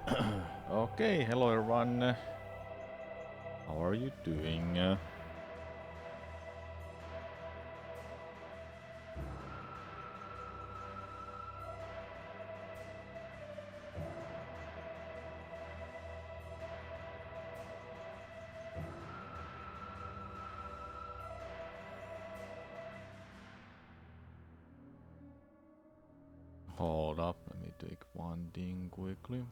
Okay, hello everyone. How are you doing? Hold up, let me take one thing quickly.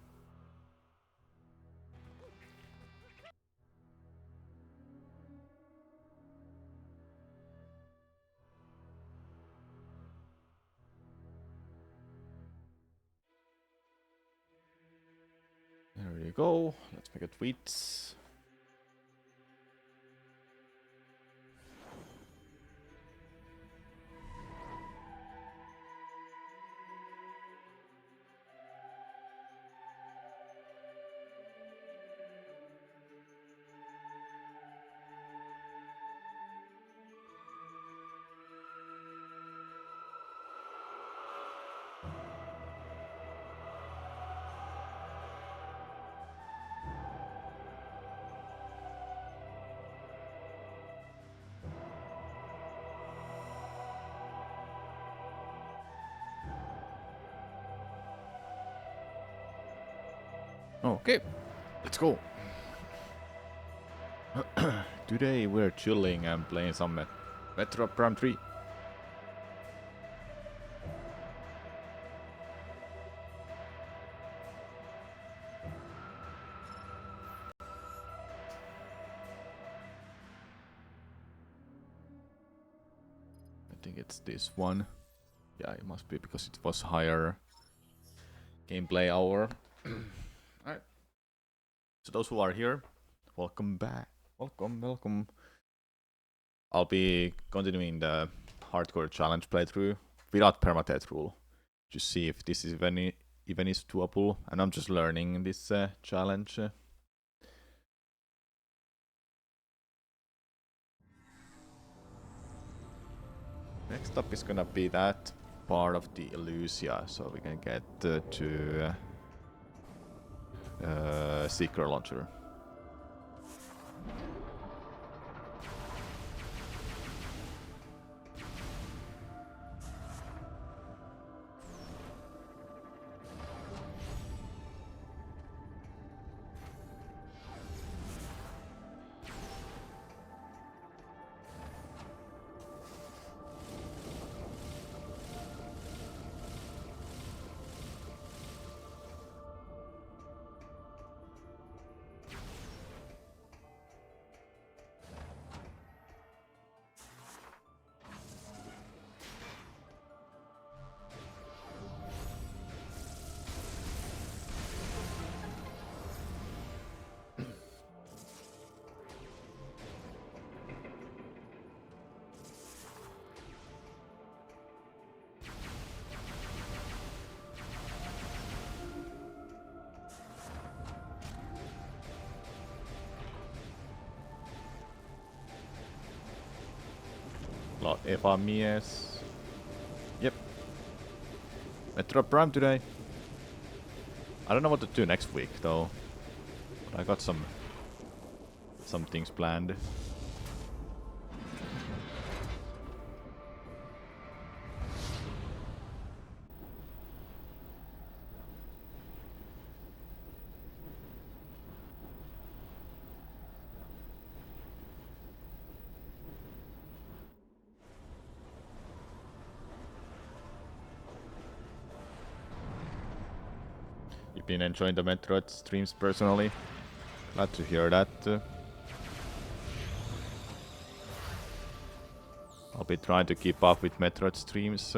There you go. Let's make a tweet. Okay, let's go. Today we're chilling and playing some Metroid Prime 3. I think it's this one. Yeah, it must be because it was higher gameplay hour. Alright. So those who are here, welcome back. Welcome. I'll be continuing the hardcore challenge playthrough without permadeath rule to see if this is even is doable, and I'm just learning this challenge. Next up is gonna be that part of the Elusia, so we can get to Seeker Launcher. If I'm yes. Yep. Metroid Prime today. I don't know what to do next week though. But I got some things planned. You've been enjoying the Metroid streams personally. Glad to hear that. I'll be trying to keep up with Metroid streams.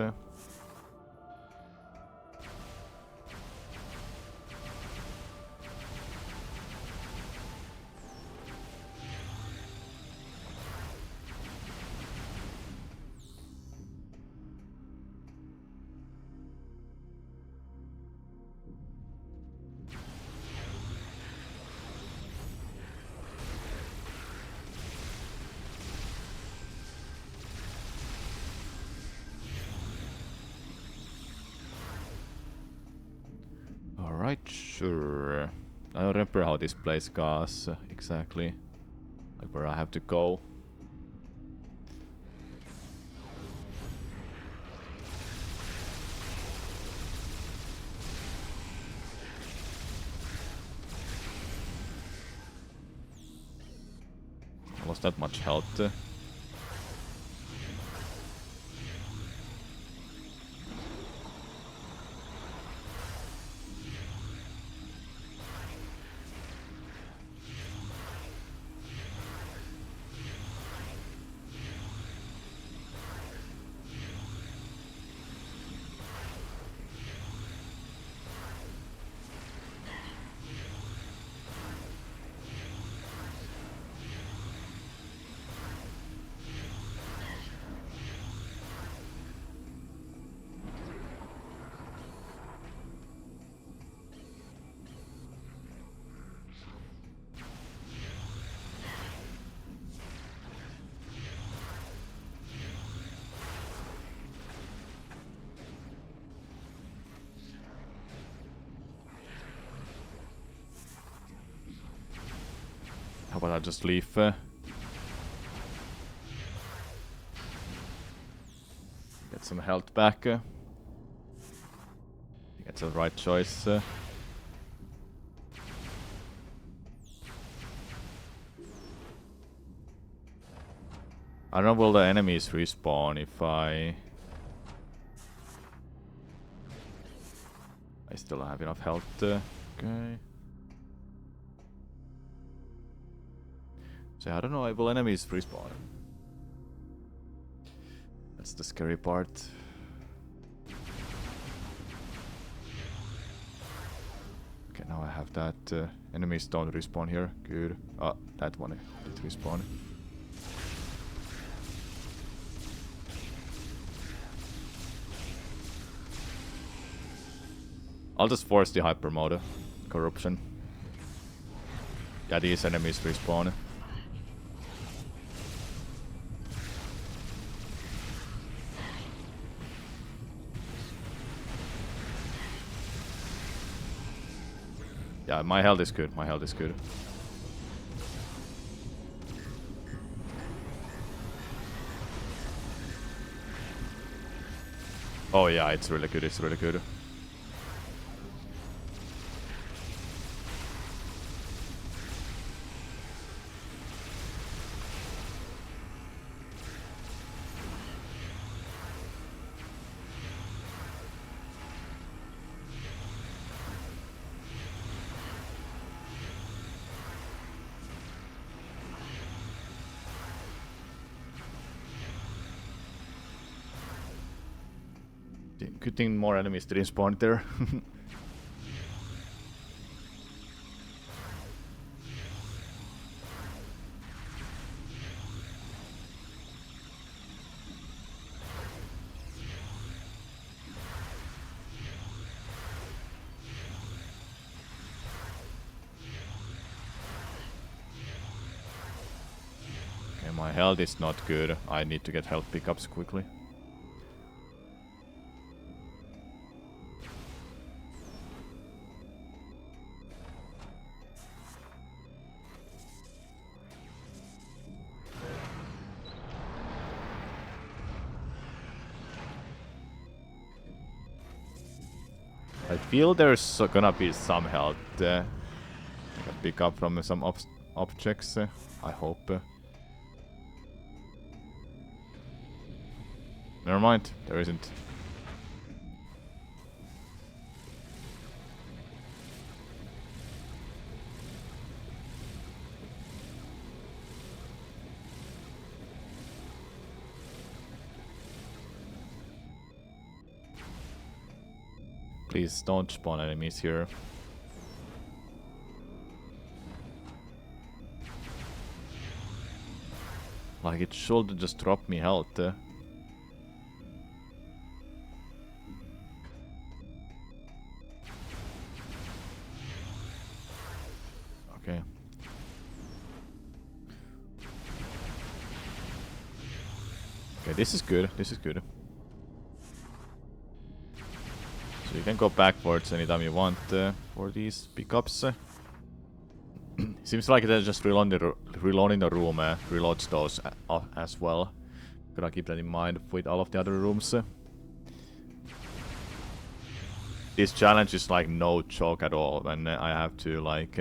Alright. Sure. I don't remember how this place goes exactly. Like where I have to go. I lost that much health. How about I just leave? Get some health back. That's the right choice. I don't know, will the enemies respawn if I still don't have enough health. Okay. So I don't know, will enemies respawn? That's the scary part. Okay, now I have that. Enemies don't respawn here. Good. Oh, that one did respawn. I'll just force the hyper mode. Corruption. Yeah, these enemies respawn. Yeah, my health is good. My health is good. Oh yeah, it's really good. It's really good. Good thing more enemies didn't spawn there. Okay, my health is not good. I need to get health pickups quickly. I feel there's gonna be some health I can pick up from some objects. I hope. Never mind, there isn't. Please don't spawn enemies here. Like, it should just drop me health. Okay. Okay, this is good. This is good. So So you can go backwards anytime you want for these pickups. Seems like they're just reloading the room, reloads those as well. Gotta keep that in mind with all of the other rooms. This challenge is like no joke at all when I have to like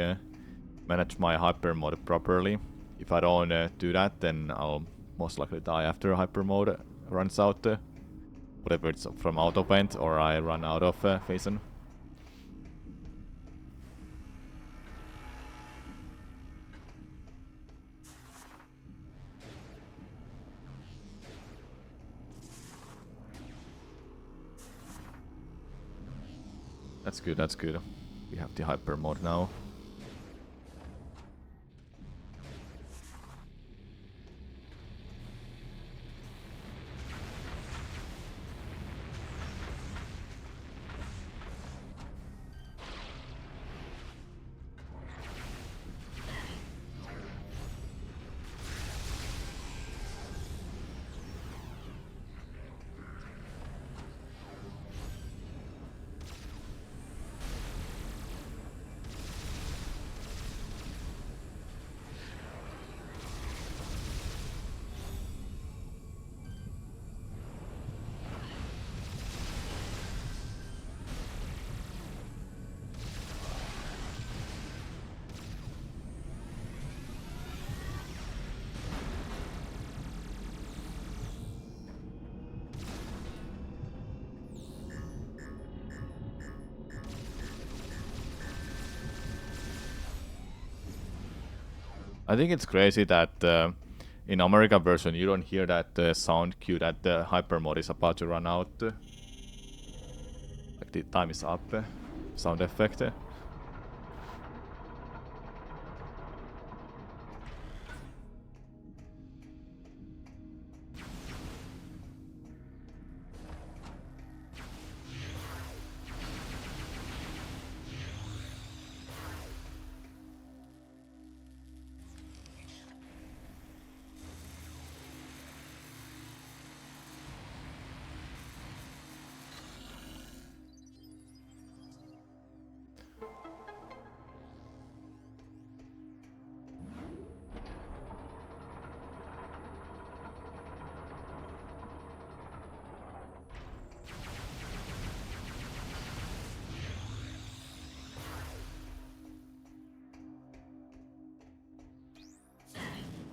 manage my hyper mode properly. If I don't do that, then I'll most likely die after hyper mode runs out. Whatever it's from auto paint or I run out of Phazon. That's good, that's good. We have the hyper mode now. I think it's crazy that in American version you don't hear that sound cue that the hyper mode is about to run out. Like the time is up sound effect.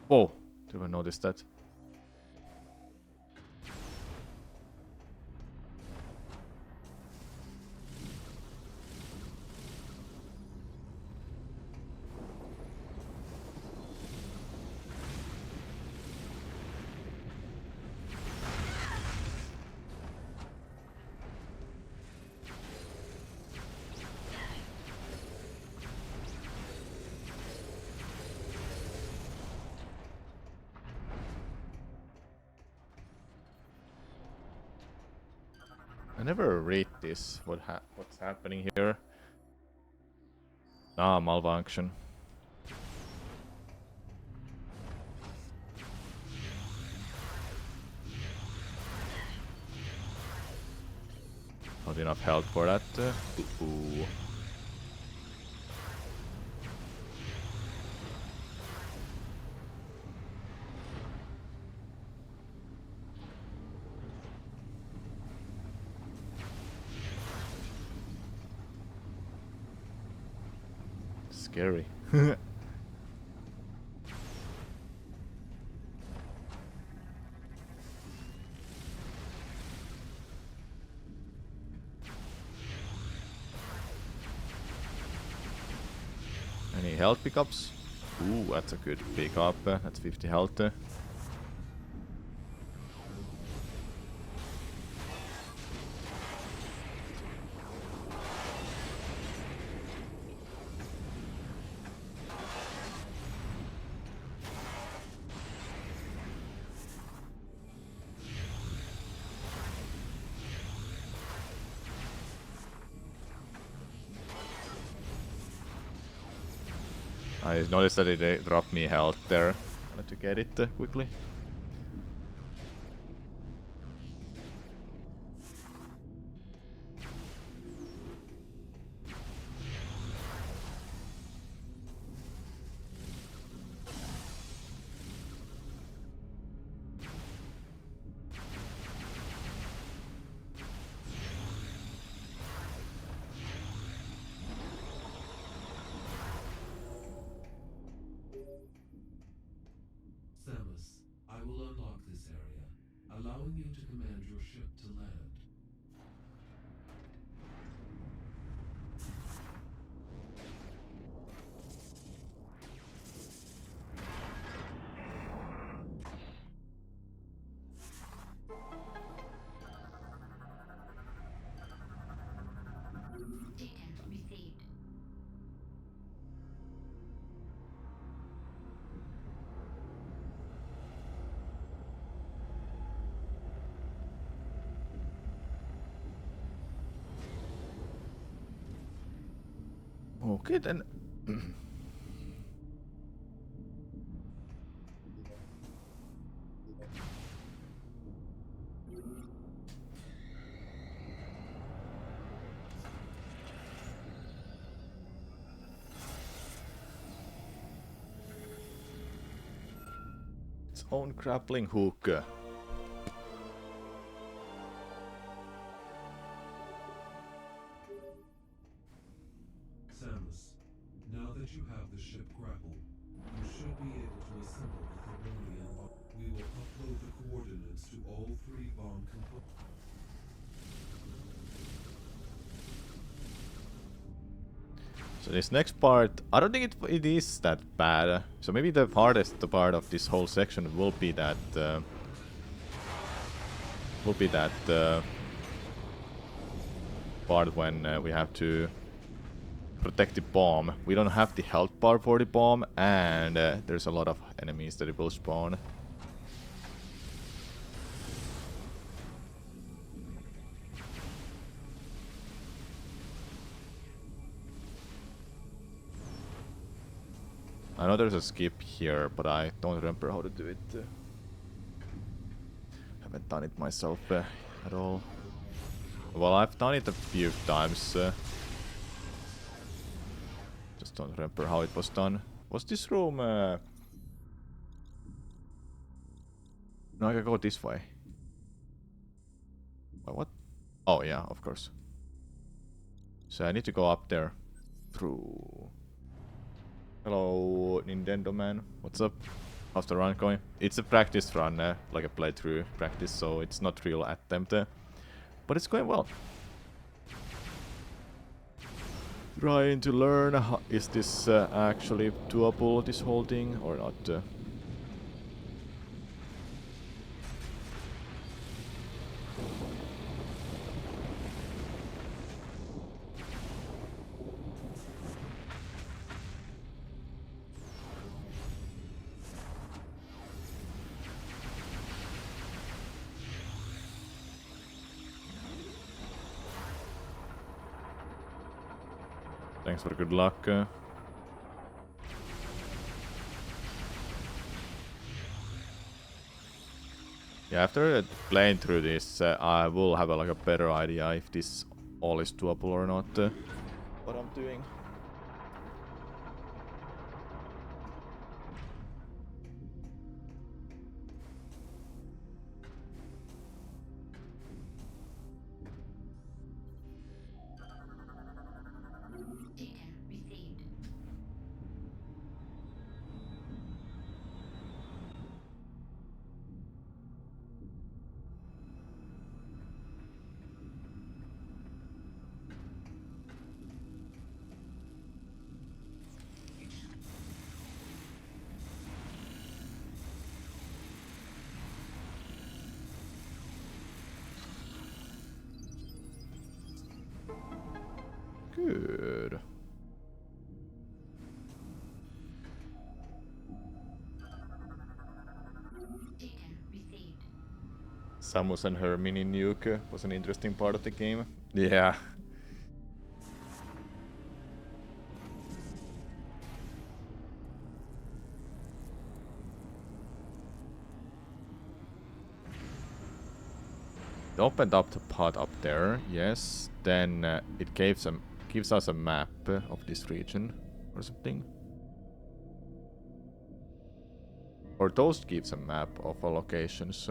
Whoa, didn't notice that. I never read this. What's happening here? Ah, malfunction. Not enough health for that. Ooh. Scary. Any health pickups? Ooh, that's a good pickup. That's 50 health. I noticed that it dropped me health there. Wanted to get it quickly. Okay then. Its own grappling hook. Samus, now that you have the ship grappled, you should be able to assemble the Coronian bomb. We will upload the coordinates to all 3 bomb components. So this next part, I don't think it is that bad. So maybe the hardest part of this whole section will be that part when we have to protect the bomb. We don't have the health bar for the bomb, and there's a lot of enemies that it will spawn. I know there's a skip here, but I don't remember how to do it. Haven't done it myself at all. Well, I've done it a few times. Just don't remember how it was done. Was this room... No, I can go this way. What? Oh, yeah, of course. So I need to go up there. Through... Hello, Nintendo man. What's up? How's the run going? It's a practice run, like a playthrough practice, so it's not real attempt. But it's going well. Trying to learn, is this actually doable, this whole thing, or not? Thanks for the good luck. Yeah, after playing through this, I will have like a better idea if this all is doable or not. What I'm doing. Good. Samus and her mini nuke was an interesting part of the game. Yeah. It opened up the pod up there, yes. Then it gives us a map of this region or something. Or those gives a map of all locations.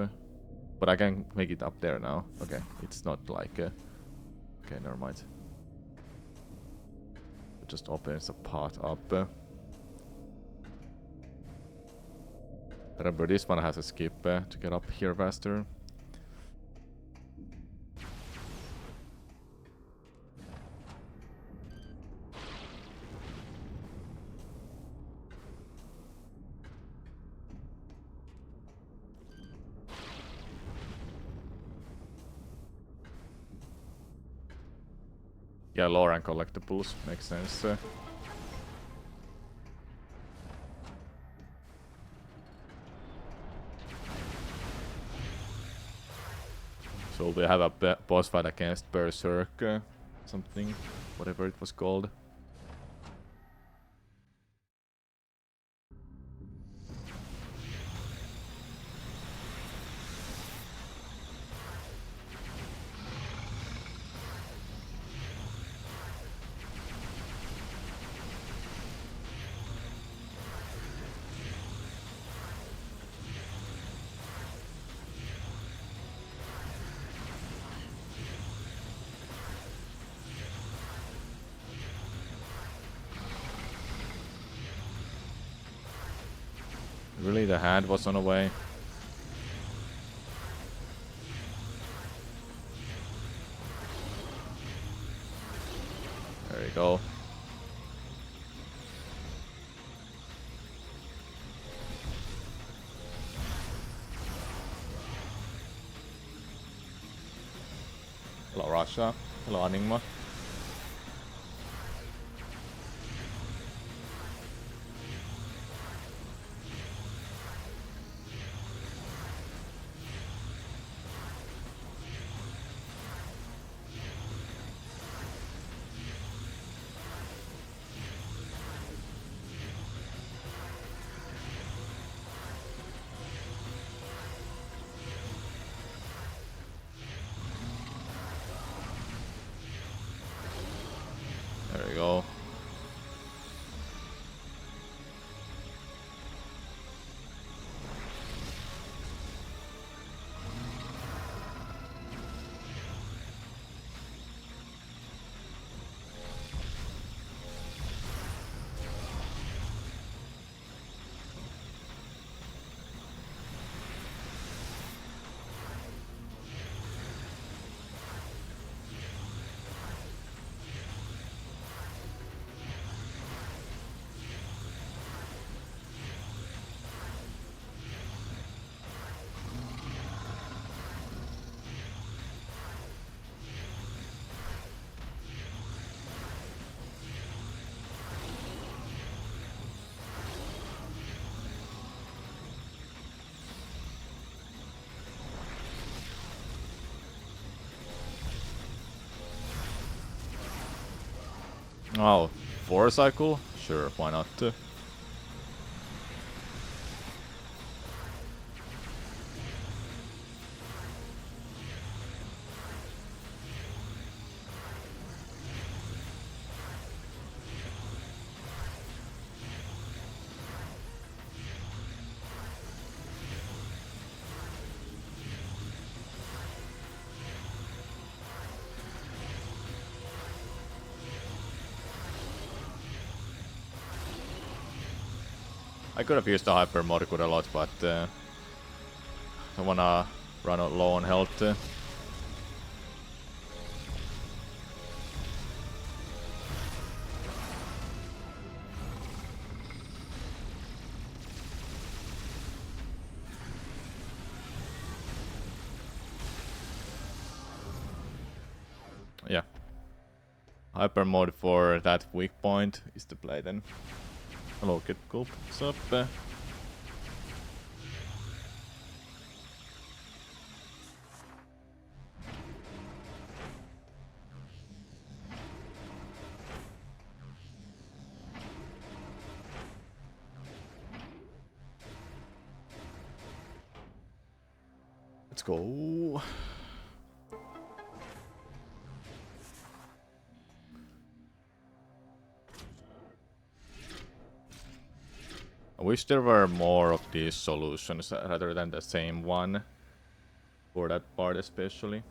But I can make it up there now. Okay, it's not like... okay, never mind. It just opens a path up. Remember, this one has a skip to get up here faster. Yeah, lore and collectibles makes sense. So we have a boss fight against Berserk, something, whatever it was called. Really, the hand was on the way. There you go. Hello, Russia. Hello, Enigma. There we go. Oh, 4 cycle? Sure, why not? I could have used the hyper mode a lot, but I wanna run out low on health. Yeah. Hyper mode for that weak point is to play then. Hello, Kid Gulp. What's up? Let's go. I wish there were more of these solutions rather than the same one. For that part especially.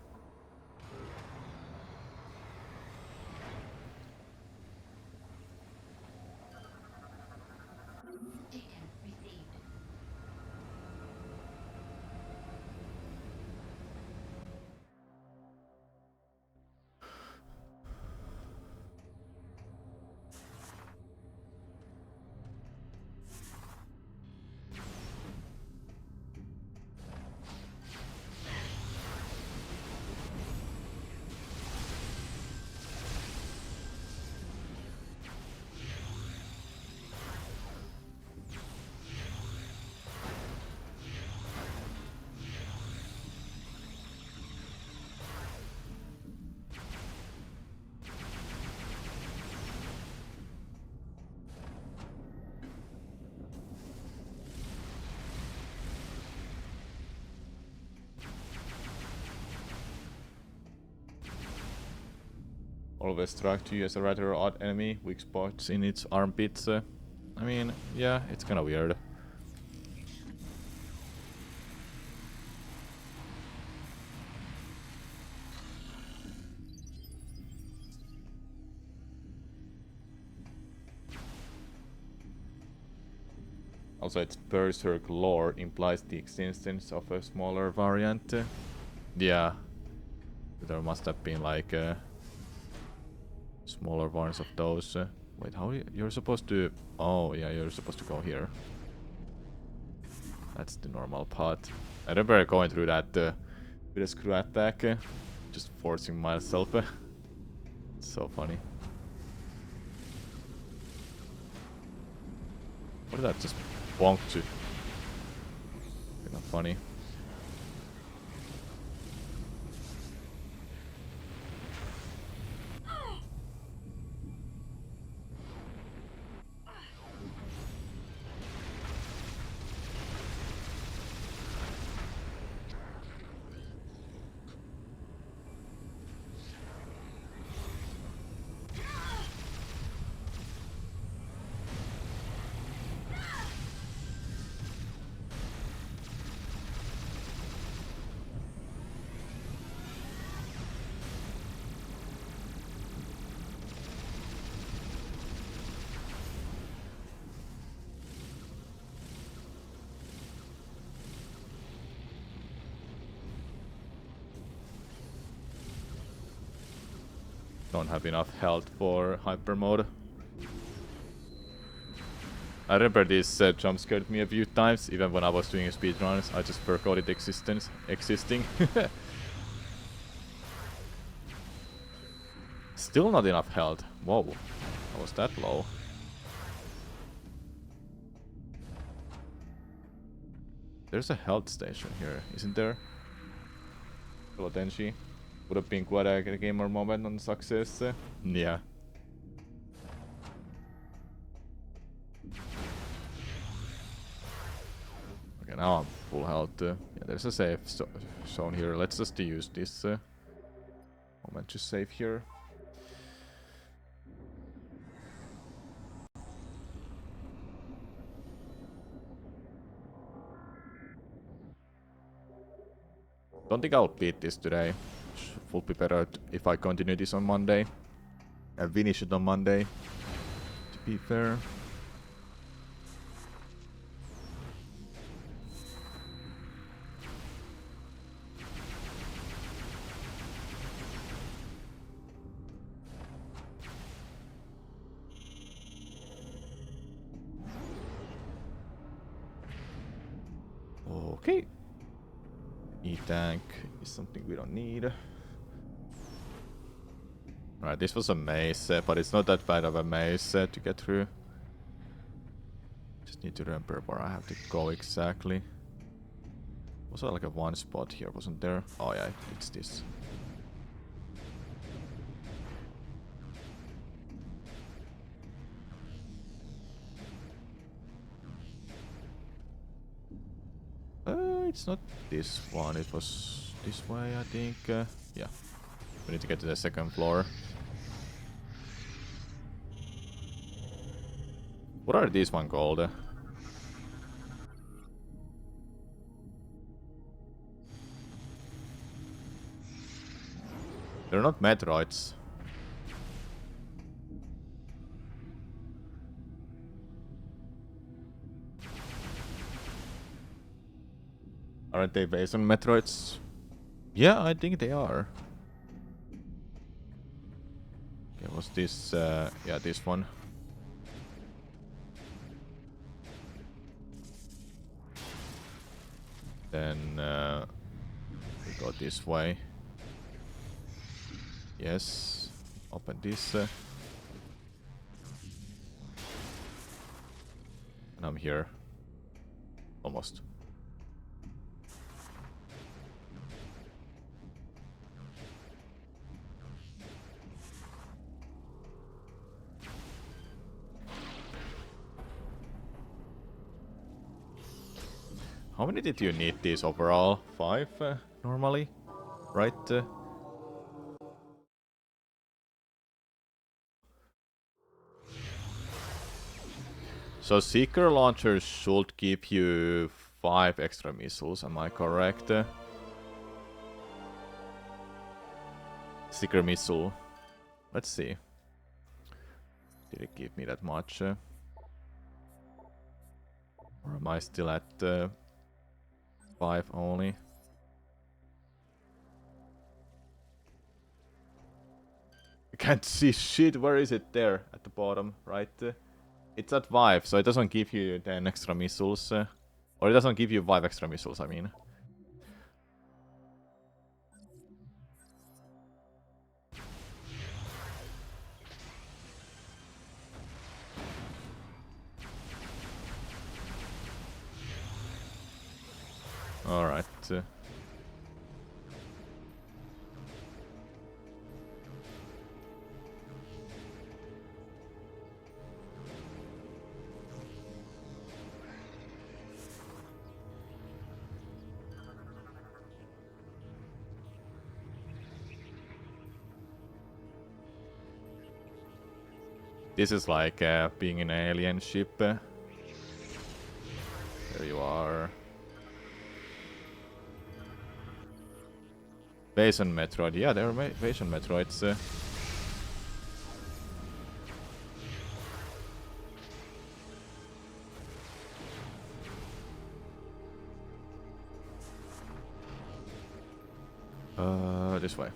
Always try to use a rather odd enemy, weak spots in its armpits. I mean, yeah, it's kinda weird. Also, its Berserk lore implies the existence of a smaller variant. Yeah, there must have been like smaller ones of those. Wait, how you're supposed to? Oh, yeah, you're supposed to go here. That's the normal path. I remember going through that with a screw attack, just forcing myself. It's so funny. What did that just bonk to? Kind of funny. Don't have enough health for hyper mode. I remember this jump scared me a few times, even when I was doing speedruns. I just forgot it existing. Still not enough health. Whoa, how was that low? There's a health station here, isn't there? Hello, Tenshi. Would have been quite a gamer moment on success. Yeah. Okay, now I'm full health. Yeah, there's a safe zone here. Let's just use this moment to save here. Don't think I'll beat this today. Would be better if I continue this on Monday. And finish it on Monday, to be fair. Okay. E-tank is something we don't need. Alright, this was a maze, but it's not that bad of a maze to get through. Just need to remember where I have to go exactly. Was there like a one spot here, wasn't there? Oh yeah, it's this. It's not this one, it was this way, I think. Yeah. We need to get to the second floor. What are these one called? They're not Metroids. Aren't they based on Metroids? Yeah, I think they are. Okay, was this... yeah, this one. Then we go this way. Yes. Open this. And I'm here. Almost. How many did you need these overall? 5 normally? Right? So Seeker launchers should give you 5 extra missiles, am I correct? Seeker missile. Let's see. Did it give me that much? Or am I still at 5 only? I can't see shit. Where is it? There, at the bottom, right? It's at 5, so it doesn't give you 10 extra missiles. Or it doesn't give you 5 extra missiles, I mean. Alright. This is like being in an alien ship. There you are. Base and Metroid. Yeah, there are base and Metroids. This way.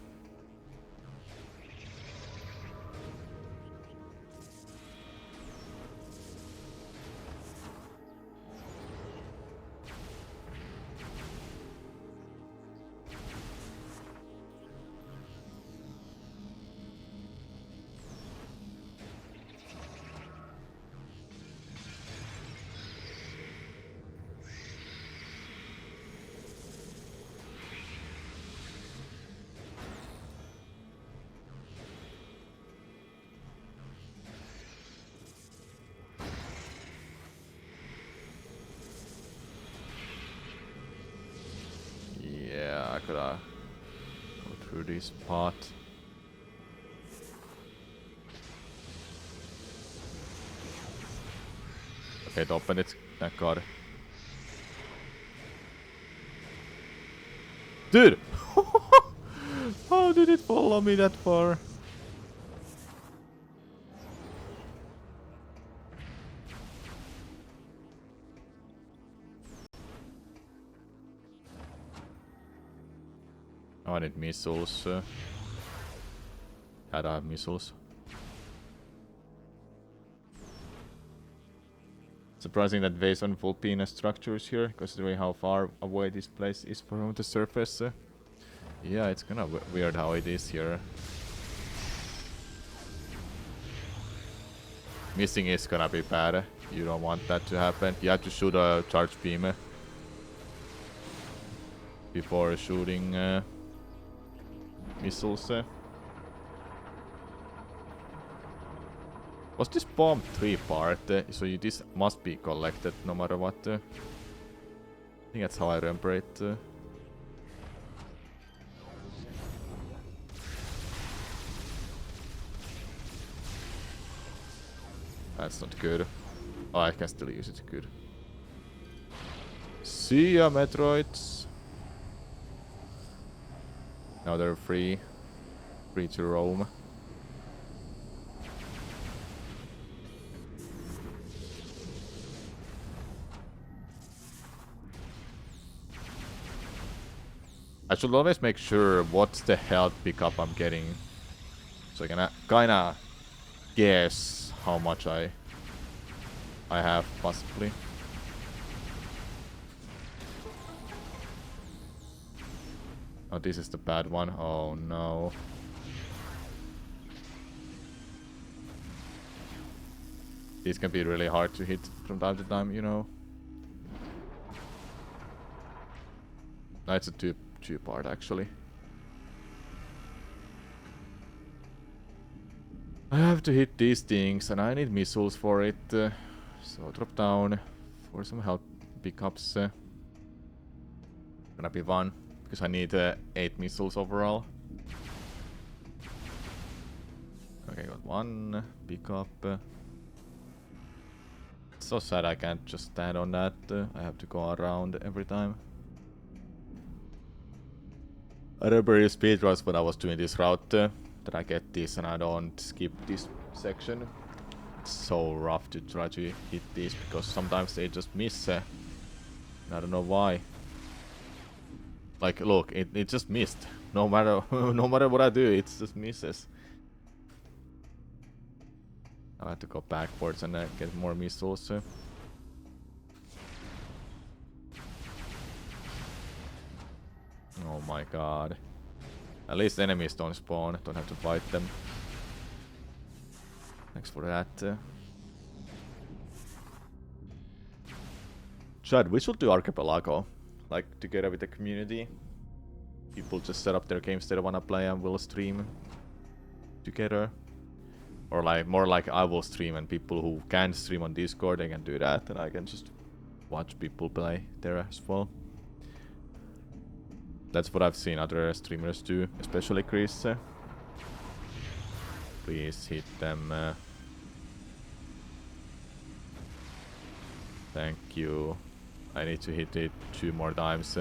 Yeah, I gotta go through this part. Okay, it opened it. Thank God. Dude! How did it follow me that far? Oh, I need missiles. I don't have missiles. Surprising that Vason will be in a structures here, considering how far away this place is from the surface. Yeah, it's kinda weird how it is here. Missing is gonna be bad. You don't want that to happen. You have to shoot a charge beam before shooting missiles. Was this bomb 3-part? So this must be collected no matter what. I think that's how I remember it. That's not good. Oh, I can still use it. Good. See ya, Metroids. Now they're free. Free to roam. I should always make sure what's the health pickup I'm getting. So I can kinda guess how much I have possibly. Oh, this is the bad one. Oh no. These can be really hard to hit from time to time, you know. No, it's a two-part actually. I have to hit these things and I need missiles for it. So drop down for some health pickups. Gonna be fun because I need 8 missiles overall. Okay, got 1 pickup. It's so sad I can't just stand on that. I have to go around every time. I remember in speedruns when I was doing this route that I get this and I don't skip this section. It's so rough to try to hit these because sometimes they just miss. I don't know why. Like, look, it just missed. No matter no matter what I do, it just misses. I have to go backwards and get more missiles. Oh my god. At least enemies don't spawn. Don't have to fight them. Thanks for that. Chad, we should do Archipelago. Like, together with the community. People just set up their games they wanna play and we'll stream together. Or like, more like I will stream and people who can stream on Discord, they can do that. And I can just watch people play there as well. That's what I've seen other streamers do, especially Chris. Please hit them. Thank you. I need to hit it 2 more times.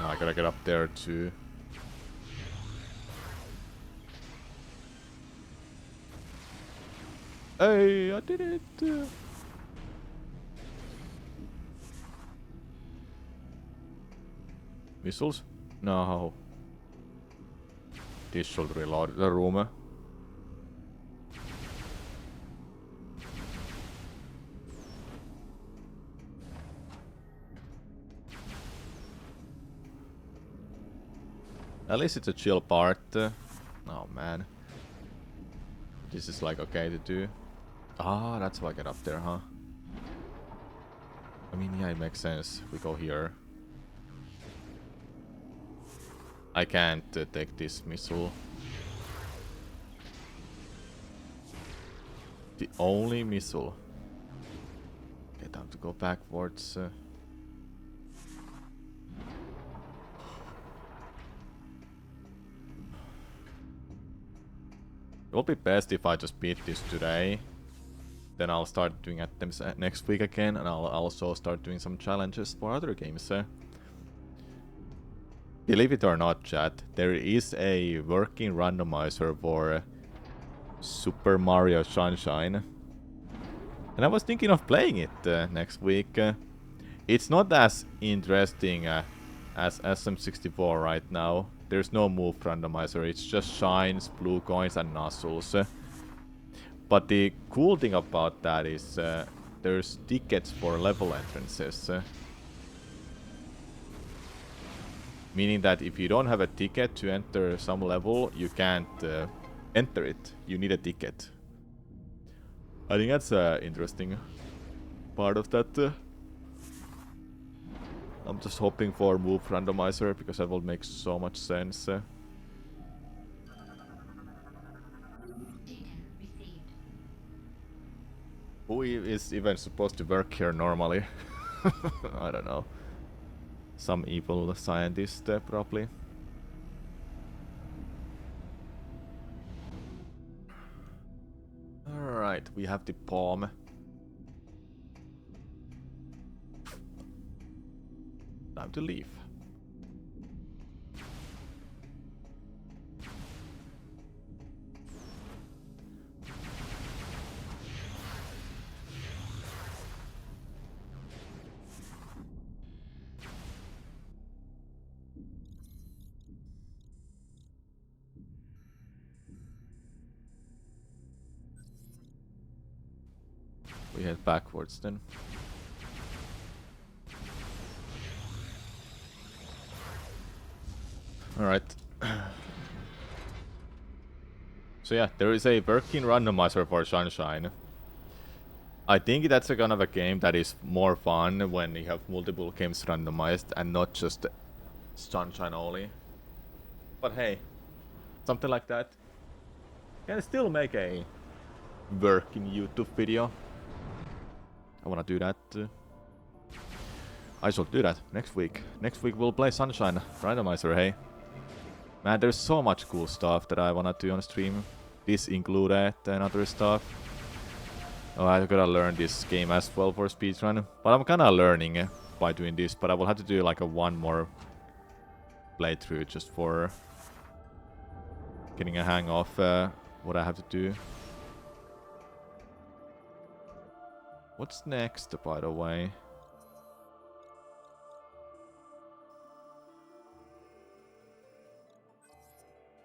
I gotta get up there too. Hey, I did it! Missiles? No. This should reload the room. At least it's a chill part. Oh man. This is like okay to do. Ah, that's how I get up there, huh? I mean, yeah, it makes sense. We go here. I can't take this missile. The only missile. Okay, time to go backwards. It will be best if I just beat this today. Then I'll start doing attempts next week again, and I'll also start doing some challenges for other games. Believe it or not, chat, there is a working randomizer for Super Mario Sunshine. And I was thinking of playing it next week. It's not as interesting as SM64 right now. There's no move randomizer, it's just shines, blue coins and nozzles. But the cool thing about that is there's tickets for level entrances. Meaning that if you don't have a ticket to enter some level, you can't enter it. You need a ticket. I think that's an interesting part of that. I'm just hoping for move randomizer because that will make so much sense. Who is even supposed to work here normally? I don't know. Some evil scientist, probably. Alright, we have the palm. Time to leave. We head backwards then. Alright. So yeah, there is a working randomizer for Sunshine. I think that's a kind of a game that is more fun when you have multiple games randomized and not just Sunshine only. But hey, something like that can still make a working YouTube video. I wanna do that. I shall do that next week. Next week we'll play Sunshine Randomizer, hey. Man, there's so much cool stuff that I wanna do on stream. This included and other stuff. Oh, I gotta learn this game as well for speedrun. But I'm kinda learning by doing this, but I will have to do like a one more playthrough just for getting a hang of what I have to do. What's next, by the way?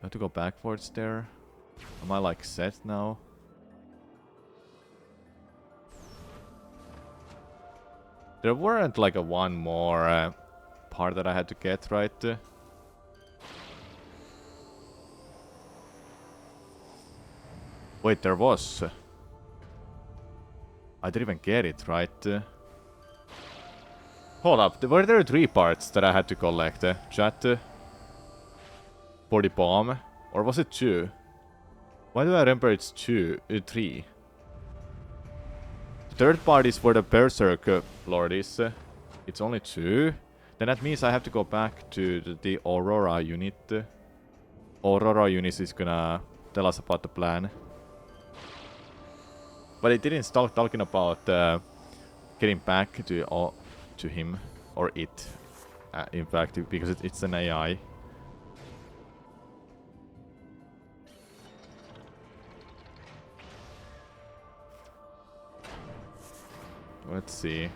I have to go backwards there. Am I like set now? There weren't like a one more part that I had to get, right? Wait, there was. I didn't even get it, right? Hold up, were there 3 parts that I had to collect? Chat? For the bomb? Or was it 2? Why do I remember it's 3? The third part is for the Berserk Lord is. It's only 2? Then that means I have to go back to the Aurora unit. Aurora unit is gonna tell us about the plan. But it didn't start talking about getting back to him or it. In fact, because it's an AI. Let's see.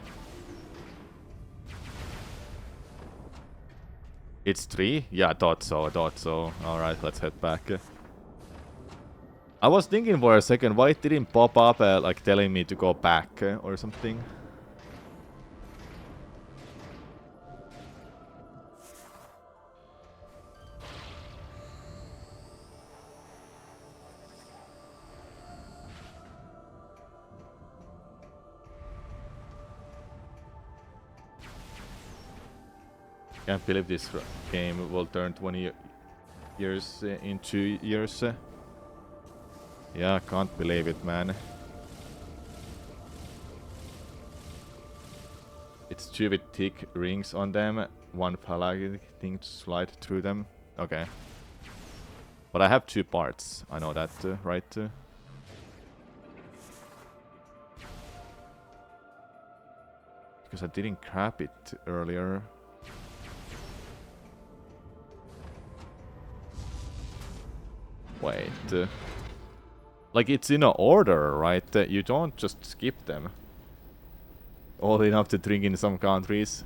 It's 3? Yeah, I thought so. Alright, let's head back. I was thinking for a second why it didn't pop up like telling me to go back or something. Can't believe this game will turn 20 years in 2 years. Yeah, can't believe it, man. It's 2 with thick rings on them, 1 phallic thing to slide through them. Okay. But I have 2 parts, I know that, right? Because I didn't grab it earlier. Wait. Like, it's in an order, right? You don't just skip them. All enough to drink in some countries.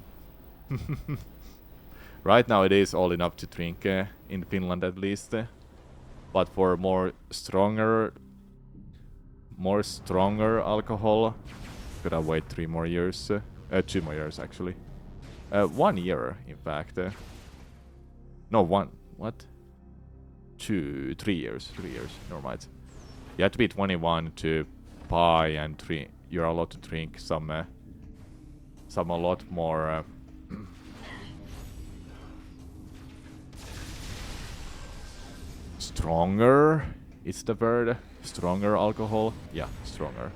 Right now it is all enough to drink, in Finland at least. But for more stronger alcohol, gotta wait 3 more years. 2 more years, actually. 1 year, in fact. No, 1. What? 3 years. 3 years, never mind. You have to be 21 to buy and drink. You're allowed to drink some a lot more. Stronger is the word. Stronger alcohol. Yeah, stronger.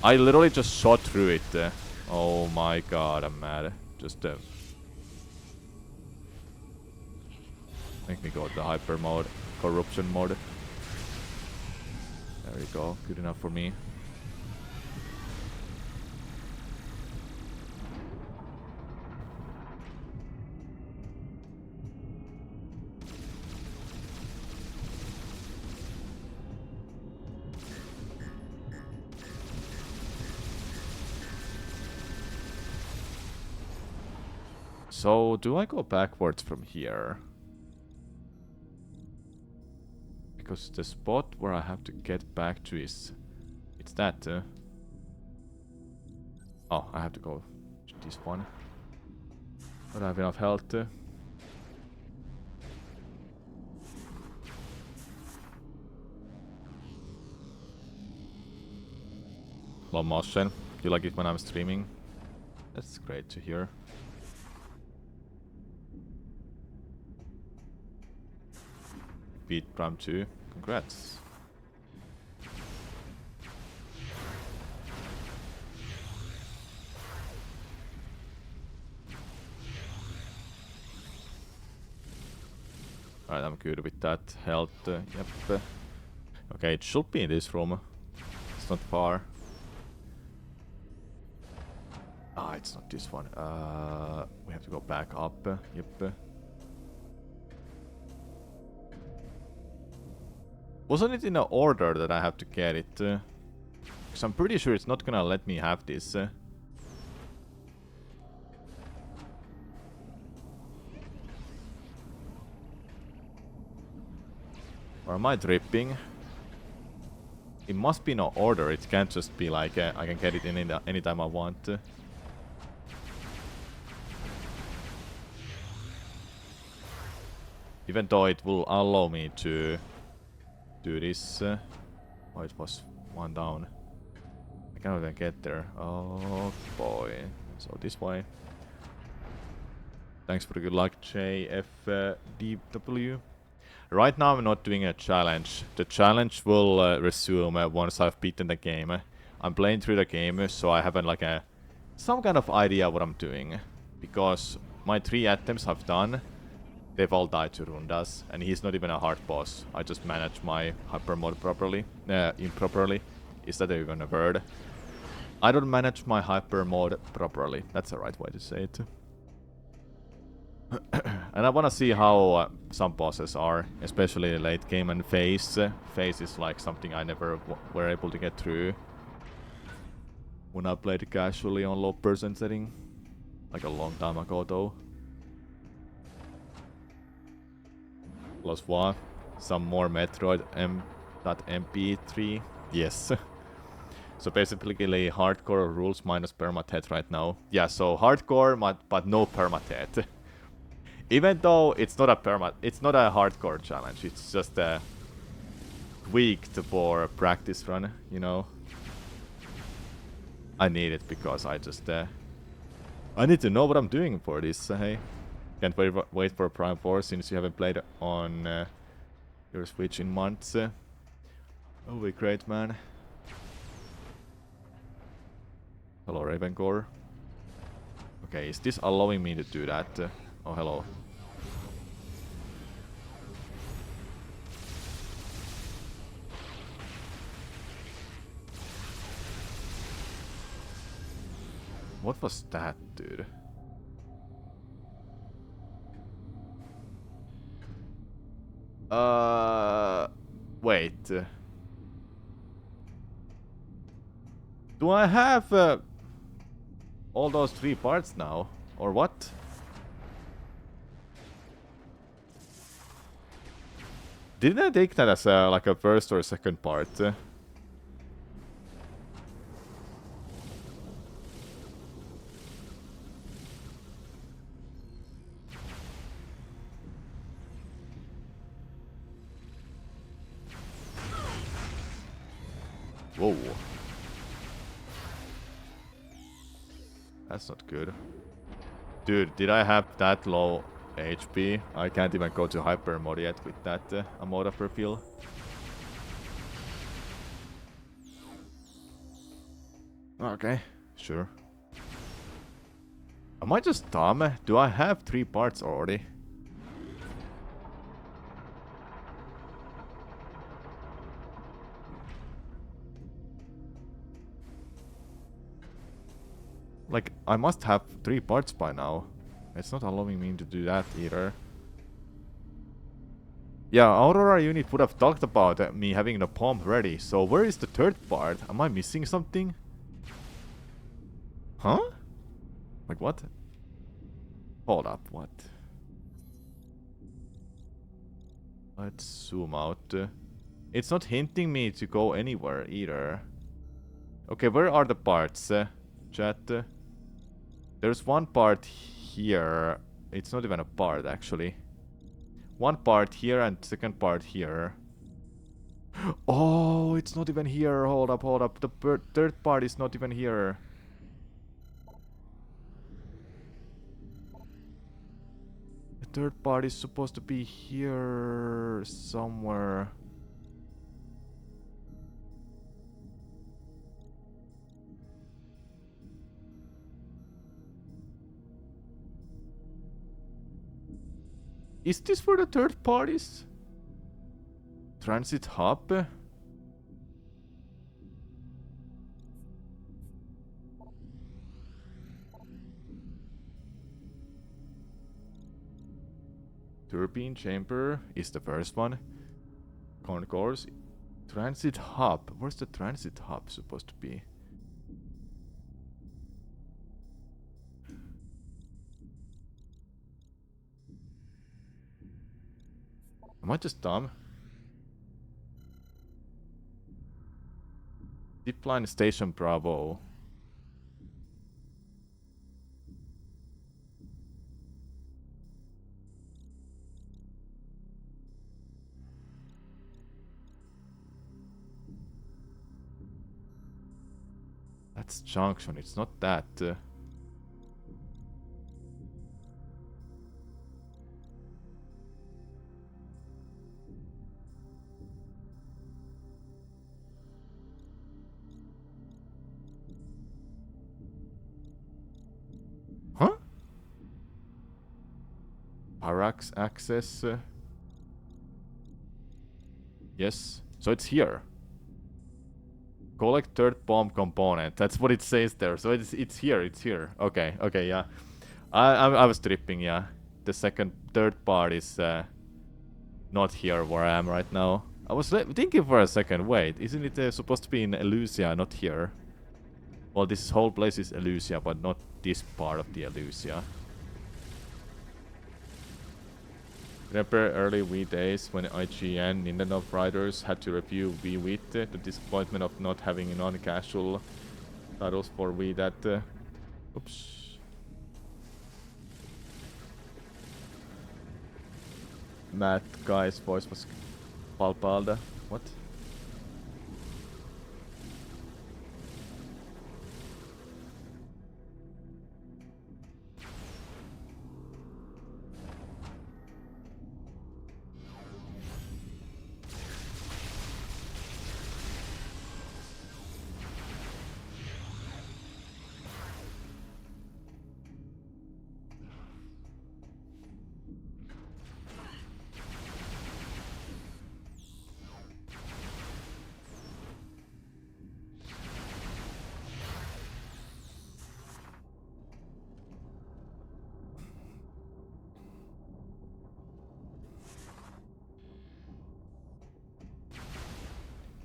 I literally just shot through it. Oh my god, I'm mad. Just make me go to the hyper mode, corruption mode. There you go, good enough for me. So, do I go backwards from here? Because the spot where I have to get back to is... It's that. Oh, I have to go to this one. But I have enough health. Hello, Motion. You like it when I'm streaming? That's great to hear. Beat Prime 2. Congrats. Alright, I'm good with that. Health, yep. Okay, it should be in this room. It's not far. Ah, it's not this one. We have to go back up. Yep. Wasn't it in an order that I have to get it? Because I'm pretty sure it's not gonna let me have this. Or am I dripping? It must be in an order. It can't just be like I can get it in anytime I want. Even though it will allow me to do this. Oh, it was one down. I cannot even get there. Oh boy. So this way. Thanks for the good luck, JFDW. Right now I'm not doing a challenge. The challenge will resume once I've beaten the game. I'm playing through the game, so I have like some kind of idea what I'm doing. Because my 3 attempts I've done, they've all died to Rundas, and he's not even a hard boss. I just manage my hyper mode properly, improperly. Is that even a word? I don't manage my hyper mode properly. That's the right way to say it. And I wanna see how some bosses are, especially late game and phase. Phase is like something I never were able to get through when I played casually on low percent setting, like a long time ago though. Plus one, some more Metroid M.MP3. Yes. So basically hardcore rules minus permatet right now. Yeah, so hardcore but no permatet. Even though it's not a hardcore challenge, it's just tweaked for practice run, you know. I need it because I just I need to know what I'm doing for this. Hey, can't wait for Prime 4 since you haven't played on your Switch in months. Oh, we great, man. Hello, Ravencore. Okay, is this allowing me to do that? Oh, hello. What was that, dude? Wait. Do I have all those 3 parts now? Or what? Didn't I take that as like a first or second part? Whoa. That's not good. Dude, did I have that low HP? I can't even go to hyper mode yet with that amount of refill. Okay, sure. Am I just dumb? Do I have 3 parts already? Like, I must have 3 parts by now. It's not allowing me to do that either. Yeah, Aurora unit would have talked about me having the pump ready. So where is the 3rd part? Am I missing something? Huh? Like what? Hold up, what? Let's zoom out. It's not hinting me to go anywhere either. Okay, where are the parts? Chat. There's one part here. It's not even a part, actually. One part here and second part here. Oh, it's not even here. Hold up, hold up. The 3rd part is not even here. The 3rd part is supposed to be here somewhere. Is this for the third parties? Transit hub? Turbine chamber is the first one. Concourse. Transit hub. Where's the transit hub supposed to be? Am I just dumb? Zipline Station Bravo. That's Junction, it's not that. Huh? Parax access. Yes, so it's here. Collect third bomb component. That's what it says there. So it's here. It's here. Okay. Okay. Yeah. I was tripping. Yeah. The third part is not here where I am right now. I was thinking for a second. Wait, isn't it supposed to be in Elusia, not here? Well, this whole place is Elusia, but not this part of the Elusia. Remember early Wii days when IGN Nintendo writers had to review Wii with the disappointment of not having non-casual titles for Wii that... oops. Matt guy's voice was Palpalda. What?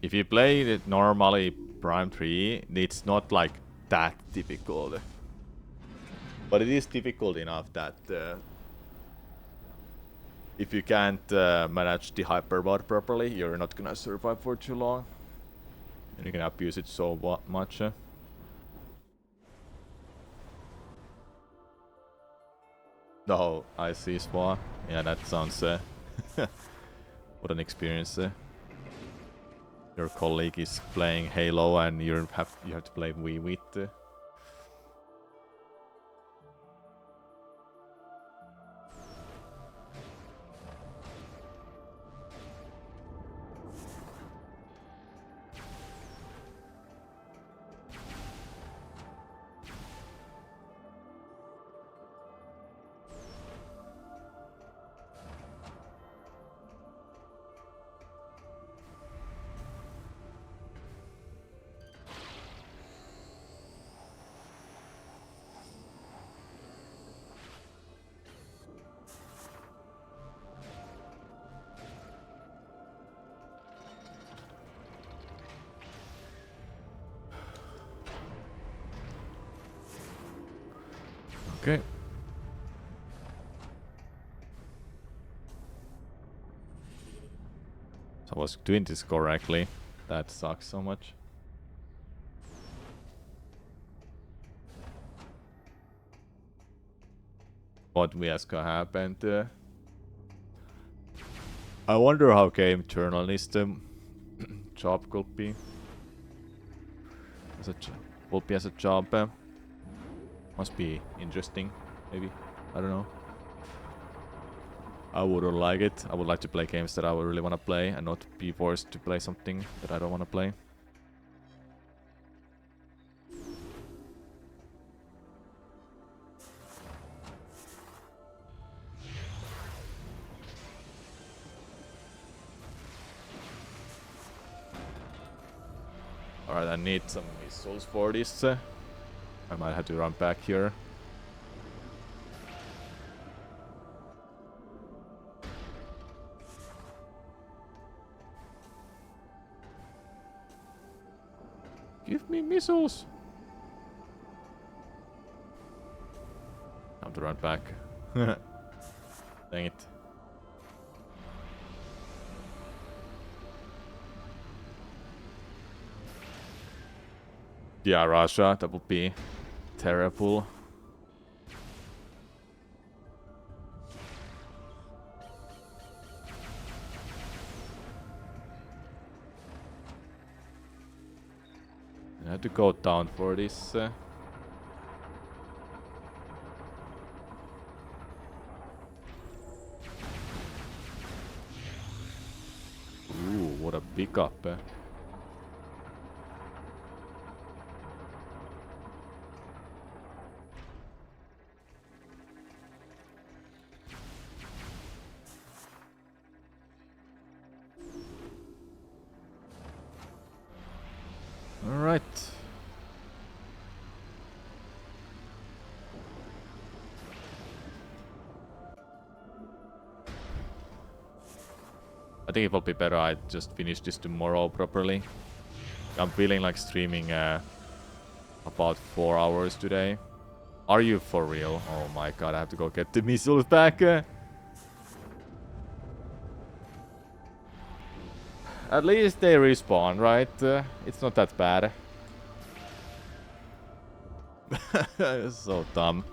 If you play it normally Prime 3, it's not like that difficult. But it is difficult enough that if you can't manage the hyperbot properly, you're not gonna survive for too long. And you can abuse it so much. No, I see Spa. Yeah, that sounds... what an experience. Your colleague is playing Halo and you have to play Wii with. Okay. So I was doing this correctly. That sucks so much. What fiasco happened? I wonder how game journalist job could be. Would be as a job. Must be interesting, maybe. I don't know. I wouldn't like it. I would like to play games that I would really want to play and not be forced to play something that I don't want to play. Alright, I need some missiles for this. I might have to run back here. Give me missiles! Time to run back. Dang it. Yeah, Russia, that would be terrible. I have to go down for this. Ooh, what a pickup. Alright. I think it will be better I just finish this tomorrow properly. I'm feeling like streaming about 4 hours today. Are you for real? Oh my god, I have to go get the missiles back. At least they respawn, right? It's not that bad. It's so dumb.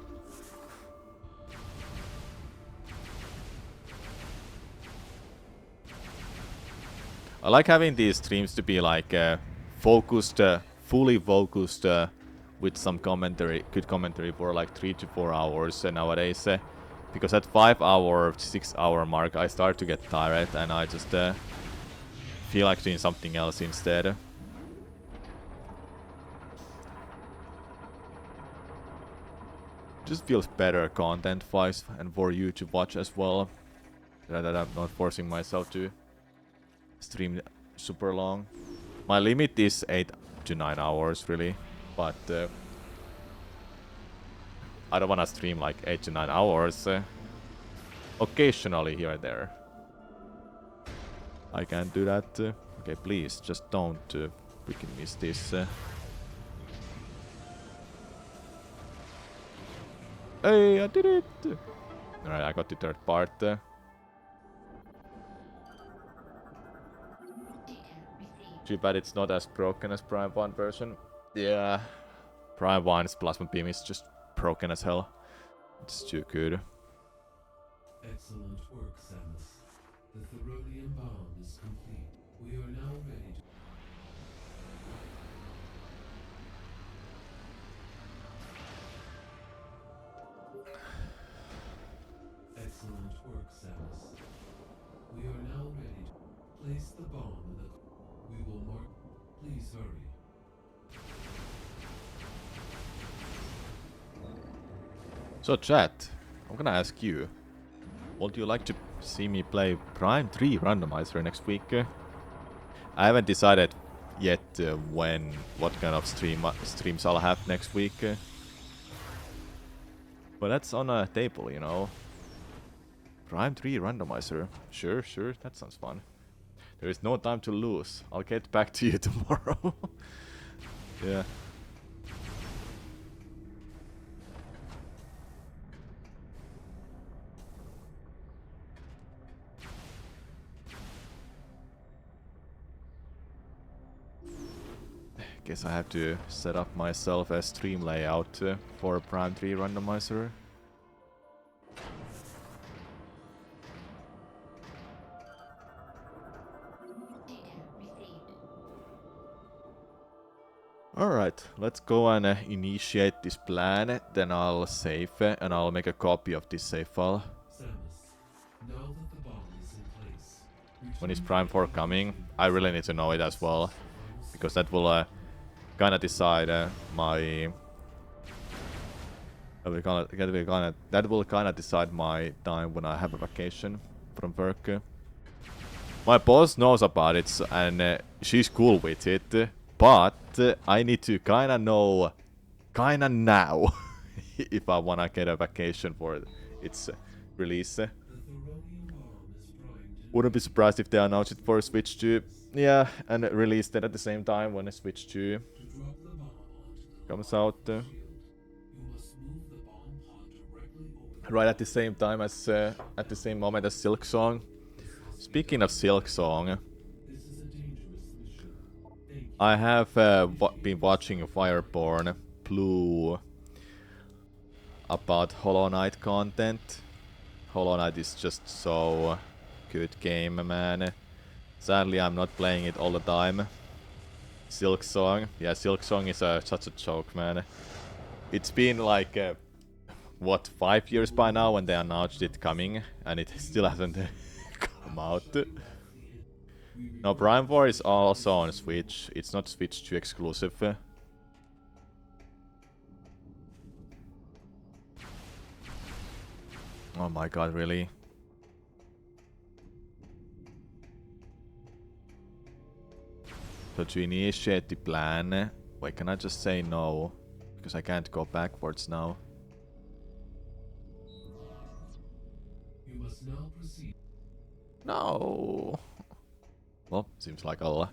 I like having these streams to be like focused, fully focused with some commentary, good commentary for like 3 to 4 hours nowadays. Because at 5 hour, 6 hour mark, I start to get tired and I just feel like doing something else instead. Just feels better content-wise and for you to watch as well. That I'm not forcing myself to stream super long. My limit is 8 to 9 hours really, but I don't wanna stream like 8 to 9 hours. Occasionally here and there. I can't do that. Okay, please, just don't freaking miss this. Hey, I did it! Alright, I got the third part. Too bad it's not as broken as Prime 1 version. Yeah, Prime 1's Plasma Beam is just broken as hell. It's too good. Excellent work, Samus. The Theronian bomb is complete. We are now ready to... Excellent work, Samus. We are now ready to place the bomb in the... We will mark... Please hurry. So chat, I'm gonna ask you, would you like to see me play Prime 3 randomizer next week? I haven't decided yet what kind of streams I'll have next week. But that's on a table, you know. Prime 3 randomizer. Sure, that sounds fun. There is no time to lose. I'll get back to you tomorrow. Yeah. Guess I have to set up myself a stream layout for Prime 3 randomizer. Alright, let's go and initiate this plan, then I'll save and I'll make a copy of this save file. Samus, now that the bomb is in place, When is Prime 4 coming? I really need to know it as well, because that will kind of decide my... that will kind of decide my time when I have a vacation from work. My boss knows about it and she's cool with it, But I need to kinda know, kinda now, if I wanna get a vacation for its release. The Thoronium bomb is primed and Wouldn't be surprised if they announce it for Switch 2. Yeah, and released it at the same time when Switch 2 to drop the bomb onto the comes out. shield. You must move the bomb pod directly over the Right at the same time as, at the same moment as Silk Song. Speaking of Silk Song, This is a dangerous mission. Thank you. I have been watching Fireborn Blue about Hollow Knight content. Hollow Knight is just so good game, man. Sadly, I'm not playing it all the time. Silk Song, yeah, Silk Song is such a joke, man. It's been like what, 5 years by now when they announced it coming, and it still hasn't come out. No, Prime 4 is also on Switch. It's not Switch 2 exclusive. Oh my god, really? So to initiate the plan, wait, can I just say no? Because I can't go backwards now. You must now proceed. No. Well, seems like I'll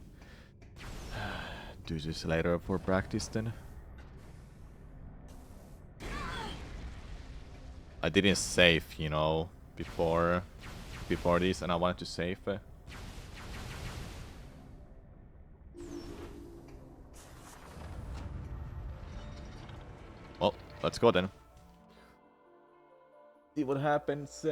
do this later for practice then. I didn't save, you know, before this, and I wanted to save. Well, let's go then. See what happens.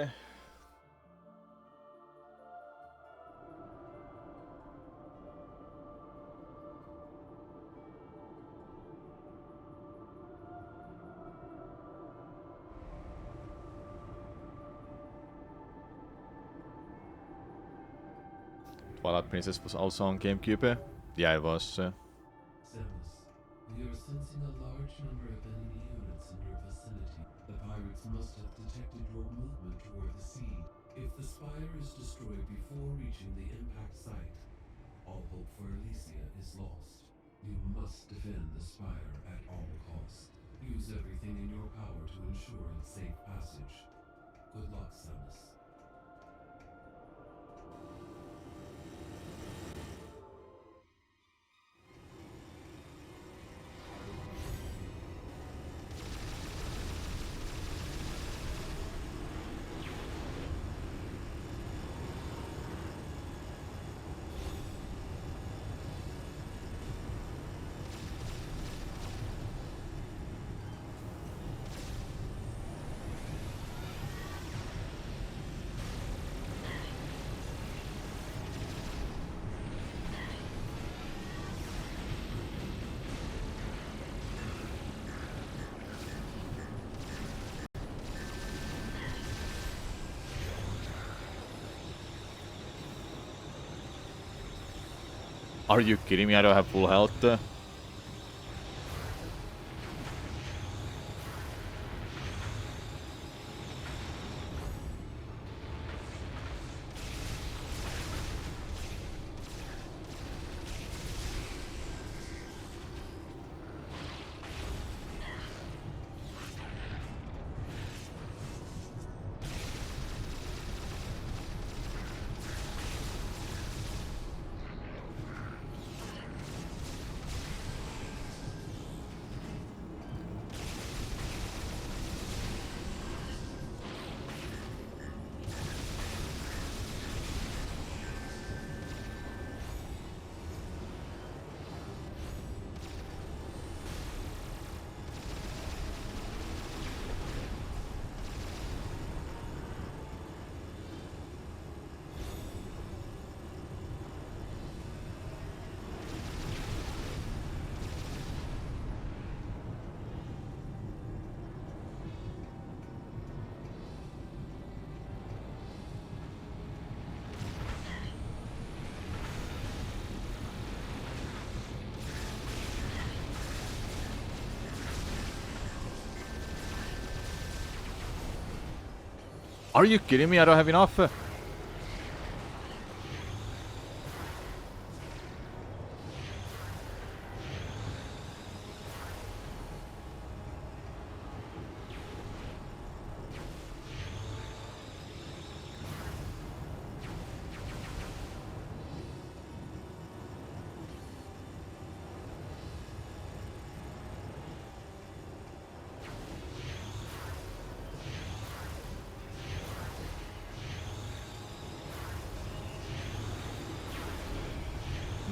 Twilight Princess was also on GameCube. Yeah, it was. Samus, we are sensing a large number of enemy units in your vicinity. The pirates must have detected your movement toward the sea. If the spire is destroyed before reaching the impact site, all hope for Elysia is lost. You must defend the spire at all costs. Use everything in your power to ensure its safe passage. Good luck, Samus. Are you kidding me? I don't have full health. Are you kidding me? I don't have enough.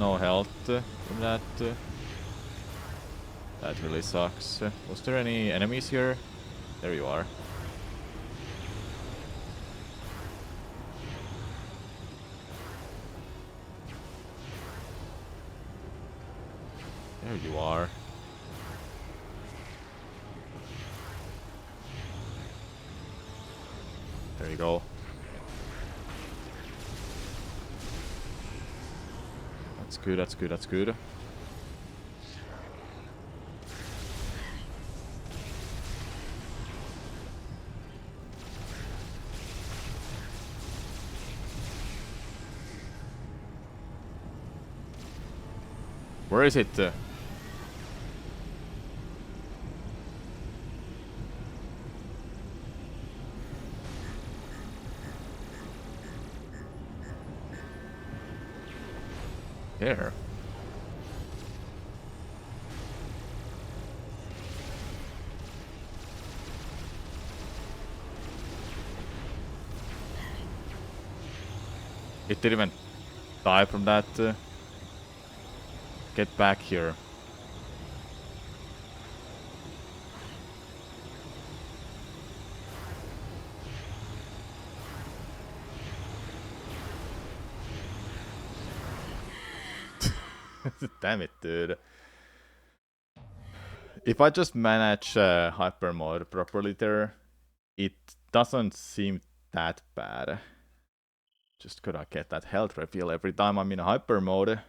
no health from that. That really sucks. Was there any enemies here? There you are. There you are. There you go. That's good, that's good, that's good. Where is it? There. It didn't even die from that. Get back here. Damn it, dude. If I just manage hyper mode properly there, it doesn't seem that bad. Just gotta get that health refill every time I'm in hyper mode.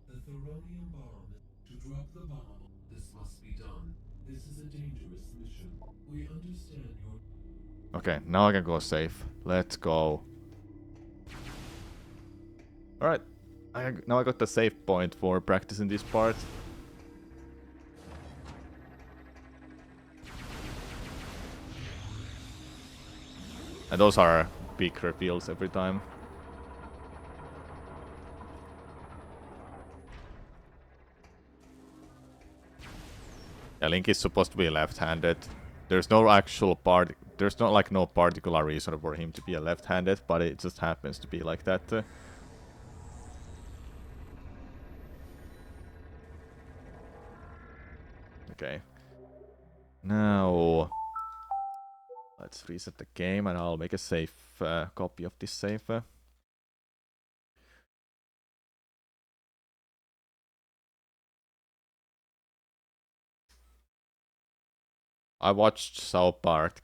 The thorium bomb. To drop the bomb, this must be done. This is a dangerous mission. We understand your... Okay, now I can go safe. Let's go. Alright. Now I got the save point for practicing this part. And those are big reveals every time. Yeah, Link is supposed to be left-handed. There's no actual part. There's not like no particular reason for him to be a left-handed, but it just happens to be like that. Okay. Now let's reset the game, and I'll make a safe copy of this save. I watched South Park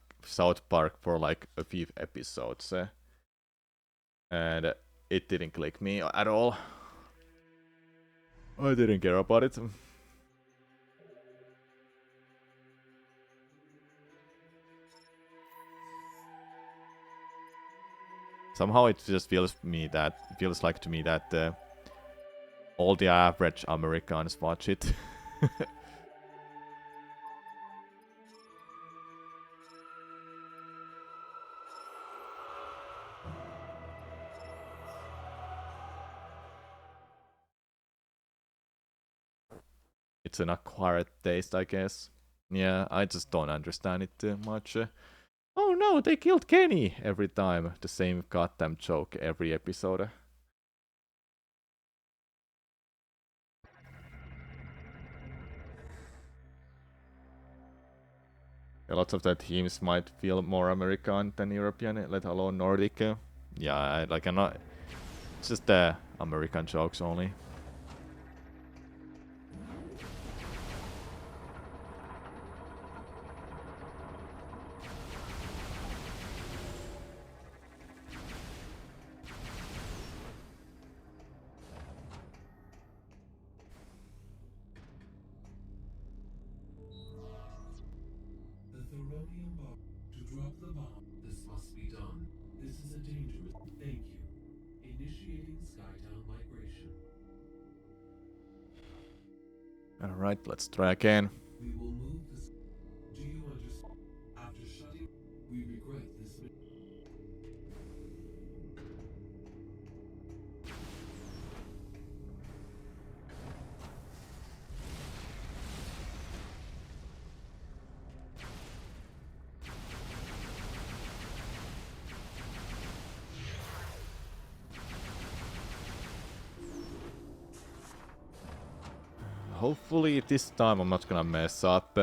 for like a few episodes, and it didn't click me at all. I didn't care about it. Somehow it just feels like to me that all the average Americans watch it. It's an acquired taste, I guess. Yeah, I just don't understand it too much. Oh no, they killed Kenny every time. The same goddamn joke every episode. A lot of the teams might feel more American than European, let alone Nordic. Yeah, I'm not. It's just American jokes only. The thorium bomb. To drop the bomb, this must be done. This is a dangerous... Thank you. Initiating Skytown migration. Alright, let's try again. We will move this... Do you understand? After shutting... We regret this... hopefully this time I'm not gonna mess up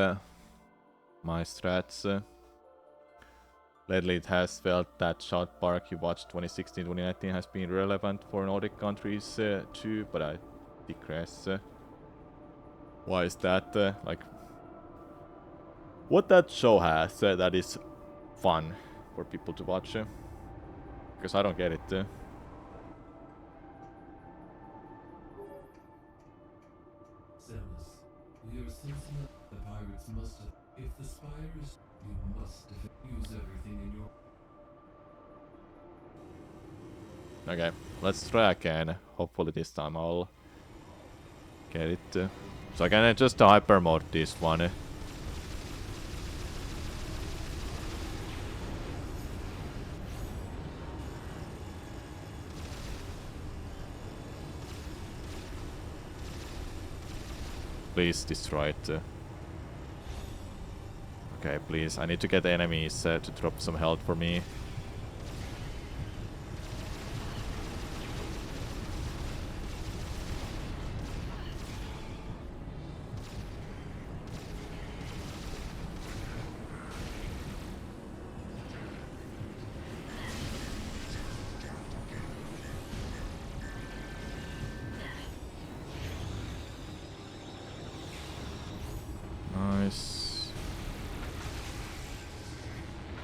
my strats. Lately it has felt that South Park you watched 2016-2019 has been relevant for Nordic countries too, but I digress. Why is that? Like, what that show has that is fun for people to watch? Because I don't get it. Samus, we are sensing that the pirates must have. If the spire is, you must use everything in your. Okay, let's try again. Hopefully this time I'll get it. So I can adjust the hyper mode this one. Please destroy it. Okay, please. I need to get enemies to drop some health for me. Nice.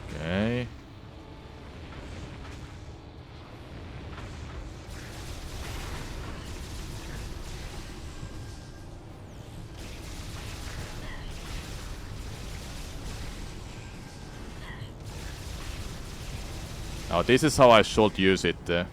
Okay. Now this is how I should use it.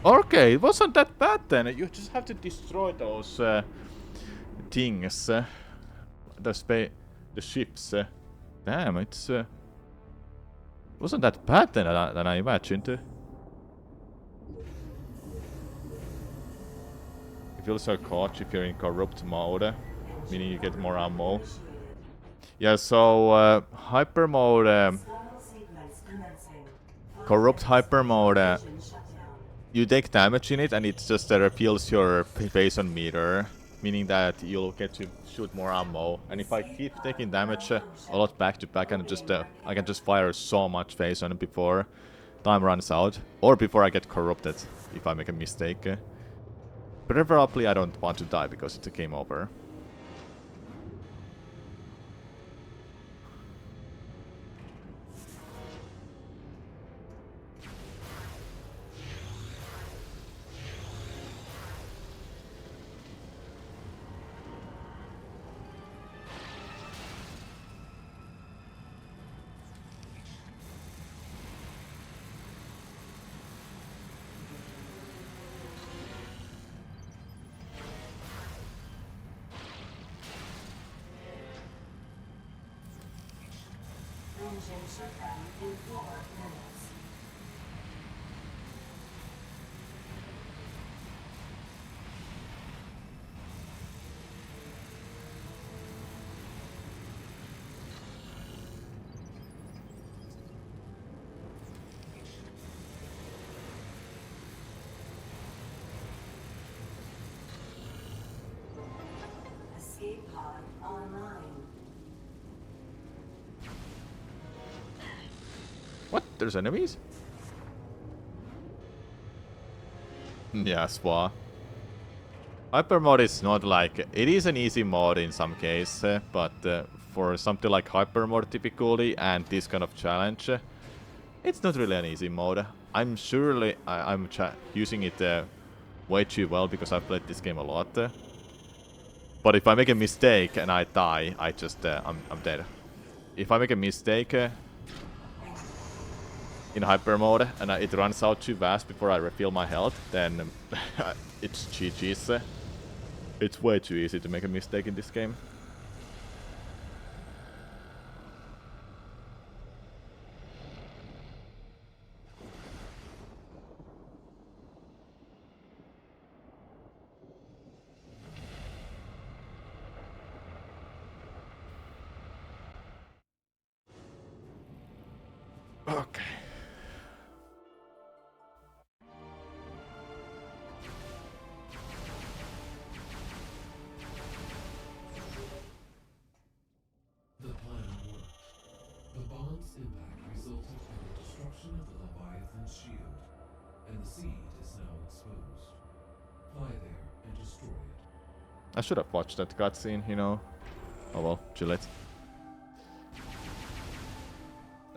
Okay, it wasn't that bad then. You just have to destroy those things. The ships. Damn, it's... wasn't that bad then than I imagined. It feels so coach if you're in corrupt mode, meaning you get more ammo. Yeah, so hyper mode... corrupt hyper mode... you take damage in it and it just repeals your phase-on meter, meaning that you'll get to shoot more ammo. And if I keep taking damage a lot back to back, and I can just fire so much phase-on before time runs out, or before I get corrupted if I make a mistake. Preferably I don't want to die because it's a game over. Escape pod online. What? There's enemies? Yeah, Swa. Hyper mode is not like... it is an easy mode in some case, but for something like hyper mode typically and this kind of challenge, it's not really an easy mode. I'm surely... I'm using it way too well because I've played this game a lot. But if I make a mistake and I die, I'm dead. If I make a mistake in hyper mode and it runs out too fast before I refill my health, then it's GG's. It's way too easy to make a mistake in this game. Okay. The plan worked. The bomb's impact resulted in the destruction of the Leviathan's shield, and the seed is now exposed. Fly there and destroy it. I should have watched that cutscene, you know. Oh well, Gillette.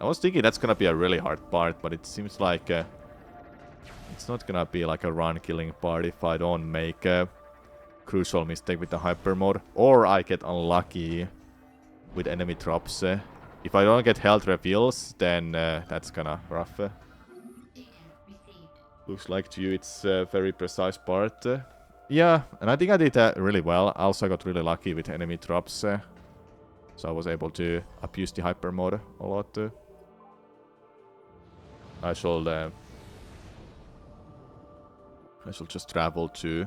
I was thinking that's gonna be a really hard part, but it seems like it's not gonna be like a run-killing part if I don't make a crucial mistake with the hyper mode, or I get unlucky with enemy drops. If I don't get health reveals, then that's kinda rough. Looks like to you it's a very precise part. Yeah, and I think I did that really well. I also got really lucky with enemy drops, so I was able to abuse the hyper mode a lot. I shall just travel to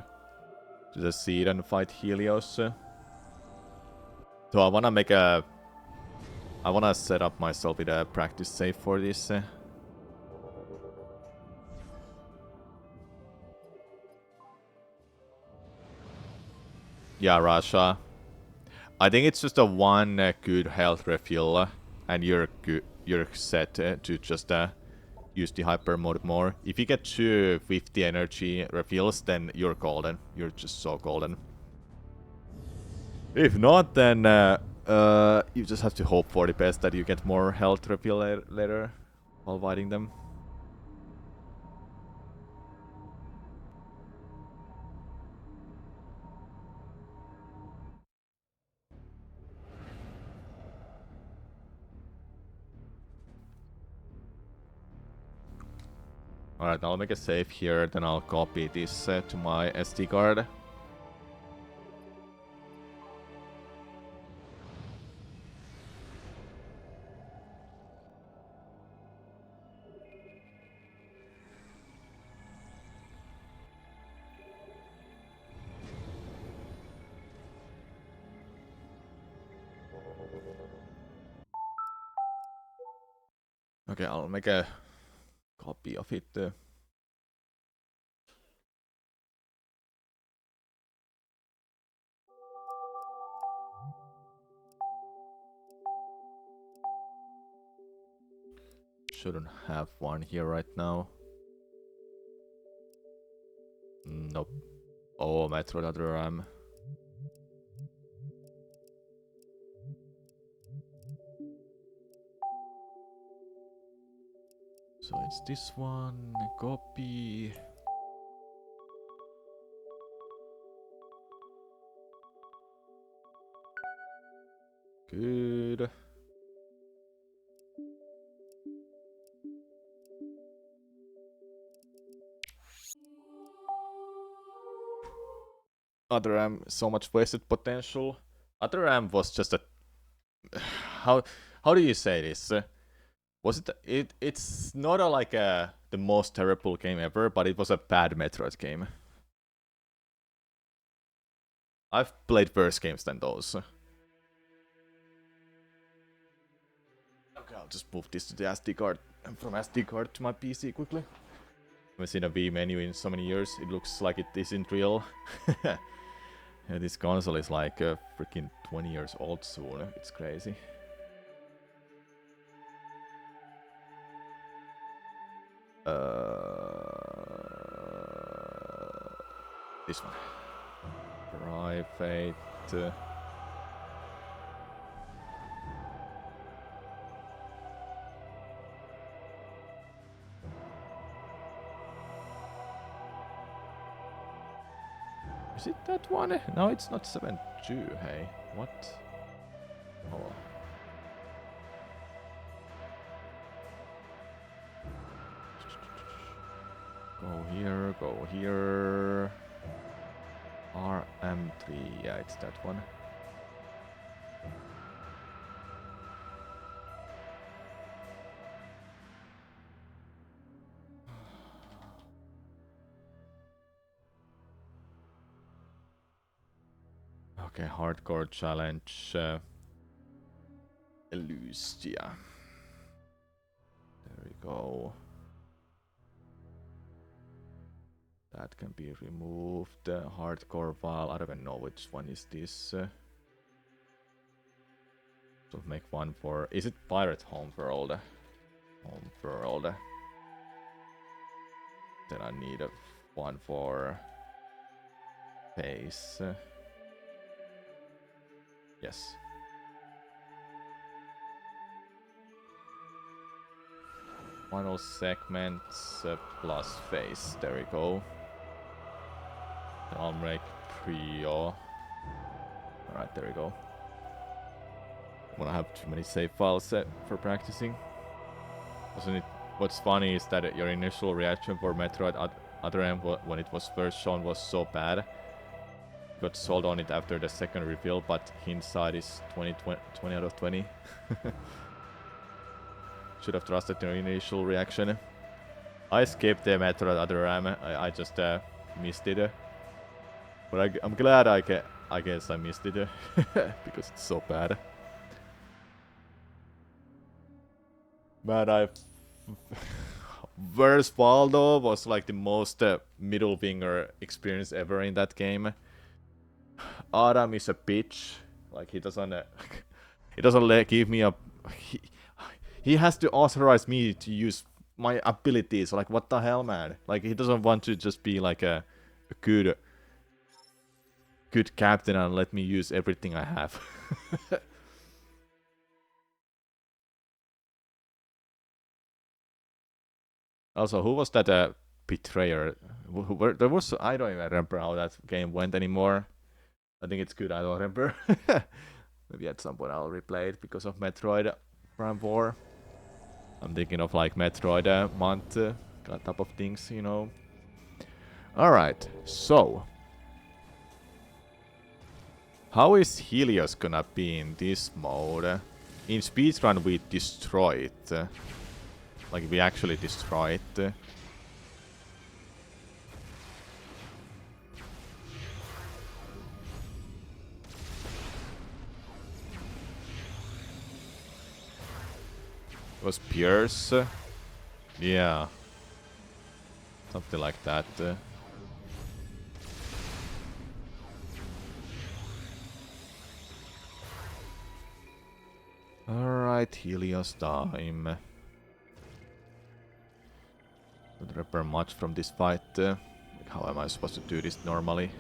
the seed and fight Helios. So I wanna set up myself with a practice save for this. Yeah, Rasha. I think it's just a one good health refill, and you're set to just use the hyper mode more. If you get 250 energy refills, then you're golden. You're just so golden. If not, then you just have to hope for the best that you get more health refill later while fighting them. Alright, I'll make a save here, then I'll copy this to my SD card. Okay, I'll make a copy of it. Shouldn't have one here right now. Nope. Oh, Metroid Prime. So it's this one. Copy. Good. Other Ram, so much wasted potential. Other Ram was just a how do you say this? Was it's not like the most terrible game ever, but it was a bad Metroid game. I've played worse games than those. Okay, I'll just move this to the SD card and from SD card to my PC quickly. I haven't seen a V menu in so many years. It looks like it isn't real. Yeah, this console is like freaking 20 years old soon. It's crazy. This one. Private. Is it that one? No, it's not 7-2, hey. What? Oh. Go here, go here. RM3, yeah, it's that one. Okay, hardcore challenge. Elusia. There we go. That can be removed. Hardcore vial. I don't even know which one is this. So make one for. Is it Pirate Homeworld? Homeworld. Then I need one for face. Yes. Final segments plus face. There we go. Then I'll make Prio. Alright, there we go. When I have too many save files set for practicing. Wasn't it? What's funny is that your initial reaction for Metroid Other M when it was first shown was so bad. Got sold on it after the second reveal, but hindsight is 20 out of 20. Should have trusted your initial reaction. I skipped the Metroid Other M. I just missed it. But I'm glad I guess I missed it because it's so bad. Man, Where's Waldo was like the most middle finger experience ever in that game. Adam is a bitch. Like he doesn't give me a. He has to authorize me to use my abilities. Like what the hell, man? Like he doesn't want to just be like a good captain and let me use everything I have. Also, who was that betrayer? There was, I don't even remember how that game went anymore. I think it's good, I don't remember. Maybe at some point I'll replay it because of Metroid Prime 4. I'm thinking of like Metroid month, type of things, you know. Alright, so. How is Helios gonna be in this mode? In speedrun we destroy it. Like we actually destroy it. It was Pierce. Yeah. Something like that. Alright, Helios time. Don't remember much from this fight. Like how am I supposed to do this normally?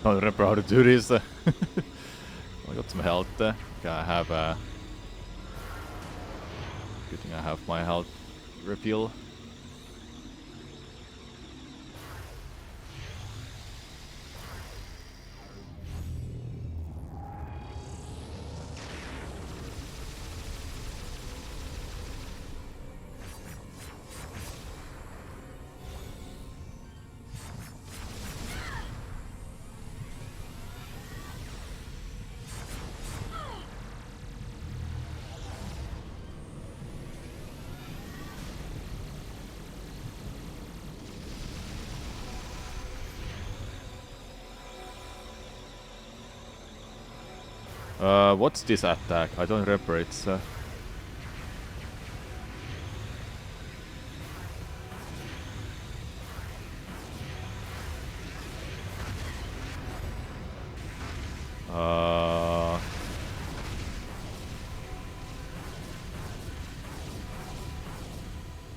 Don't remember how to do this. I got some health. Okay, I have good thing I have my health refill. What's this attack? I don't remember. It's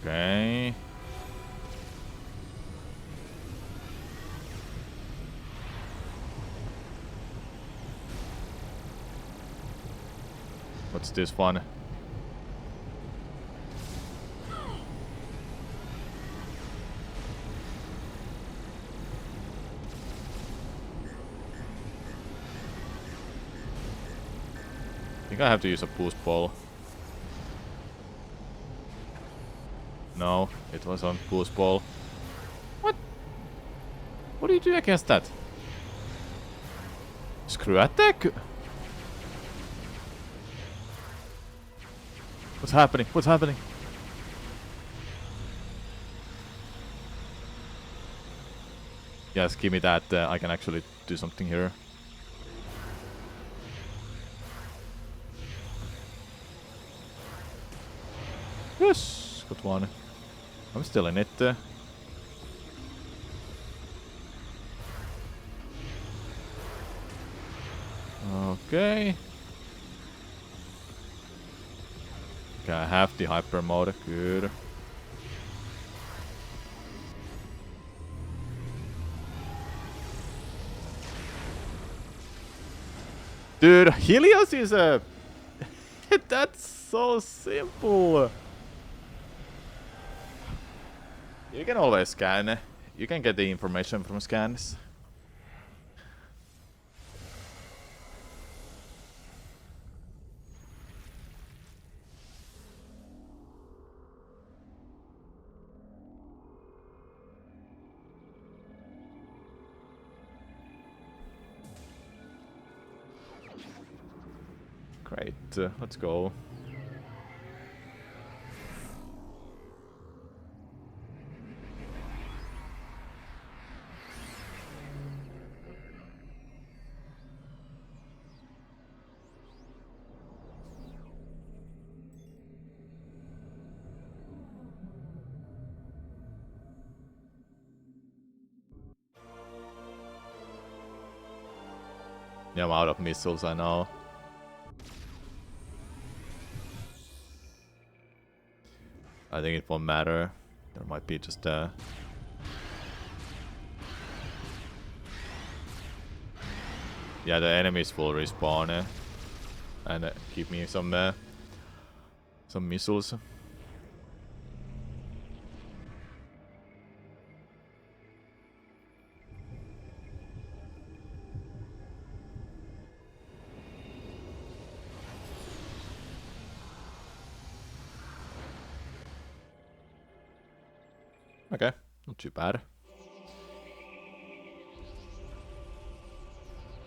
okay. What's this one? I think I have to use a boost ball. No, it was on boost ball. What? What do you do against that? Screw attack? What's happening? What's happening? Yes, give me that. I can actually do something here. Yes, got one. I'm still in it. Okay. Okay, I have the hyper mode. Good. Dude, Helios is a... That's so simple. You can always scan. You can get the information from scans. Great, let's go. Yeah, I'm out of missiles, I know. I think it won't matter. There might be just yeah, the enemies will respawn and give me some missiles. Okay, not too bad.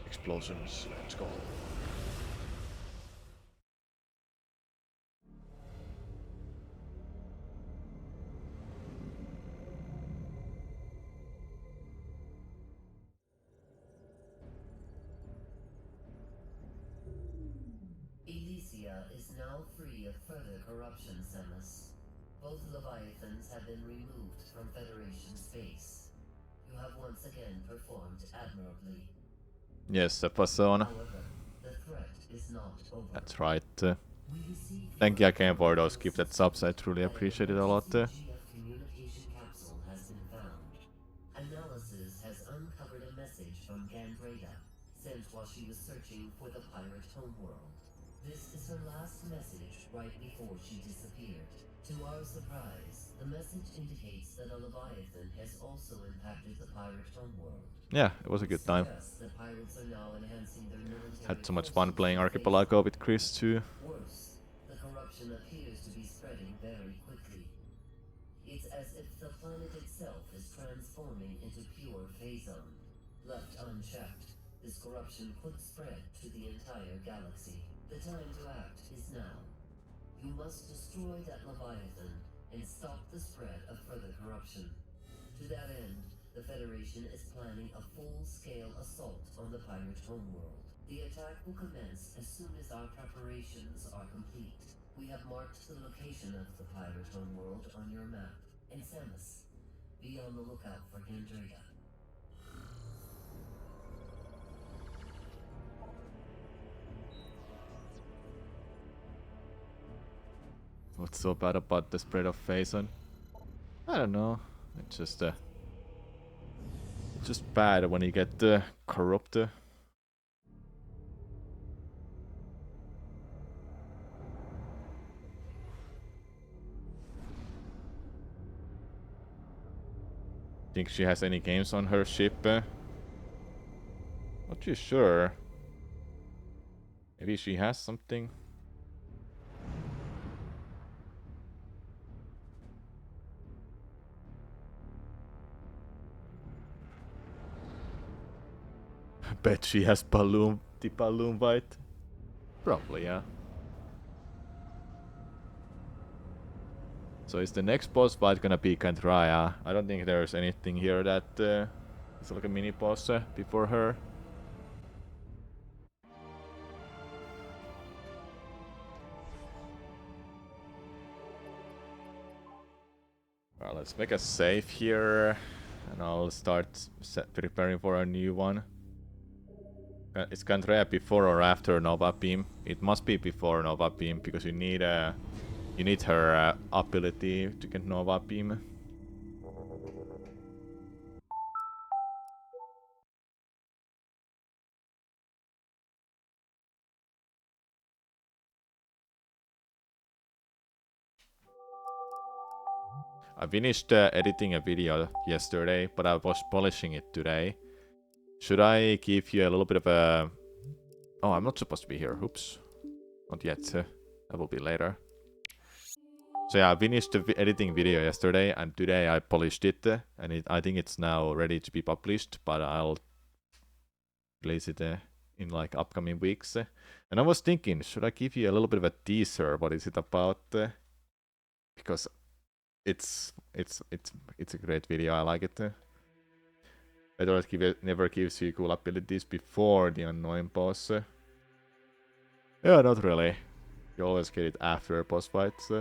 Explosions, let's go. Elysia is now free of further corruption, Samus. Both Leviathans have been removed from Federation space. You have once again performed admirably. Yes, that was on. However, the threat is not over. That's right. We received Thank you again for those gifted subs. I truly appreciate it a lot. GF communication capsule has been found. Analysis has uncovered a message from Gandray while she was searching for the pirate homeworld. This is her last message right before she disappeared. To our surprise, the message indicates that a Leviathan has also impacted the pirate homeworld. Yeah, it was a good time. The pirates are now enhancing their military. Had so much fun playing Archipelago with Chris too. Worse, the corruption appears to be spreading very quickly. It's as if the planet itself is transforming into pure phazon. Left unchecked, this corruption could spread to the entire galaxy. The time to act is now. You must destroy that Leviathan and stop the spread of further corruption. To that end, the Federation is planning a full-scale assault on the pirate homeworld. The attack will commence as soon as our preparations are complete. We have marked the location of the pirate homeworld on your map. And Samus, be on the lookout for Gandrea. What's so bad about the spread of Phazon? I don't know. It's just bad when you get corrupted. Think she has any games on her ship? Not too sure. Maybe she has something. I bet she has the balloon bite. Probably, yeah. So is the next boss fight gonna be Gandrea? I don't think there's anything here that is like a mini boss before her. Well, let's make a save here, and I'll start preparing for a new one. Is Gandrea before or after Nova Beam? It must be before Nova Beam because you need her ability to get Nova Beam. I finished editing a video yesterday, but I was polishing it today. Should I give you a little bit of a... Oh, I'm not supposed to be here. Oops. Not yet. That will be later. So yeah, I finished the editing video yesterday, and today I polished it, and I think it's now ready to be published, but I'll release it in like upcoming weeks. And I was thinking, should I give you a little bit of a teaser? What is it about? Because it's a great video. I like it. Metroid never gives you cool abilities before the annoying boss. Yeah, not really. You always get it after boss fights.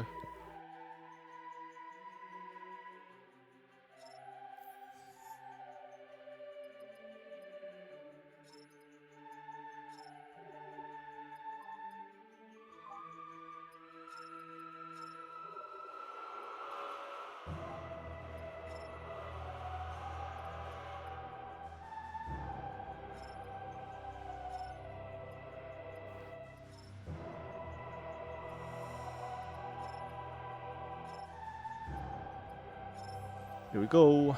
Here we go.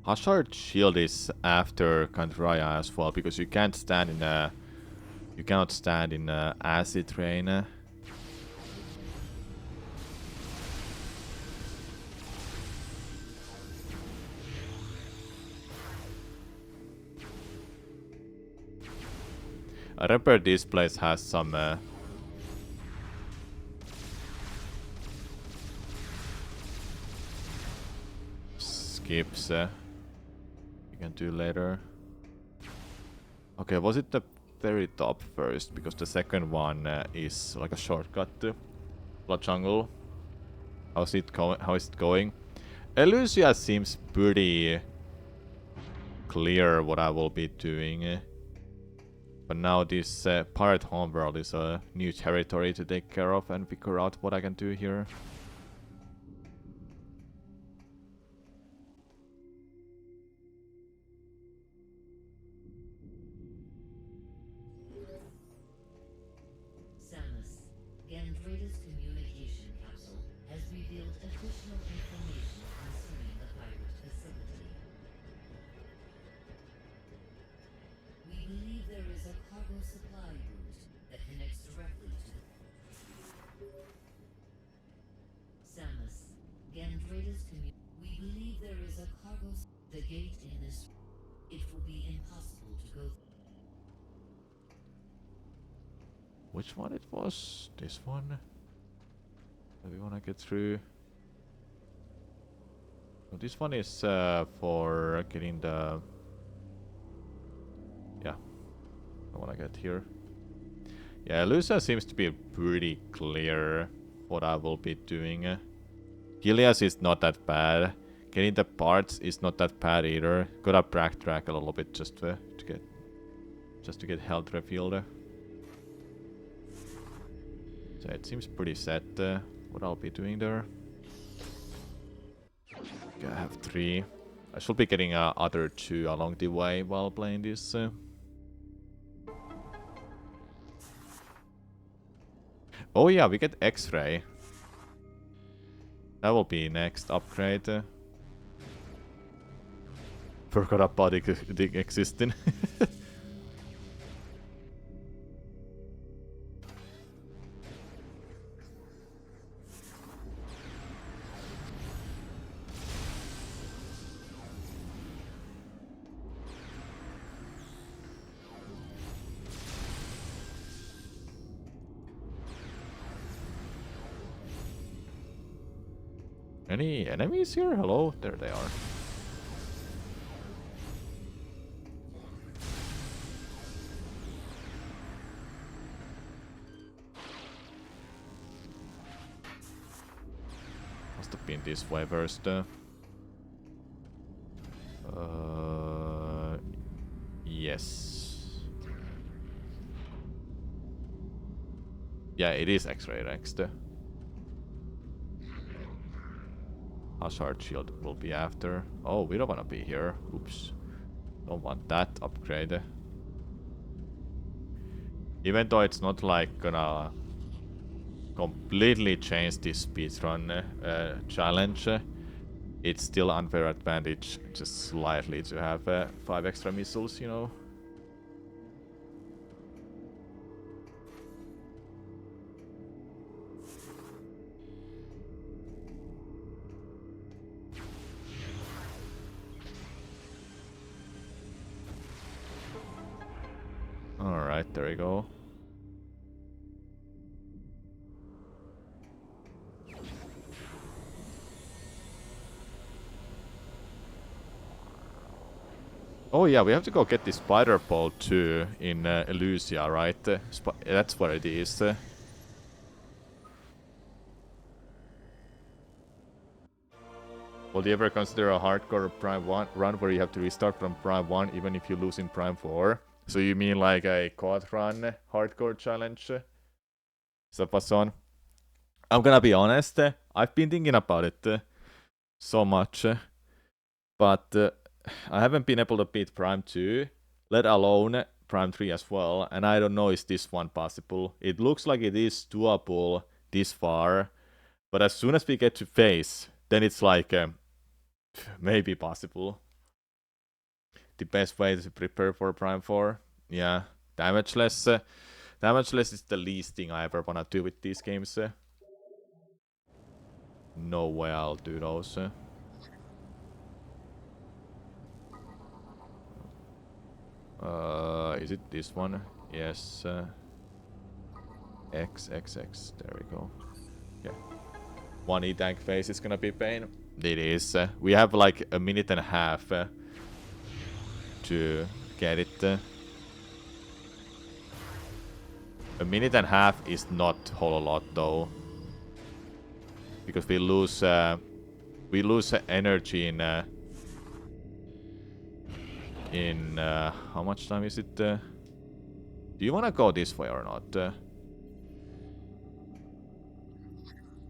Hazard shield is after Gandrea as well, because you can't stand in you cannot stand in acid rain. I remember this place has some skips you can do later. Okay, was it the very top first, because the second one is like a shortcut to Blood Jungle. How is it going? Elysia seems pretty clear what I will be doing. But now this Pirate Homeworld is a new territory to take care of and figure out what I can do here. Samus, Gandrada's communication capsule has revealed additional information concerning the pirate facility. We believe there is a cargo supply route that connects directly to the... Samus, Gandrada's We believe there is a cargo... The gate in this... It will be impossible to go... Which one it was? This one? Do we wanna get through? So this one is for getting the... Yeah. I wanna get here. Yeah, Lucia seems to be pretty clear what I will be doing. Gilias is not that bad. Getting the parts is not that bad either. Gotta backtrack a little bit just to get health refilled. So it seems pretty set what I'll be doing there. Okay, I have 3. I should be getting other 2 along the way while playing this. Oh yeah, we get X-ray. That will be next upgrade. Forgot about it existing. Any enemies here? Hello? There they are. Must have been this way first. Yes. Yeah, it is X-ray next. Hazard shield will be after. Oh, we don't want to be here. Oops. Don't want that upgrade. Even though it's not like gonna completely change this speedrun challenge, it's still unfair advantage just slightly to have 5 extra missiles, you know. Alright, there we go. Oh yeah, we have to go get the spider ball too in Elysia, right? That's what it is. Will you ever consider a hardcore Prime 1 run where you have to restart from Prime 1 even if you lose in Prime 4? So you mean like a quad run hardcore challenge? Sapason? I'm gonna be honest, I've been thinking about it so much, but I haven't been able to beat Prime 2, let alone Prime 3 as well, and I don't know is this one possible. It looks like it is doable this far, but as soon as we get to phase, then it's like maybe possible. The best way to prepare for Prime 4, yeah, damageless. Damageless is the least thing I ever wanna do with these games. No way I'll do those. Is it this one? Yes. X. There we go. Yeah. 1 E-tank phase is gonna be pain. It is. We have like a minute and a half to get it. A minute and a half is not a whole lot though, because we lose energy in how much time is it? Do you want to go this way or not?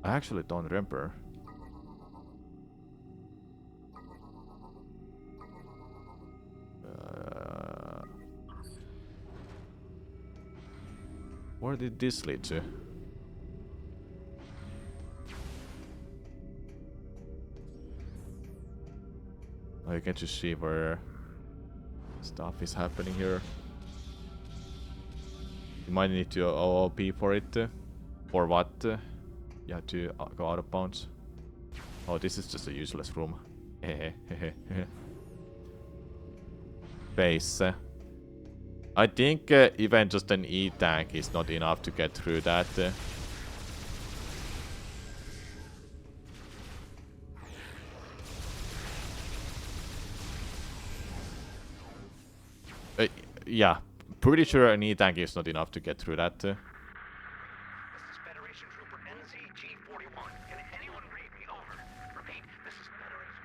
I actually don't remember. Where did this lead to? Oh, you can just see where stuff is happening here. You might need to OOP for it. For what? You have to go out of bounds. Oh, this is just a useless room. Base. I think even just an E-tank is not enough to get through that. Yeah, pretty sure an E-tank is not enough to get through that. This is Federation Trooper NZG-41. Can anyone read me over? Repeat, this is Federation...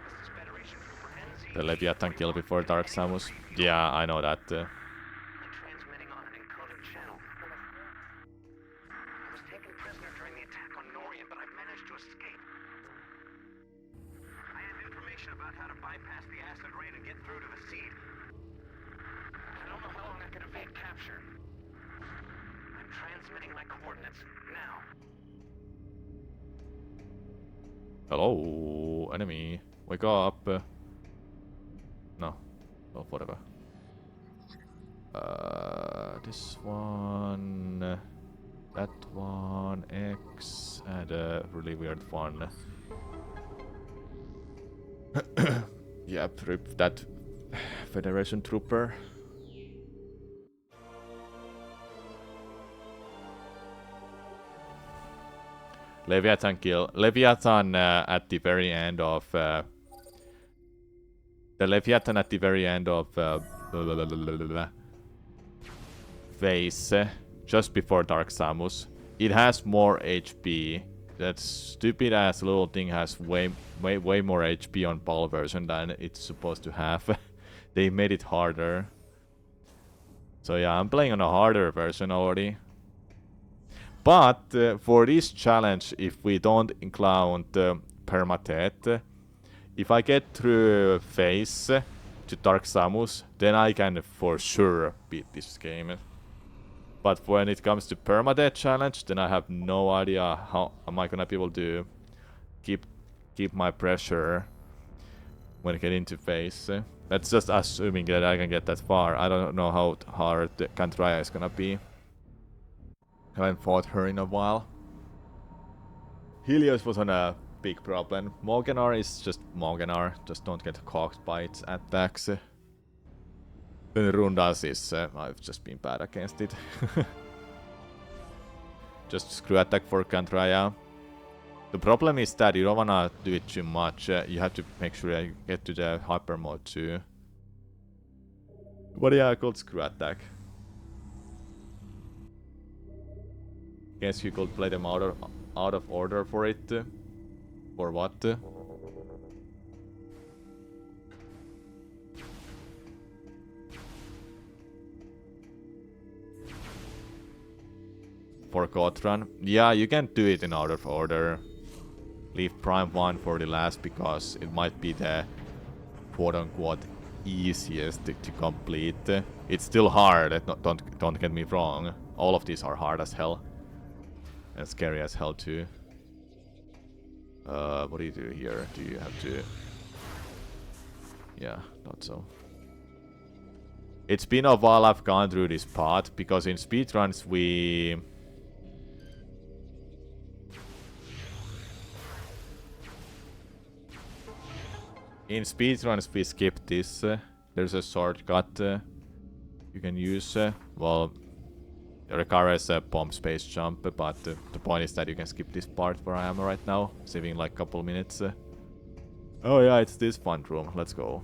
This is Federation Trooper NZG... The Leviathan kill before Dark Samus. Yeah, I know that. I'm transmitting on an encoded channel. I was taken prisoner during the attack on Norien, but I've managed to escape. I have information about how to bypass the acid rain and get through to the seed. I don't know how long I can evade capture. I'm transmitting my coordinates now. Hello, enemy. Wake up. No. Oh, whatever. This one. That one. X. And a really weird one. Yep, rip that Federation Trooper. Leviathan kill. Leviathan at the very end of... the Leviathan at the very end of... phase. Just before Dark Samus. It has more HP. That stupid ass little thing has way more HP on PAL version than it's supposed to have. They made it harder. So yeah, I'm playing on a harder version already. But for this challenge, if we don't include permadeath, if I get through phase to Dark Samus, then I can for sure beat this game. But when it comes to permadeath challenge, then I have no idea how am I gonna be able to keep my pressure when I get into phase. That's just assuming that I can get that far. I don't know how hard Cantraya is gonna be. Haven't fought her in a while. Helios was on a big problem. Morganar is just Morganar. Just don't get caught by its attacks. Then Rundas is... I've just been bad against it. Just screw attack for Cantraya. The problem is that you don't wanna do it too much. You have to make sure you get to the hyper mode too. What yeah, called screw attack. Guess you could play them out of order for it. For what? For Gotran. Yeah, you can do it in out of order. Leave Prime 1 for the last because it might be the quote-unquote easiest to complete. It's still hard, don't get me wrong. All of these are hard as hell. And scary as hell too. What do you do here? Do you have to... Yeah, not so. It's been a while I've gone through this part, because in speedruns we... In speedruns we skip this. There's a shortcut you can use. Well, requires a bomb space jump, but the point is that you can skip this part where I am right now, saving like a couple minutes. Oh yeah, it's this fun room. Let's go.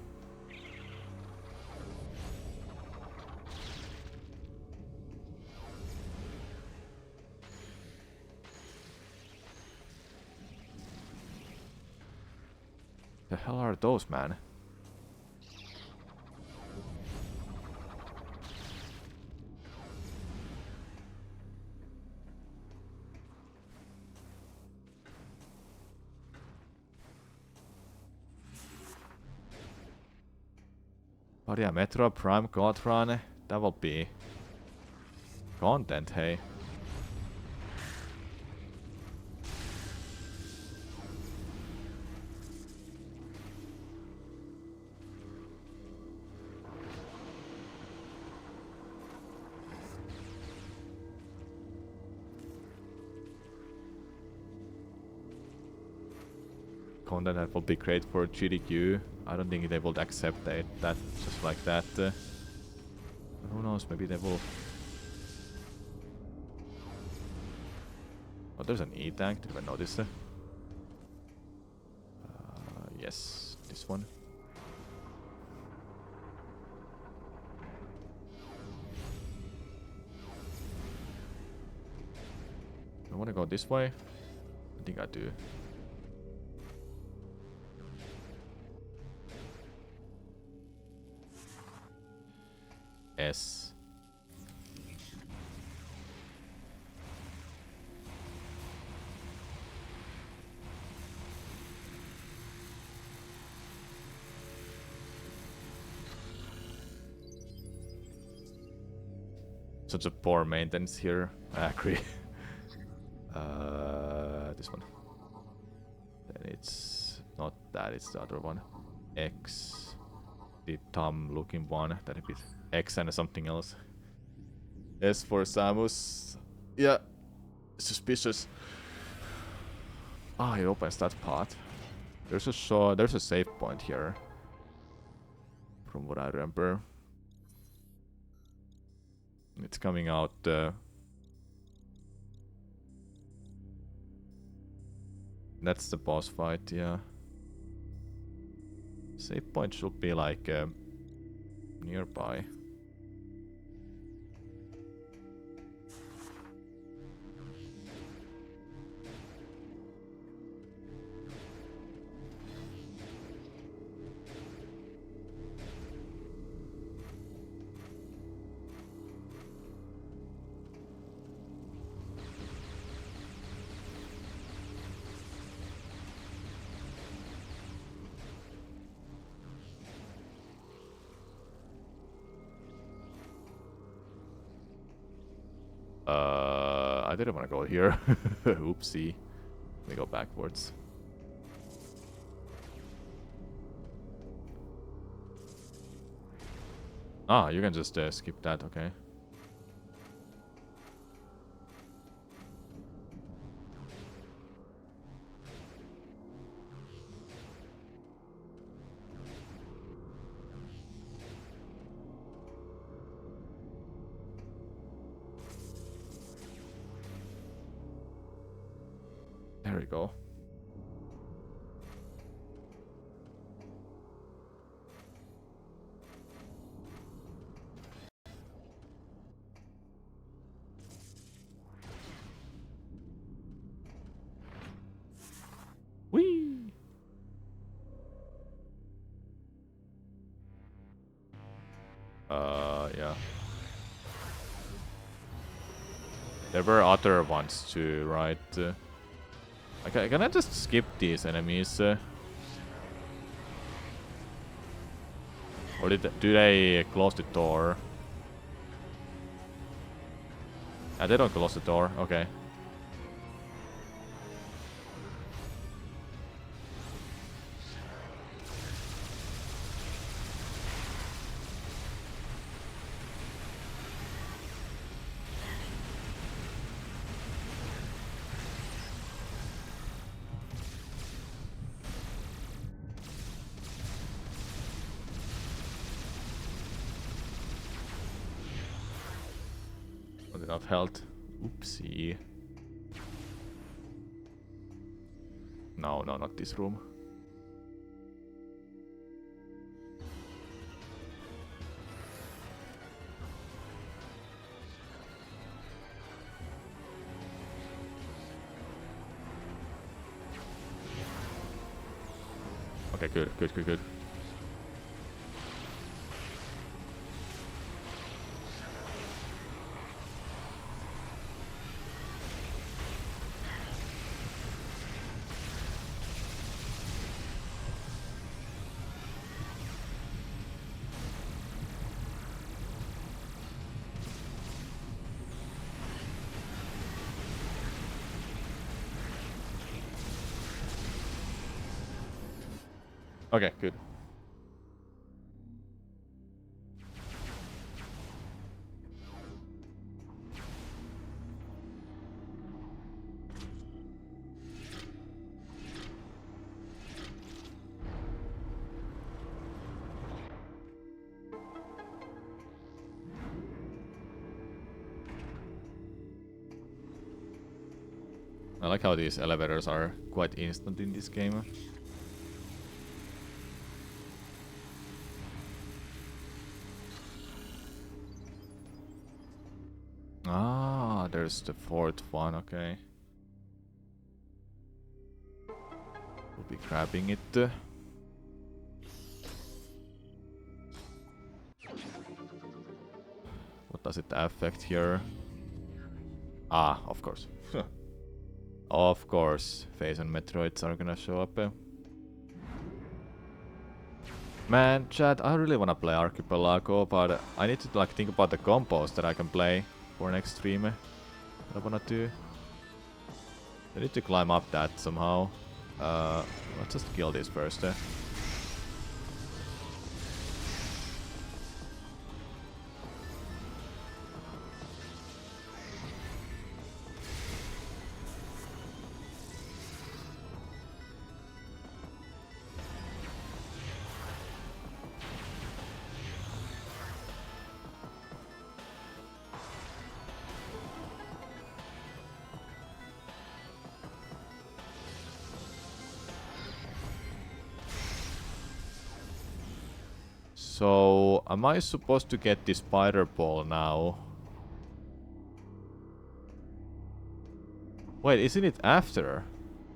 The hell are those, man? But yeah, Metroid Prime God Run, that will be content, hey. Content that will be great for GDQ. I don't think they will accept that just like that. Who knows, maybe they will. Oh, there's an E-tank, did I notice? Yes, this one. I wanna go this way? I think I do. S. Such a poor maintenance here. I agree. This one. Then it's not that, it's the other one. X. The thumb looking one. That'd be X and something else. S for Samus. Yeah. Suspicious. Ah, it opens that part. There's a save point here. From what I remember. It's coming out that's the boss fight, yeah. Save point should be like nearby. I didn't want to go here. Oopsie. Let me go backwards. Ah, you can just skip that, okay. There we go. Whee! Yeah. There were other ones too, right? Okay, can I just skip these enemies? Or do they close the door? They don't close the door, okay. enough health. Oopsie. No, no, not this room. Okay, good, good, good, good. Okay, good. I like how these elevators are quite instant in this game. Ah, there's the fourth one, okay. We'll be grabbing it. What does it affect here? Ah, of course. Of course, Phase and Metroids are gonna show up. Man, chat, I really wanna play Archipelago, but I need to like think about the combos that I can play for next stream. What I wanna do. I need to climb up that somehow. Let's just kill this first. So, am I supposed to get this spider ball now? Wait, isn't it after?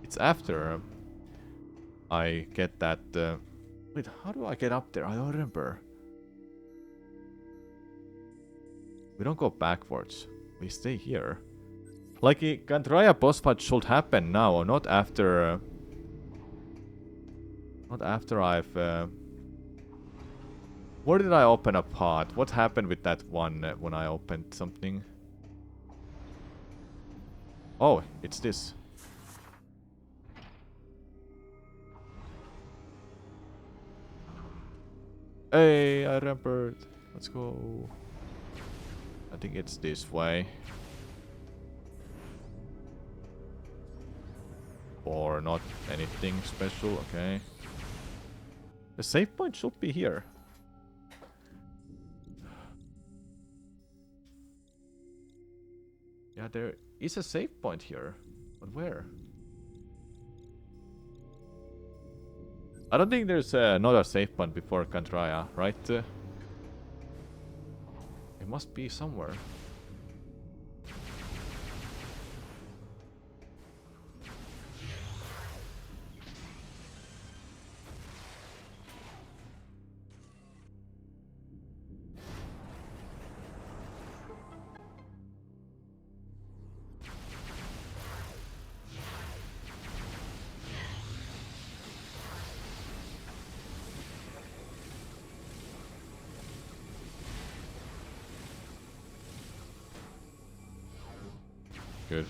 It's after I get that... Wait, how do I get up there? I don't remember. We don't go backwards. We stay here. Like, Gandraya boss fight should happen now, not after... not after I've... Where did I open a pot? What happened with that one when I opened something? Oh, it's this. Hey, I remembered. Let's go. I think it's this way. Or not anything special, okay. The save point should be here. Yeah, there is a save point here. But where? I don't think there's another save point before Kantraya, right? It must be somewhere. Good.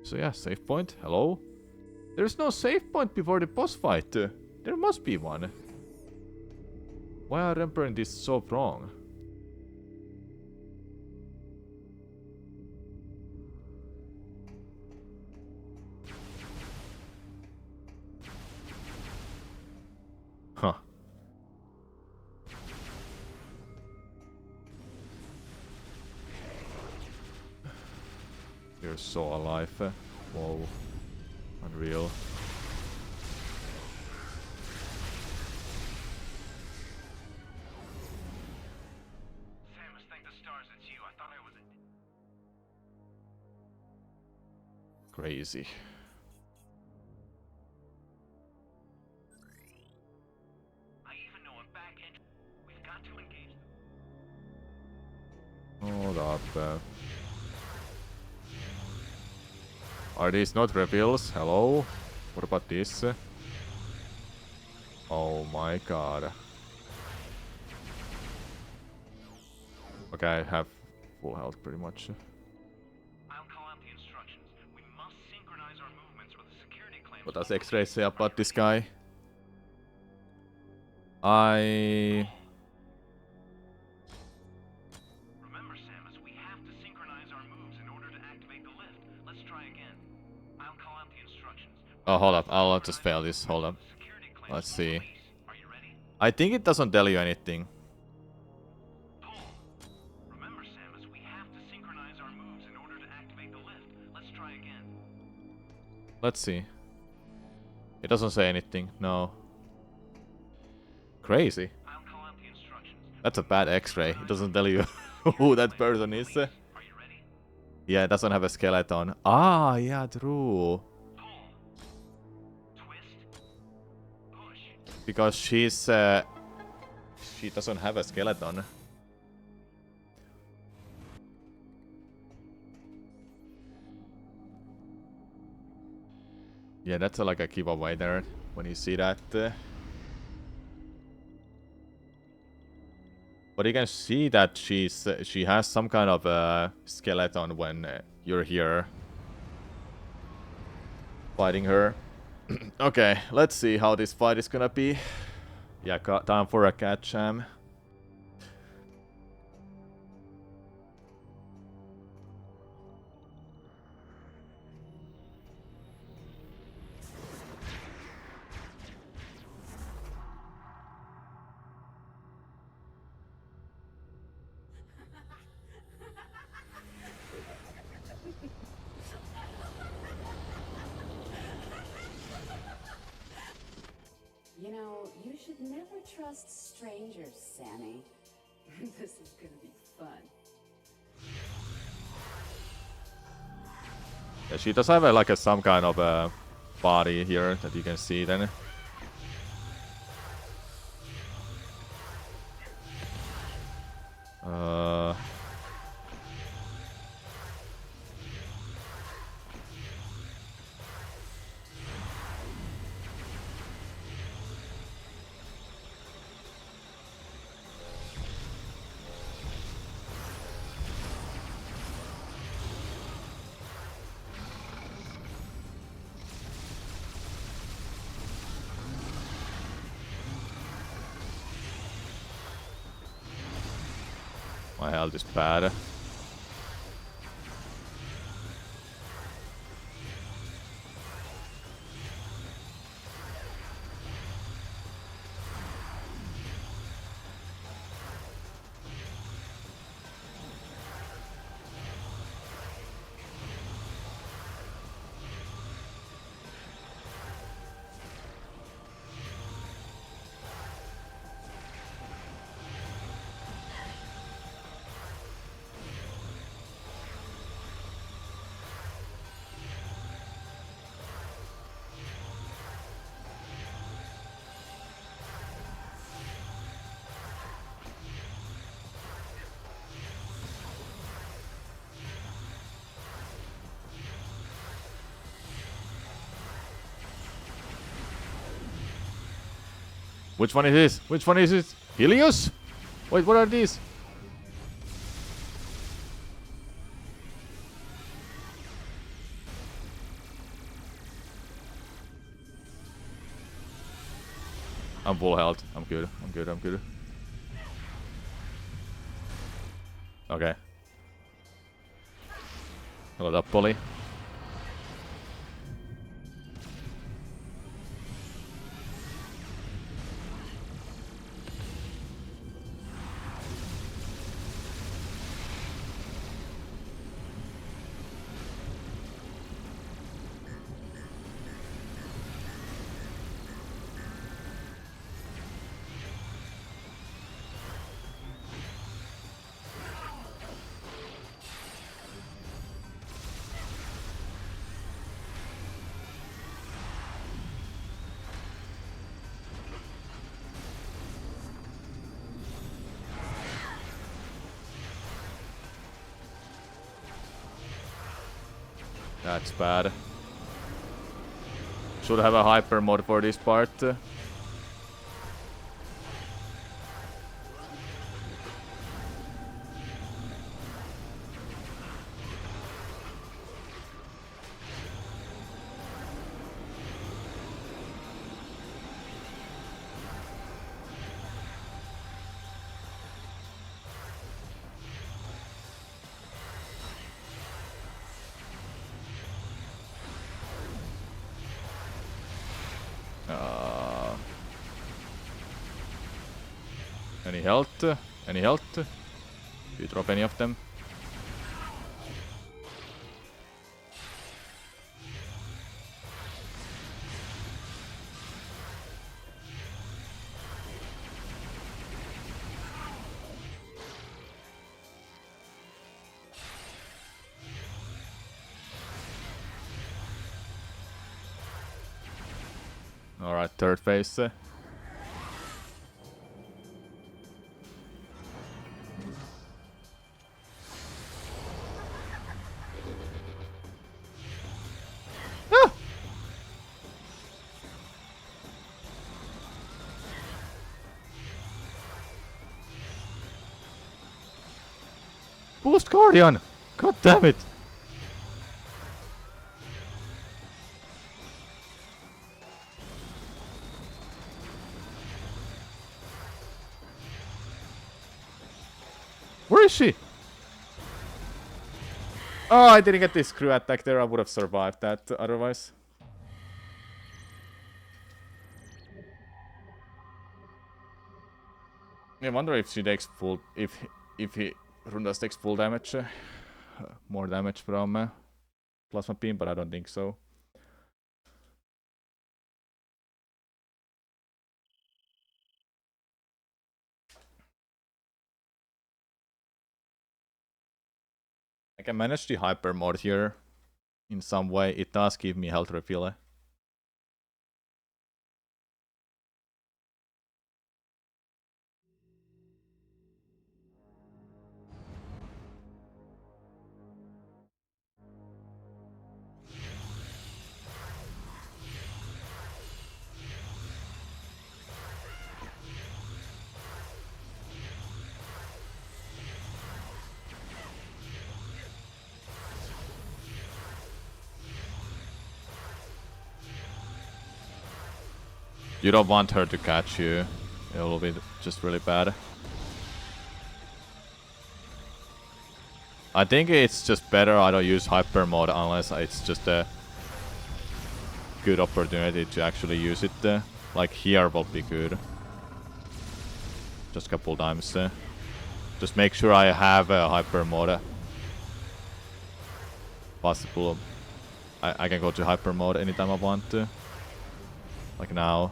So yeah, save point. Hello? There's no save point before the boss fight. There must be one. Why am I remembering this so wrong? You're so alive. Whoa. Unreal. Samus, thank the stars it's you. I thought I was... Crazy. I even know a back end. We've got to engage them. Hold up. Are these not reveals? Hello? What about this? Oh my god. Okay, I have full health pretty much. I'll call out the instructions. We must synchronize our movements or the security clamps. What does X-Ray say about this guy? I... Remember, Samus, we have to synchronize our moves in order to activate the lift. Let's try again. I'll call out the instructions. Oh, hold up. I'll just fail this. Hold up. Security clamps Let's will see. release. Are you ready? I think it doesn't tell you anything. Pull. Remember, Samus, we have to synchronize our moves in order to activate the lift. Let's try again. Let's see. It doesn't say anything. No. Crazy. I'll call out the instructions. That's a bad X-ray. It doesn't tell you who that person is. Are you ready? Yeah, it doesn't have a skeleton. Ah, yeah, true. Pull. Twist. Push. Because she's she doesn't have a skeleton. Yeah, that's like a giveaway there when you see that. But you can see that she has some kind of a skeleton when you're here fighting her. Okay, let's see how this fight is gonna be. Yeah, time for a cat jam. You know, you should never trust strangers, Sammy. This is gonna be fun. Yeah, she does have like some kind of a body here that you can see then. My health is bad. Which one is this? Which one is it? Helios? Wait, what are these? I'm full health. I'm good. I'm good. I'm good. Okay. Hold up, Polly. That's bad. Should have a hyper mode for this part. Any health? Any health? Do you drop any of them? Alright, third phase. Boost Guardian! God damn it! Where is she? Oh, I didn't get this screw attack there. I would have survived that otherwise. I wonder if she takes full... If Rundas takes full damage. More damage from Plasma Beam, but I don't think so. I can manage the hyper mode here in some way. It does give me health refill. You don't want her to catch you. It will be just really bad. I think it's just better I don't use hyper mode unless it's just a good opportunity to actually use it. Like here will be good. Just a couple times. Just make sure I have a hyper mode. Possible. I can go to hyper mode anytime I want to. Like now.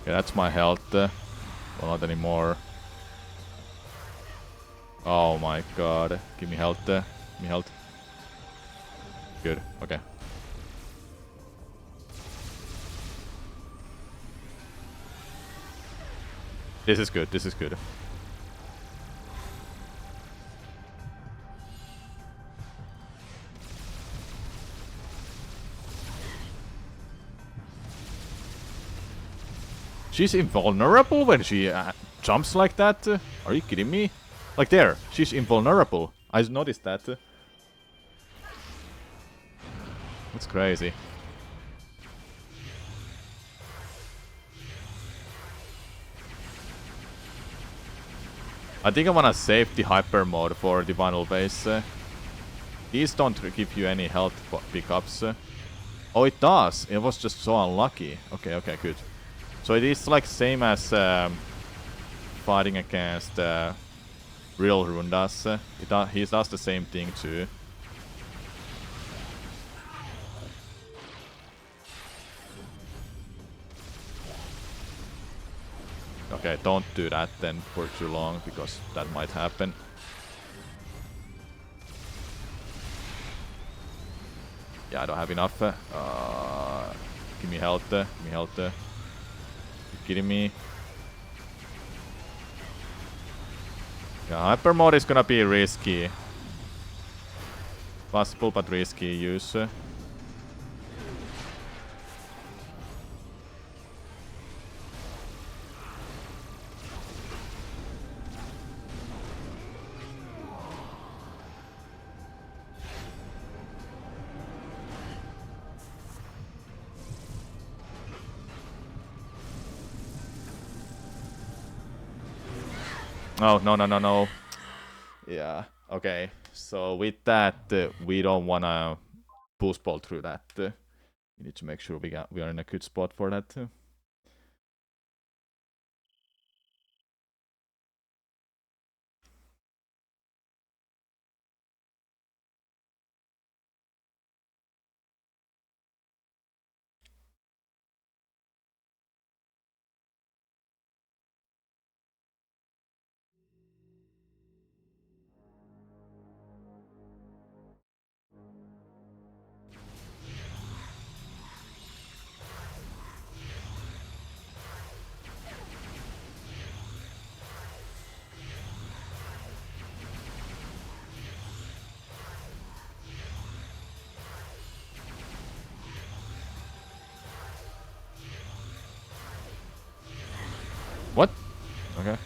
Okay, that's my health. Well, not anymore. Oh my god. Give me health. Give me health. Good. Okay. This is good. This is good. She's invulnerable when she jumps like that? Are you kidding me? Like there, she's invulnerable. I noticed that. That's crazy. I think I wanna save the hyper mode for the final phase. These don't give you any health pickups. Oh, it does. It was just so unlucky. Okay, okay, good. So it is like same as fighting against real Rundas. He does the same thing too. Okay, don't do that then for too long, because that might happen. Yeah, I don't have enough. Give me health. Give me health. You kidding me? Yeah, hyper mode is gonna be risky. Possible but risky use. Oh, no, no, no, no. Yeah, okay. So with that, we don't wanna boost ball through that. We need to make sure we are in a good spot for that. What? Okay.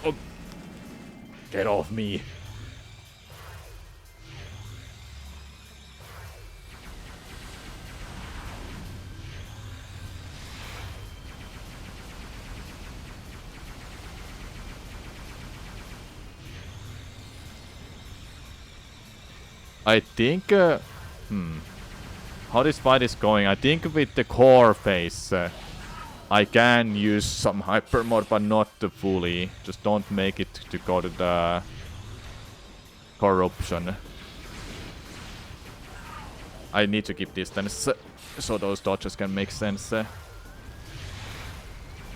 Oh. Get off me. I think... How this fight is going? I think with the core phase, I can use some hyper mode, but not fully. Just don't make it to go to the corruption. I need to keep distance, so those dodges can make sense.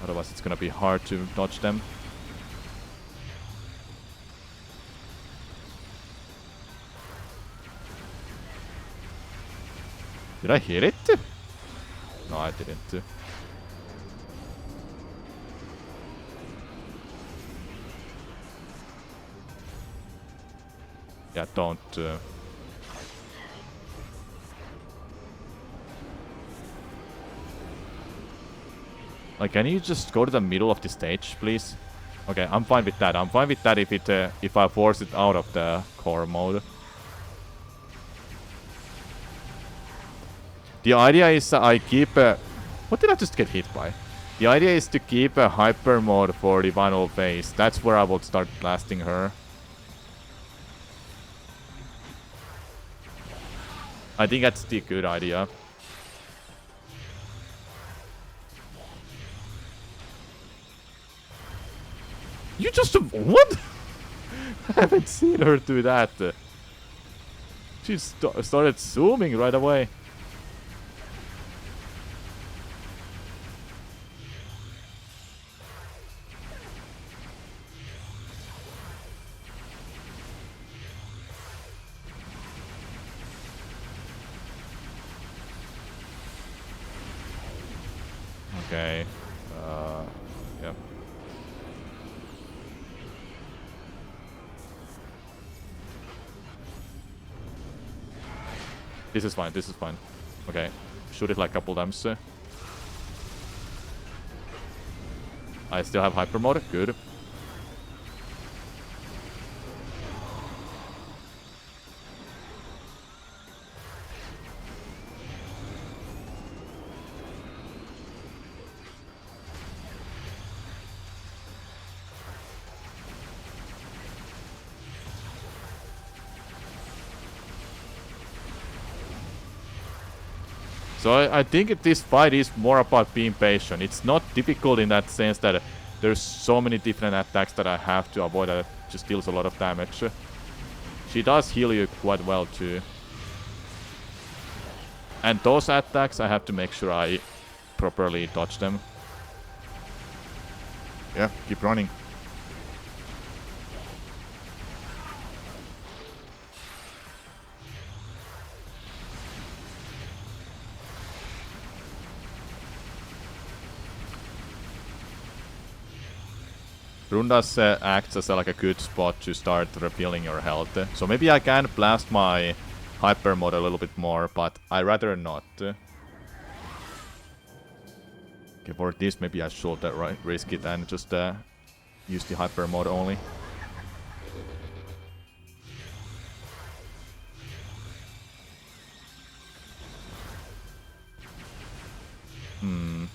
Otherwise it's gonna be hard to dodge them. Did I hit it? No, I didn't. Yeah, don't... Like, can you just go to the middle of the stage, please? Okay, I'm fine with that. I'm fine with that if I force it out of the core mode. The idea is I keep... what did I just get hit by? The idea is to keep a hyper mode for the final phase. That's where I will start blasting her. I think that's the good idea. You just... What? I haven't seen her do that. She started zooming right away. Okay. Yep. This is fine, this is fine. Okay. Shoot it like a couple times. I still have hyper mode. Good. So I think this fight is more about being patient. It's not difficult in that sense that there's so many different attacks that I have to avoid that just deals a lot of damage. She does heal you quite well too. And those attacks I have to make sure I properly dodge them. Yeah, keep running. Rundas acts as like a good spot to start refilling your health. So maybe I can blast my hyper mode a little bit more, but I'd rather not. Okay, for this maybe I should risk it and just use the hyper mode only. Hmm.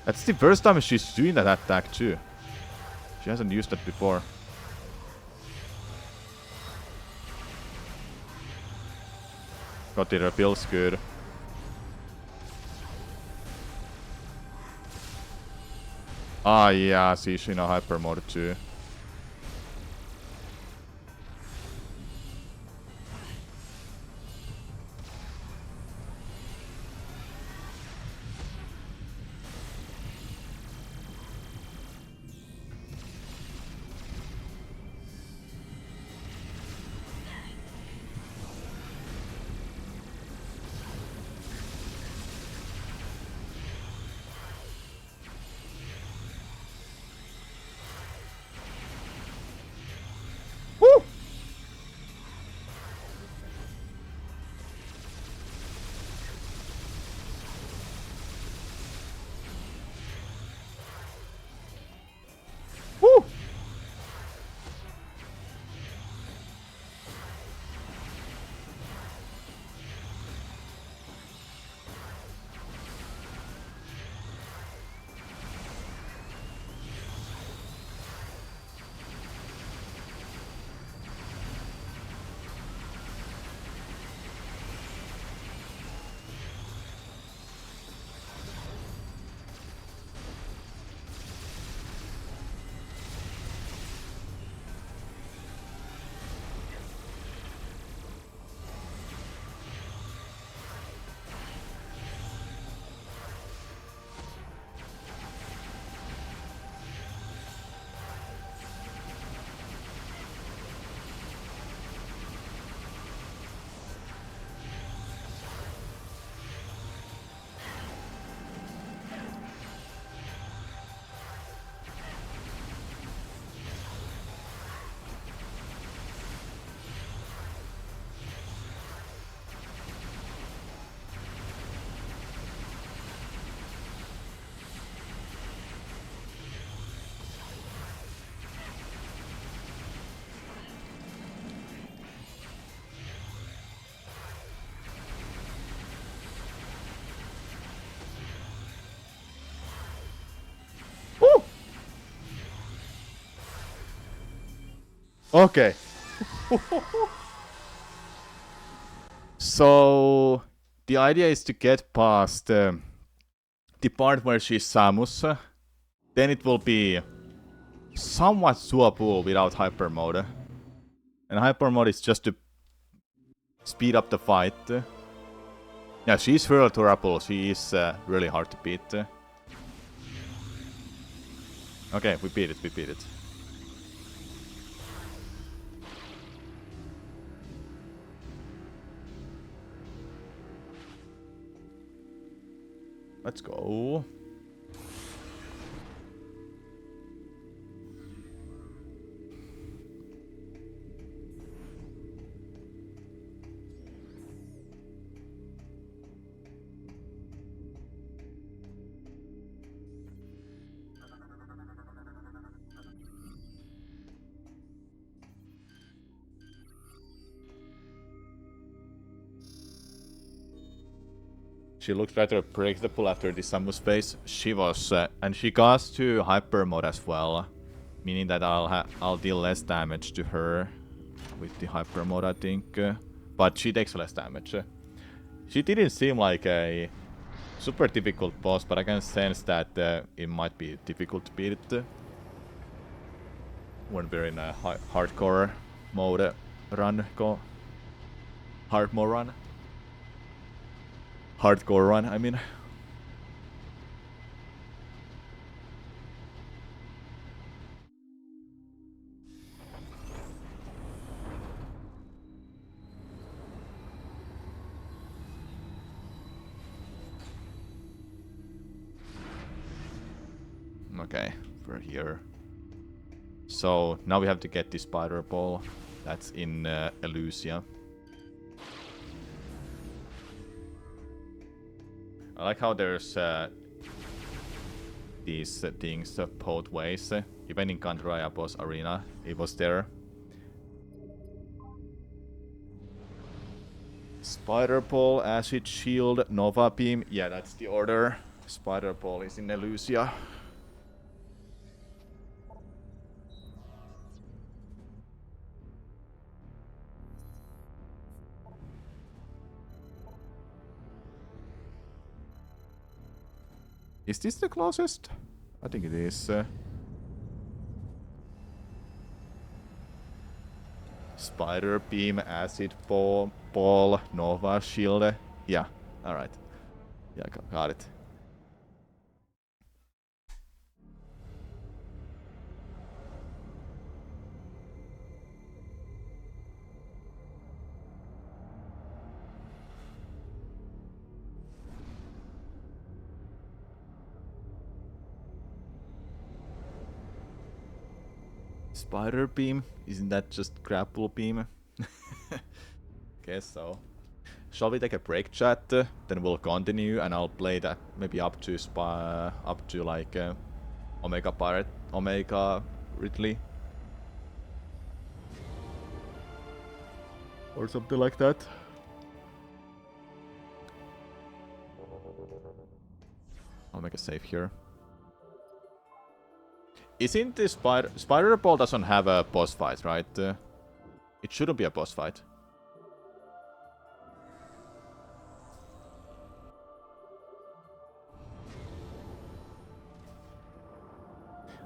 That's the first time she's doing that attack too. She hasn't used that before. Got the repels, good. Ah yeah, see, she's in a hyper mode too. Okay. So the idea is to get past the part where she's Samus. Then it will be somewhat doable without hyper mode. And hyper mode is just to speed up the fight. Yeah, she's really durable. She is really hard to beat. Okay, we beat it, we beat it. Let's go. She looks rather predictable after the Samus phase. She was, and she goes to hyper mode as well, meaning that I'll deal less damage to her with the hyper mode, I think. But she takes less damage. She didn't seem like a super difficult boss, but I can sense that it might be difficult to beat it when we're in a hardcore mode run. Hard mode run. Hardcore run, I mean. Okay, we're here. So now we have to get the spider ball. That's in Elusia. I like how there's these things both ways. Even in Kandraya boss arena, it was there. Spider ball, acid shield, Nova beam. Yeah, that's the order. Spider ball is in Elusia. Is this the closest? I think it is. Spider beam, acid ball, Nova shield. Yeah, alright. Yeah, got it. Spider beam? Isn't that just grapple beam? Guess so. Shall we take a break, chat? Then we'll continue, and I'll play that maybe up to like Omega Pirate, Omega Ridley, or something like that. I'll make a save here. Isn't the Spider Ball doesn't have a boss fight, right? It shouldn't be a boss fight.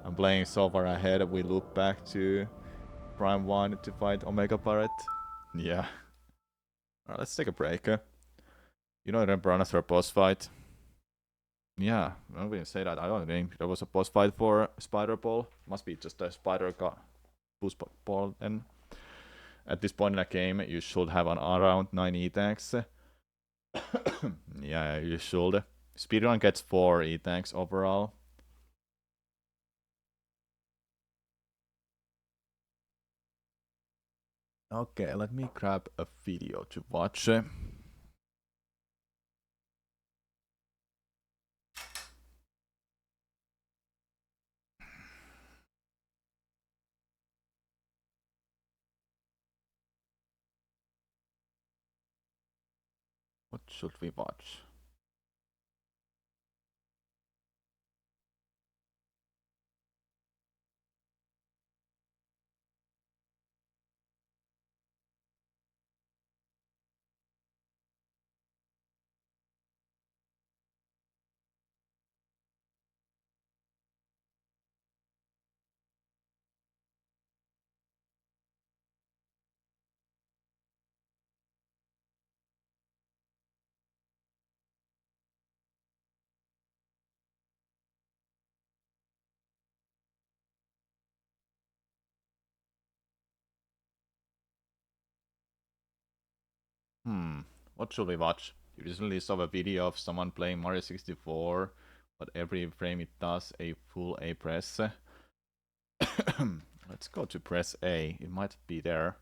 I'm playing so far ahead, we loop back to Prime 1 to fight Omega Pirate. Yeah. Alright, let's take a break. You know, remember another boss fight? Yeah, I don't even say that. I don't think there was a boss fight for Spider Ball. Must be just a Spider boost ball. And at this point in the game, you should have around 9 E-tanks. Yeah, you should. Speedrun gets 4 E-tanks overall. Okay, let me grab a video to watch. What should we watch? What should we watch? You recently saw a video of someone playing Mario 64, but every frame it does a full A press. Let's go to press A. It might be there.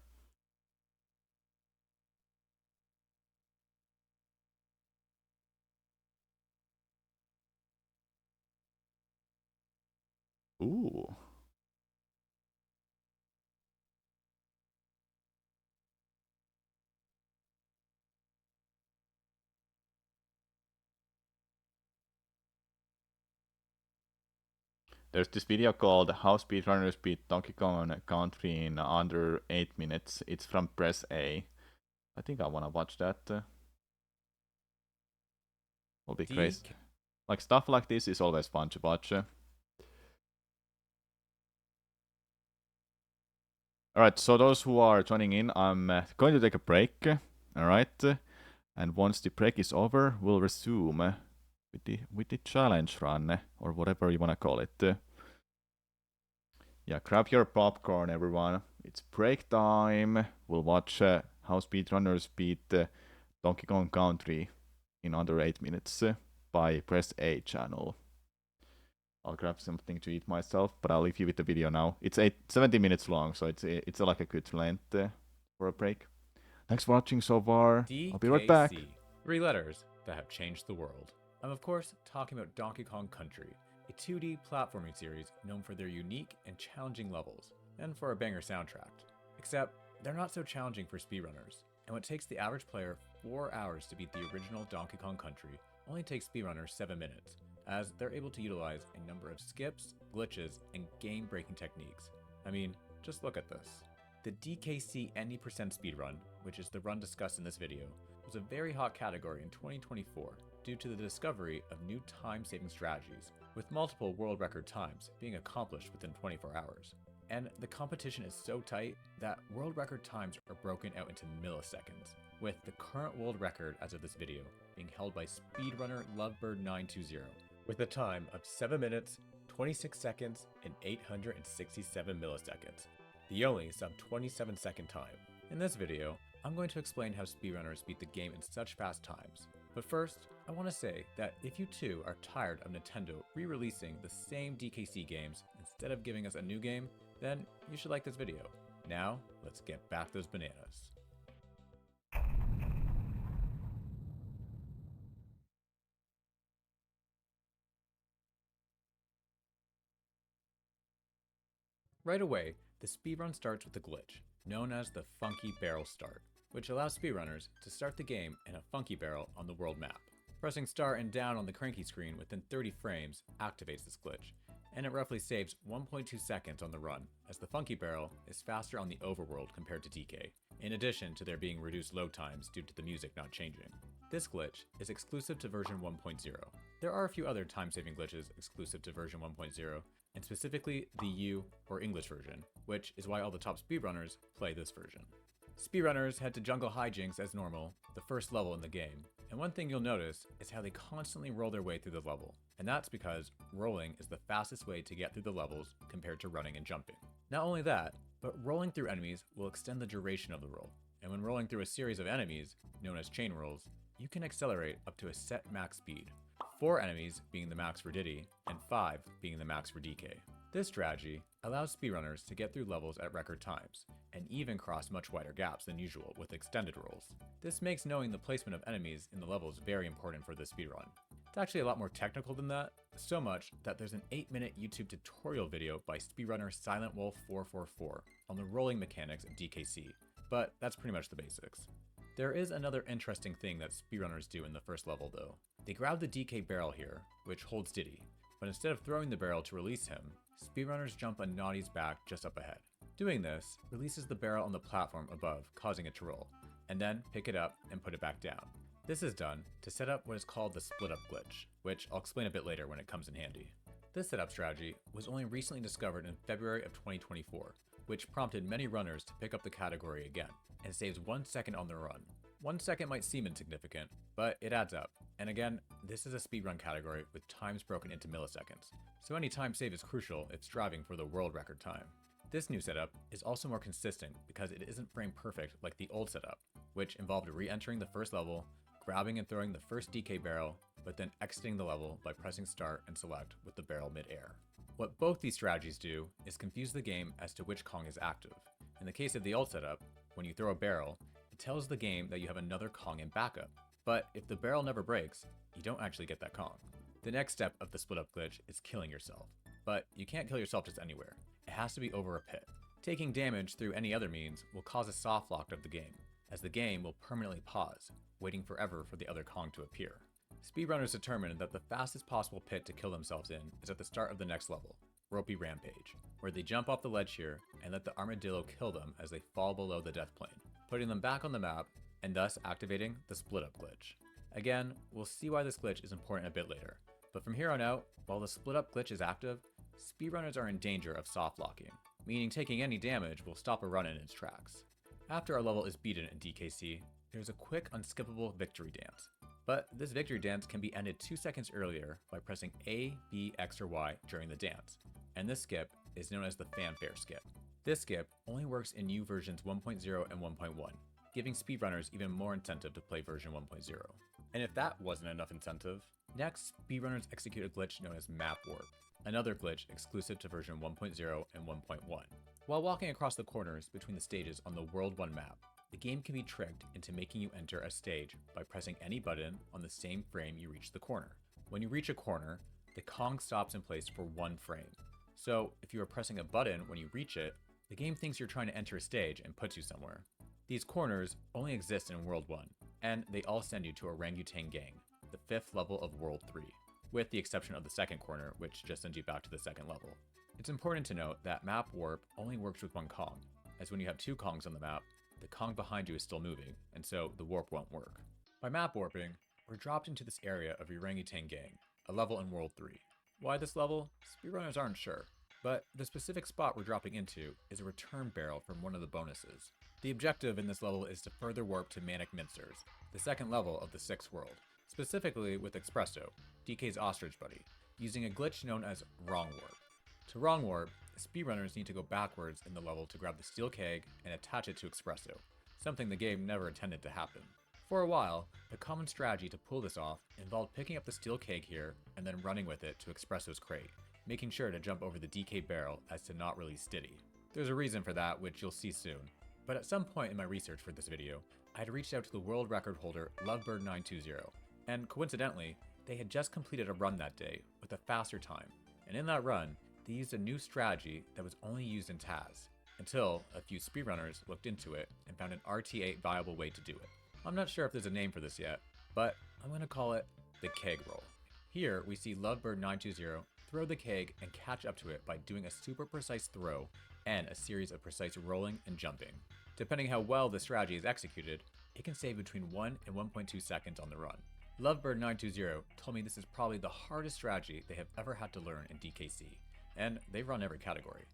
Ooh. There's this video called How Speedrunners Beat Donkey Kong Country in under 8 minutes. It's from Press A. I think I wanna watch that. Will be crazy. Like stuff like this is always fun to watch. Alright, so those who are joining in, I'm going to take a break. Alright, and once the break is over, we'll resume with the challenge run, or whatever you wanna call it. Yeah, grab your popcorn, everyone. It's break time. We'll watch how speedrunners beat Donkey Kong Country in under 8 minutes by Press A channel. I'll grab something to eat myself, but I'll leave you with the video now. It's 70 minutes long, so it's like a good length for a break. Thanks for watching so far. DKC. I'll be right back. 3 letters that have changed the world. I'm of course talking about Donkey Kong Country, a 2D platforming series known for their unique and challenging levels, and for a banger soundtrack. Except, they're not so challenging for speedrunners, and what takes the average player 4 hours to beat the original Donkey Kong Country only takes speedrunners 7 minutes, as they're able to utilize a number of skips, glitches, and game-breaking techniques. I mean, just look at this. The DKC any% speedrun, which is the run discussed in this video, was a very hot category in 2024 due to the discovery of new time-saving strategies, with multiple world record times being accomplished within 24 hours. And the competition is so tight that world record times are broken out into milliseconds, with the current world record as of this video being held by speedrunner Lovebird920, with a time of 7 minutes, 26 seconds, and 867 milliseconds, the only sub 27-second time. In this video, I'm going to explain how speedrunners beat the game in such fast times. But first, I want to say that if you too are tired of Nintendo re-releasing the same DKC games instead of giving us a new game, then you should like this video. Now, let's get back those bananas. Right away, the speedrun starts with a glitch, known as the Funky Barrel Start, which allows speedrunners to start the game in a funky barrel on the world map. Pressing start and down on the cranky screen within 30 frames activates this glitch, and it roughly saves 1.2 seconds on the run, as the funky barrel is faster on the overworld compared to DK, in addition to there being reduced load times due to the music not changing. This glitch is exclusive to version 1.0. There are a few other time-saving glitches exclusive to version 1.0, and specifically the U or English version, which is why all the top speedrunners play this version. Speedrunners head to Jungle Hijinks as normal, the first level in the game, and one thing you'll notice is how they constantly roll their way through the level, and that's because rolling is the fastest way to get through the levels compared to running and jumping. Not only that, but rolling through enemies will extend the duration of the roll, and when rolling through a series of enemies, known as chain rolls, you can accelerate up to a set max speed, 4 enemies being the max for Diddy, and 5 being the max for DK. This strategy allows speedrunners to get through levels at record times, and even cross much wider gaps than usual with extended rolls. This makes knowing the placement of enemies in the levels very important for this speedrun. It's actually a lot more technical than that, so much that there's an 8-minute YouTube tutorial video by speedrunner SilentWolf444 on the rolling mechanics of DKC, but that's pretty much the basics. There is another interesting thing that speedrunners do in the first level though. They grab the DK barrel here, which holds Diddy, but instead of throwing the barrel to release him, speedrunners jump on Naughty's back just up ahead. Doing this releases the barrel on the platform above, causing it to roll, and then pick it up and put it back down. This is done to set up what is called the split up glitch, which I'll explain a bit later when it comes in handy. This setup strategy was only recently discovered in February of 2024, which prompted many runners to pick up the category again, and saves 1 second on the run. 1 second might seem insignificant, but it adds up. And again, this is a speedrun category with times broken into milliseconds, so any time save is crucial if striving for the world record time. This new setup is also more consistent because it isn't frame perfect like the old setup. which involved re-entering the first level, grabbing and throwing the first DK barrel, but then exiting the level by pressing start and select with the barrel mid-air. What both these strategies do is confuse the game as to which Kong is active. In the case of the ult setup, when you throw a barrel, it tells the game that you have another Kong in backup. But if the barrel never breaks, you don't actually get that Kong. The next step of the split up glitch is killing yourself. But you can't kill yourself just anywhere. It has to be over a pit. Taking damage through any other means will cause a soft lock of the game, as the game will permanently pause, waiting forever for the other Kong to appear. Speedrunners determine that the fastest possible pit to kill themselves in is at the start of the next level, Ropey Rampage, where they jump off the ledge here and let the armadillo kill them as they fall below the death plane, putting them back on the map and thus activating the split up glitch. Again, we'll see why this glitch is important a bit later, but from here on out, while the split up glitch is active, speedrunners are in danger of soft locking, meaning taking any damage will stop a run in its tracks. After a level is beaten in DKC, there's a quick unskippable victory dance. But this victory dance can be ended 2 seconds earlier by pressing A, B, X, or Y during the dance, and this skip is known as the fanfare skip. This skip only works in new versions 1.0 and 1.1, giving speedrunners even more incentive to play version 1.0. And if that wasn't enough incentive, next speedrunners execute a glitch known as map warp, another glitch exclusive to version 1.0 and 1.1. While walking across the corners between the stages on the World 1 map, the game can be tricked into making you enter a stage by pressing any button on the same frame you reach the corner. When you reach a corner, the Kong stops in place for 1 frame. So if you are pressing a button when you reach it, the game thinks you're trying to enter a stage and puts you somewhere. These corners only exist in World 1, and they all send you to Orangutan Gang, the 5th level of World 3, with the exception of the second corner, which just sends you back to the second level. It's important to note that map warp only works with 1 Kong, as when you have 2 Kongs on the map, the Kong behind you is still moving, and so the warp won't work. By map warping, we're dropped into this area of Orangutan Gang, a level in World 3. Why this level? Speedrunners aren't sure, but the specific spot we're dropping into is a return barrel from one of the bonuses. The objective in this level is to further warp to Manic Mincers, the second level of the 6th world, specifically with Espresso, DK's ostrich buddy, using a glitch known as Wrong Warp. To Wrong Warp, speedrunners need to go backwards in the level to grab the steel keg and attach it to Espresso, something the game never intended to happen. For a while, the common strategy to pull this off involved picking up the steel keg here and then running with it to Espresso's crate, making sure to jump over the DK barrel as to not release Diddy. There's a reason for that, which you'll see soon, but at some point in my research for this video, I had reached out to the world record holder Lovebird920, and coincidentally, they had just completed a run that day with a faster time, and in that run, they used a new strategy that was only used in Taz, until a few speedrunners looked into it and found an RTA viable way to do it. I'm not sure if there's a name for this yet, but I'm going to call it the keg roll. Here we see Lovebird920 throw the keg and catch up to it by doing a super precise throw and a series of precise rolling and jumping. Depending how well the strategy is executed, it can save between 1 and 1.2 seconds on the run. Lovebird920 told me this is probably the hardest strategy they have ever had to learn in DKC, and they've run every category.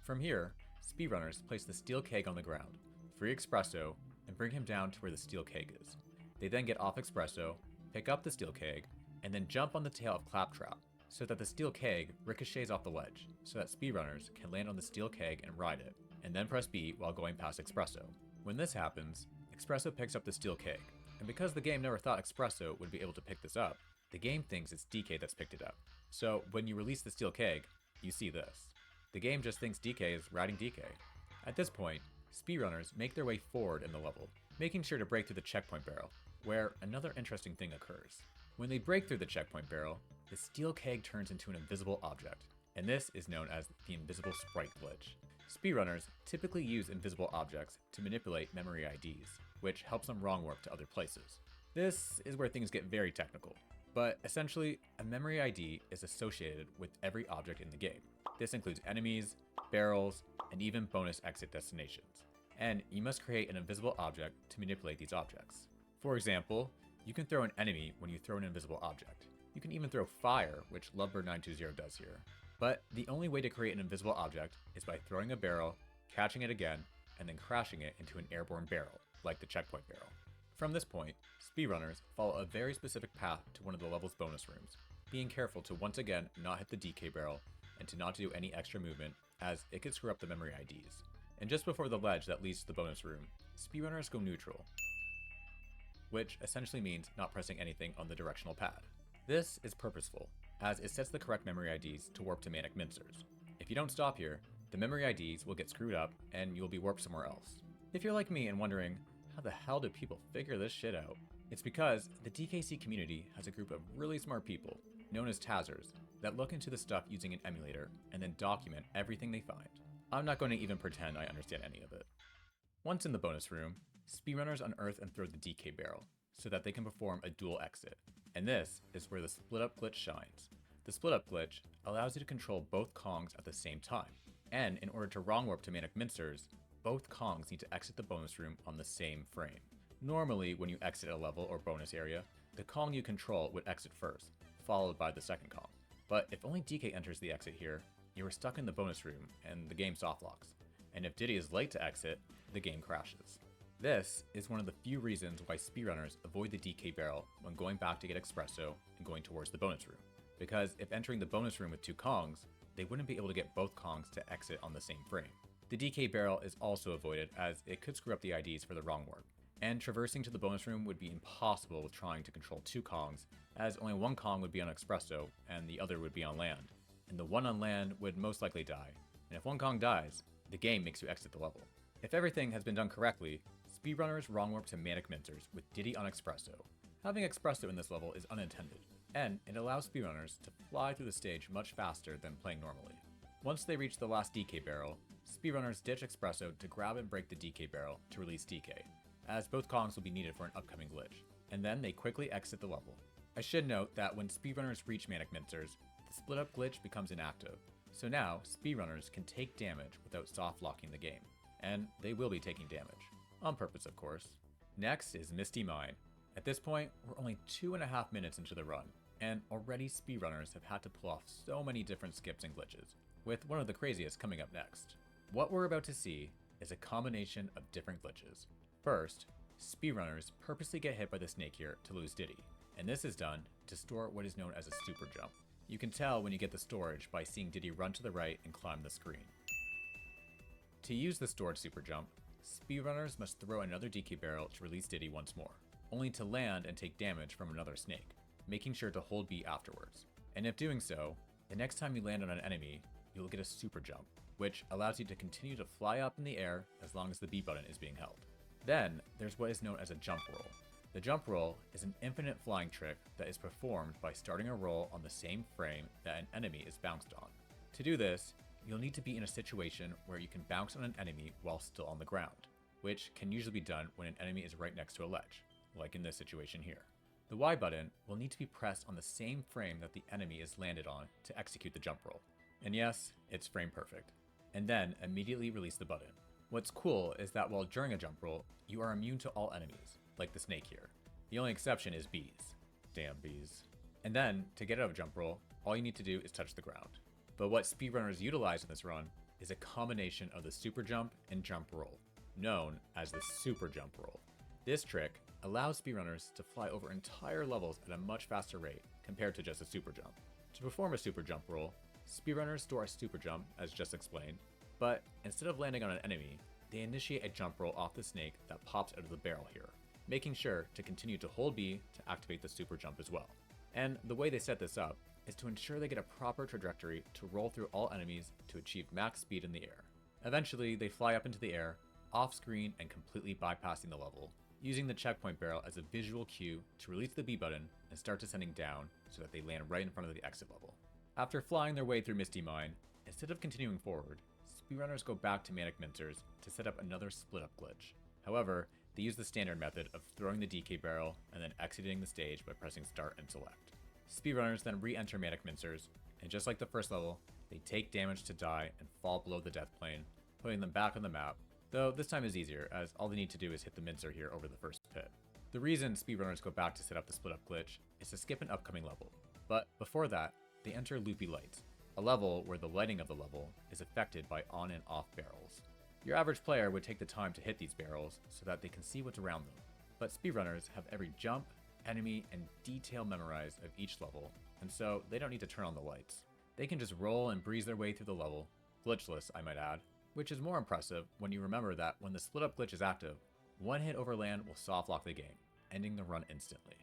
From here, speedrunners place the steel keg on the ground, free Espresso, and bring him down to where the steel keg is. They then get off Espresso, pick up the steel keg, and then jump on the tail of Claptrap, so that the steel keg ricochets off the ledge, so that speedrunners can land on the steel keg and ride it, and then press B while going past Espresso. When this happens, Espresso picks up the steel keg, and because the game never thought Espresso would be able to pick this up, the game thinks it's DK that's picked it up. So when you release the steel keg, you see this. The game just thinks DK is riding DK. At this point, speedrunners make their way forward in the level, making sure to break through the checkpoint barrel, where another interesting thing occurs. When they break through the checkpoint barrel, the steel keg turns into an invisible object, and this is known as the invisible sprite glitch. Speedrunners typically use invisible objects to manipulate memory IDs, which helps them wrong warp to other places. This is where things get very technical, but essentially, a memory ID is associated with every object in the game. This includes enemies, barrels, and even bonus exit destinations. And you must create an invisible object to manipulate these objects. For example, you can throw an enemy when you throw an invisible object. You can even throw fire, which Lovebird920 does here. But the only way to create an invisible object is by throwing a barrel, catching it again, and then crashing it into an airborne barrel, like the checkpoint barrel. From this point, speedrunners follow a very specific path to one of the level's bonus rooms, being careful to once again not hit the DK barrel and to not do any extra movement, as it could screw up the memory IDs. And just before the ledge that leads to the bonus room, speedrunners go neutral. which essentially means not pressing anything on the directional pad. This is purposeful, as it sets the correct memory IDs to warp to Manic Mincers. If you don't stop here, the memory IDs will get screwed up and you'll be warped somewhere else. If you're like me and wondering, how the hell did people figure this shit out? It's because the DKC community has a group of really smart people, known as Tazzers, that look into the stuff using an emulator and then document everything they find. I'm not going to even pretend I understand any of it. Once in the bonus room, speedrunners unearth and throw the DK barrel, so that they can perform a dual exit. And this is where the split up glitch shines. The split up glitch allows you to control both Kongs at the same time. And in order to wrong warp to Manic Mincers, both Kongs need to exit the bonus room on the same frame. Normally, when you exit a level or bonus area, the Kong you control would exit first, followed by the second Kong. But if only DK enters the exit here, you are stuck in the bonus room and the game softlocks. And if Diddy is late to exit, the game crashes. This is one of the few reasons why speedrunners avoid the DK barrel when going back to get espresso and going towards the bonus room. Because if entering the bonus room with two Kongs, they wouldn't be able to get both Kongs to exit on the same frame. The DK barrel is also avoided as it could screw up the IDs for the wrong warp. And traversing to the bonus room would be impossible with trying to control two Kongs, as only one Kong would be on espresso and the other would be on land. And the one on land would most likely die. And if one Kong dies, the game makes you exit the level. If everything has been done correctly, speedrunners wrong warp to Manic Mincers with Diddy on espresso. Having espresso in this level is unintended, and it allows speedrunners to fly through the stage much faster than playing normally. Once they reach the last DK barrel, speedrunners ditch espresso to grab and break the DK barrel to release DK, as both Kongs will be needed for an upcoming glitch, and then they quickly exit the level. I should note that when speedrunners reach Manic Mincers, the split up glitch becomes inactive, so now speedrunners can take damage without soft locking the game, and they will be taking damage. On purpose, of course. Next is Misty Mine. At this point, we're only 2.5 minutes into the run, and already speedrunners have had to pull off so many different skips and glitches, with one of the craziest coming up next. What we're about to see is a combination of different glitches. First, speedrunners purposely get hit by the snake here to lose Diddy, and this is done to store what is known as a super jump. You can tell when you get the storage by seeing Diddy run to the right and climb the screen. To use the stored super jump, speedrunners must throw another DK barrel to release Diddy once more, only to land and take damage from another snake, making sure to hold B afterwards. And if doing so, the next time you land on an enemy, you'll get a super jump, which allows you to continue to fly up in the air as long as the B button is being held. Then, there's what is known as a jump roll. The jump roll is an infinite flying trick that is performed by starting a roll on the same frame that an enemy is bounced on. To do this, you'll need to be in a situation where you can bounce on an enemy while still on the ground, which can usually be done when an enemy is right next to a ledge, like in this situation here. The Y button will need to be pressed on the same frame that the enemy is landed on to execute the jump roll. And yes, it's frame perfect. And then immediately release the button. What's cool is that while during a jump roll, you are immune to all enemies, like the snake here. The only exception is bees. Damn bees. And then, to get out of jump roll, all you need to do is touch the ground. But what speedrunners utilize in this run is a combination of the super jump and jump roll, known as the super jump roll. This trick allows speedrunners to fly over entire levels at a much faster rate compared to just a super jump. To perform a super jump roll, speedrunners store a super jump, as just explained, but instead of landing on an enemy, they initiate a jump roll off the snake that pops out of the barrel here, making sure to continue to hold B to activate the super jump as well. And the way they set this up is to ensure they get a proper trajectory to roll through all enemies to achieve max speed in the air. Eventually, they fly up into the air, off screen and completely bypassing the level, using the checkpoint barrel as a visual cue to release the B button and start descending down so that they land right in front of the exit level. After flying their way through Misty Mine, instead of continuing forward, speedrunners go back to Manic Mincers to set up another split-up glitch. However, they use the standard method of throwing the DK barrel and then exiting the stage by pressing start and select. Speedrunners then re-enter Manic Mincers, and just like the first level, they take damage to die and fall below the death plane, putting them back on the map, though this time is easier, as all they need to do is hit the mincer here over the first pit. The reason speedrunners go back to set up the split-up glitch is to skip an upcoming level, but before that, they enter Loopy Lights, a level where the lighting of the level is affected by on and off barrels. Your average player would take the time to hit these barrels so that they can see what's around them, but speedrunners have every jump, enemy, and detail memorized of each level, and so they don't need to turn on the lights. They can just roll and breeze their way through the level, glitchless I might add, which is more impressive when you remember that when the split up glitch is active, one hit over land will soft lock the game, ending the run instantly.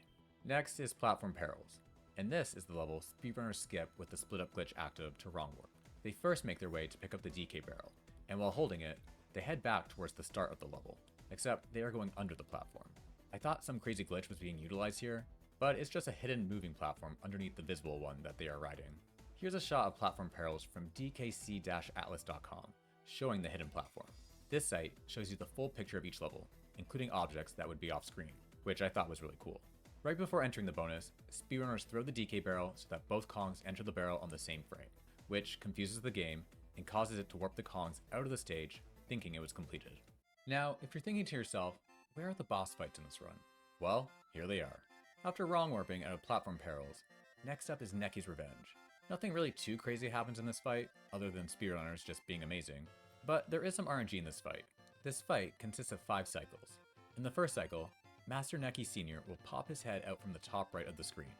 Next is Platform Perils, and this is the level speedrunners skip with the split up glitch active to wrong warp. They first make their way to pick up the DK barrel, and while holding it, they head back towards the start of the level, except they are going under the platform. I thought some crazy glitch was being utilized here, but it's just a hidden moving platform underneath the visible one that they are riding. Here's a shot of Platform Perils from dkc-atlas.com, showing the hidden platform. This site shows you the full picture of each level, including objects that would be off screen, which I thought was really cool. Right before entering the bonus, speedrunners throw the DK barrel so that both Kongs enter the barrel on the same frame, which confuses the game and causes it to warp the Kongs out of the stage, thinking it was completed. Now, if you're thinking to yourself, where are the boss fights in this run? Well, here they are. After wrong warping out of Platform Perils, next up is Necky's Revenge. Nothing really too crazy happens in this fight, other than speedrunners just being amazing, but there is some RNG in this fight. This fight consists of 5 cycles. In the first cycle, Master Necky Sr. will pop his head out from the top right of the screen.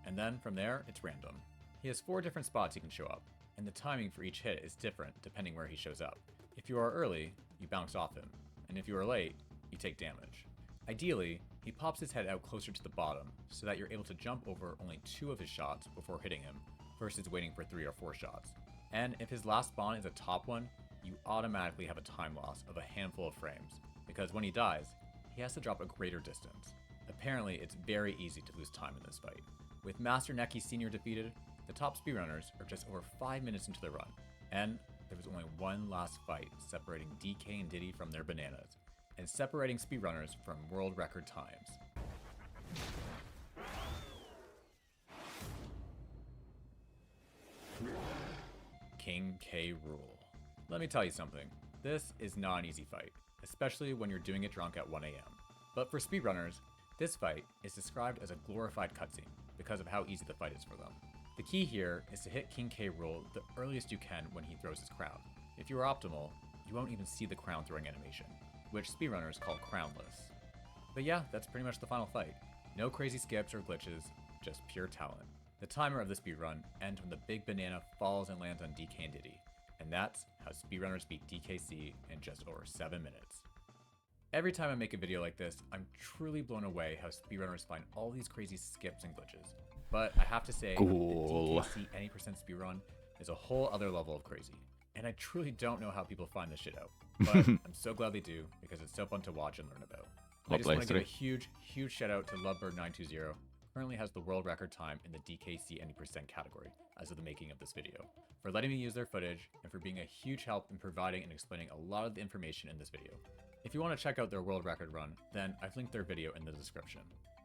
And then, from there, it's random. He has 4 different spots he can show up, and the timing for each hit is different depending where he shows up. If you are early, you bounce off him, and if you are late, you take damage. Ideally, he pops his head out closer to the bottom, so that you're able to jump over only 2 of his shots before hitting him, versus waiting for 3 or 4 shots. And if his last spawn is a top one, you automatically have a time loss of a handful of frames, because when he dies, he has to drop a greater distance. Apparently, it's very easy to lose time in this fight. With Master Necky Sr. defeated, the top speedrunners are just over 5 minutes into the run, and there was only one last fight separating DK and Diddy from their bananas, and separating speedrunners from world record times. King K. Rool. Let me tell you something, this is not an easy fight, especially when you're doing it drunk at 1 AM. But for speedrunners, this fight is described as a glorified cutscene because of how easy the fight is for them. The key here is to hit King K. Rool the earliest you can when he throws his crown. If you are optimal, you won't even see the crown throwing animation, which speedrunners call crownless. But yeah, that's pretty much the final fight. No crazy skips or glitches, just pure talent. The timer of the speedrun ends when the big banana falls and lands on DK and Diddy, and that's how speedrunners beat DKC in just over 7 minutes. Every time I make a video like this, I'm truly blown away how speedrunners find all these crazy skips and glitches. But I have to say, Cool. the DKC any percent speedrun is a whole other level of crazy. And I truly don't know how people find this shit out. But I'm so glad they do, because it's so fun to watch and learn about. I just want to give a huge shout out to Lovebird920, who currently has the world record time in the DKC any percent category as of the making of this video, for letting me use their footage and for being a huge help in providing and explaining a lot of the information in this video. If you want to check out their world record run, then I've linked their video in the description.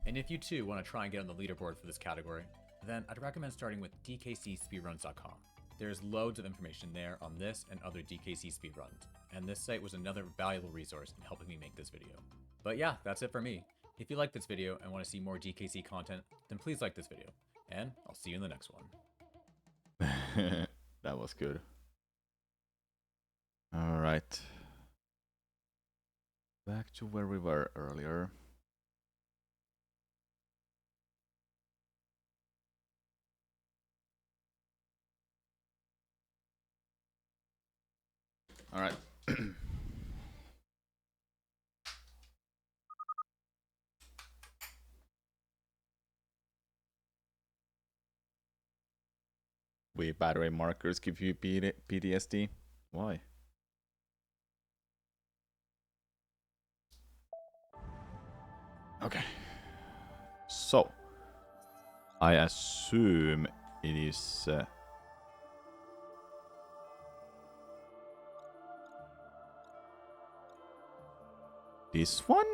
And if you too want to try and get on the leaderboard for this category, then I'd recommend starting with dkcspeedruns.com. There's loads of information there on this and other DKC speedruns, and this site was another valuable resource in helping me make this video. But yeah, that's it for me. If you like this video and want to see more DKC content, then please like this video, and I'll see you in the next one. That was good. Alright. Back to where we were earlier. Alright. Weak battery markers give you PTSD? Why? Okay. So, I assume it is... this one?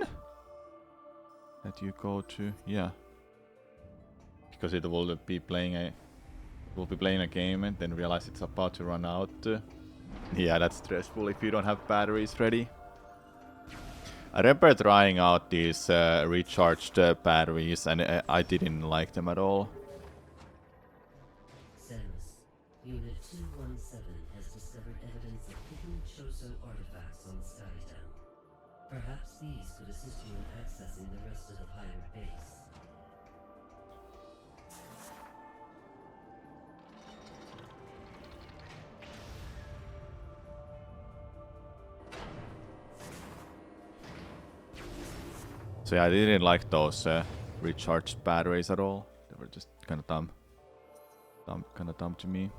That you go to? Yeah. Because it will be playing a game and then realize it's about to run out. Yeah, that's stressful if you don't have batteries ready. I remember trying out these recharged batteries and I didn't like them at all. Samus, Unit 217 has discovered evidence of hidden Chozo artifacts on Skytown. Perhaps these could assist you in accessing the rest of the pirate base. So yeah, I didn't like those recharged batteries at all. They were just kind of dumb. Kind of dumb to me.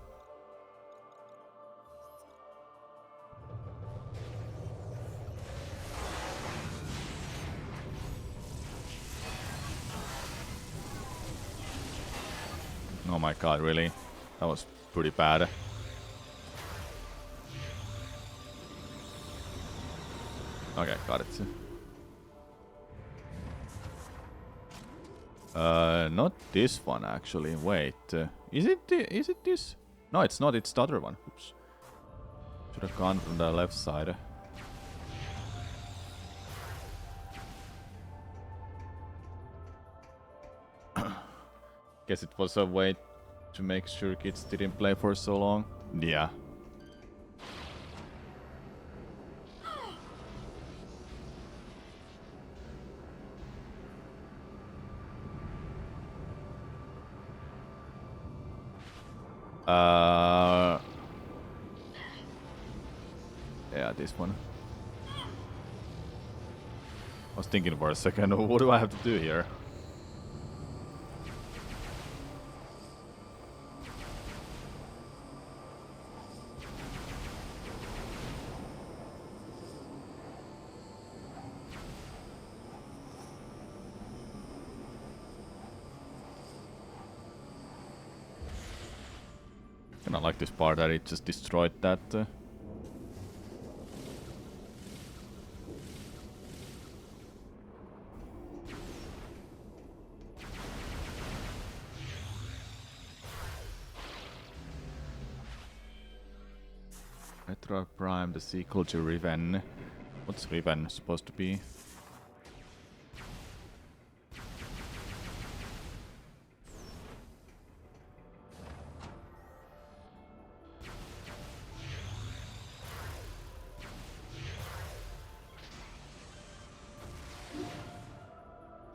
Oh my god, really? That was pretty bad. Okay, got it. Not this one actually. Wait, is it this? No, it's not. It's the other one. Oops. Should have gone from the left side. Guess it was a way to make sure kids didn't play for so long. Yeah. Yeah, this one. I was thinking for a second, what do I have to do here? And I like this part that it just destroyed that. Metroid Prime, the sequel to Riven. What's Riven supposed to be?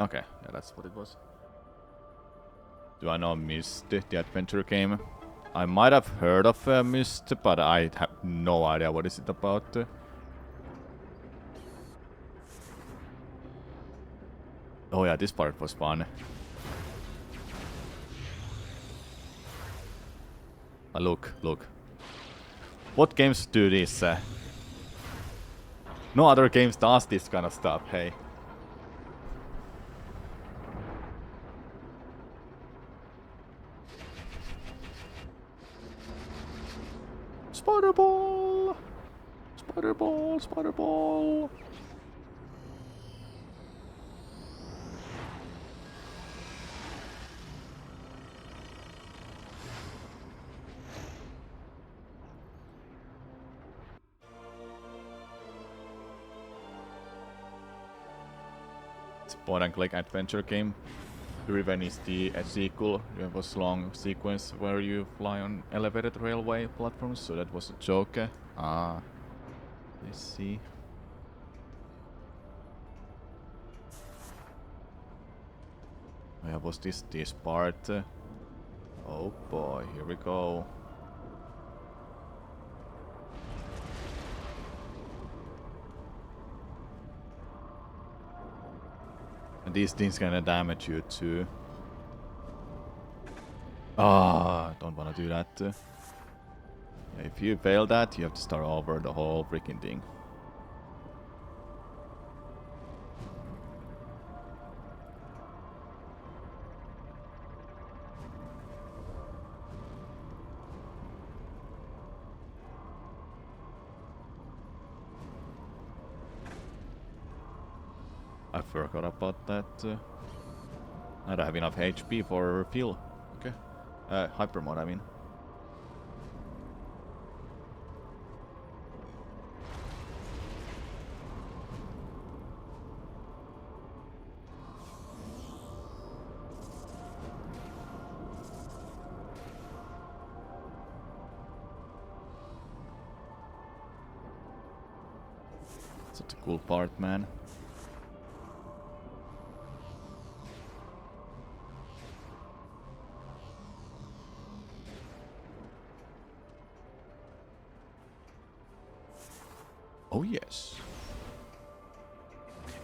Okay, yeah, that's what it was. Do I know Myst, the adventure game? I might have heard of Myst, but I have no idea what is it about. Oh yeah, this part was fun. Look. What games do this? No other games does this kind of stuff, hey. Spider ball! Spider ball, spider ball! It's a point and click adventure game. Riven is the sequel. It was a long sequence where you fly on elevated railway platforms, so that was a joke. Let's see. Yeah, was this part? Oh boy, here we go. And these things gonna damage you too. Don't wanna do that. Yeah, if you fail that, you have to start over the whole freaking thing. I forgot about that. I don't have enough HP for refill. Okay. Hyper mode, I mean. Such a cool part, man. Oh yes.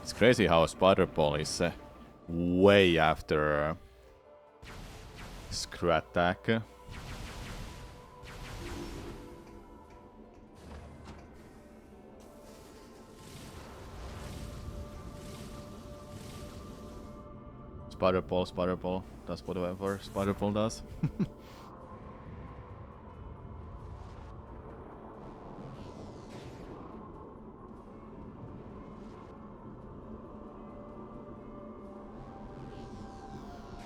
It's crazy how Spider Ball is way after Screw Attack. Spider Ball, does whatever Spider Ball does.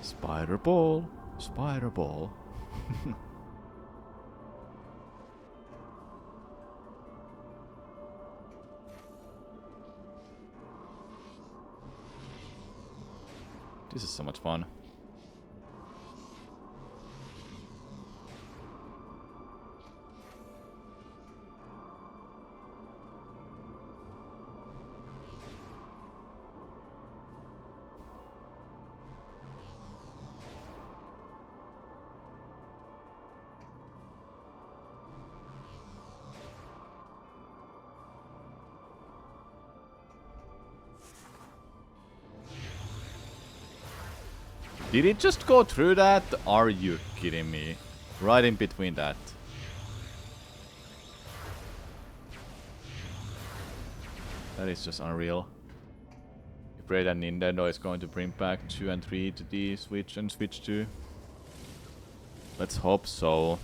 Spider Ball, Spider Ball. This is so much fun. Did it just go through that? Are you kidding me? Right in between that. That is just unreal. I pray that Nintendo is going to bring back 2 and 3 to the Switch and Switch 2. Let's hope so.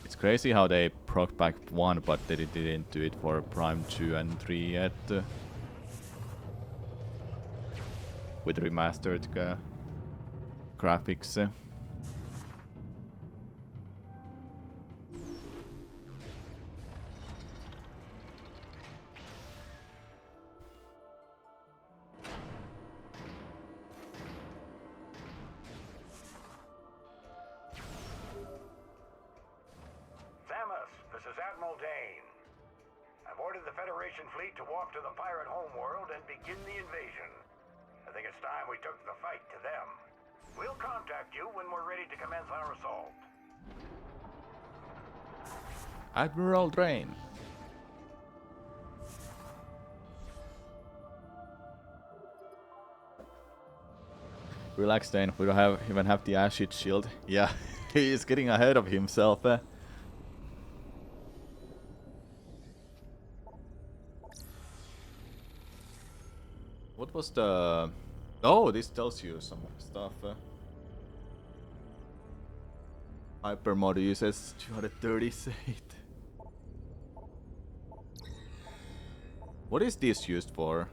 It's crazy how they brought back 1, but they didn't do it for Prime 2 and 3 yet. With remastered graphics. This is Admiral Dane. I've ordered the Federation fleet to walk to the pirate homeworld and begin the invasion. I think it's time we took the fight to them. We'll contact you when we're ready to commence our assault. Admiral Dane. Relax, Dane. We don't even have the acid shield. Yeah, he is getting ahead of himself. What was the... Oh, this tells you some stuff. Hyper mode uses 238. What is this used for?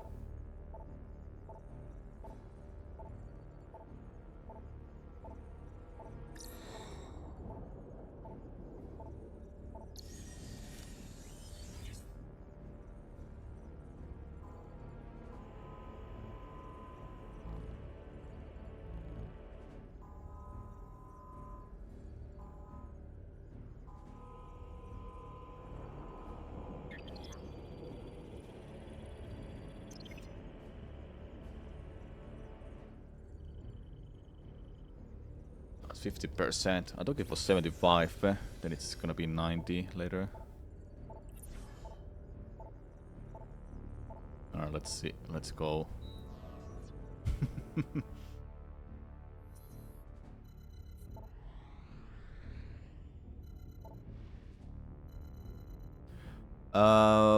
That's 50%. I thought it was 75. Then it's gonna be 90 later. Alright, let's see. Let's go.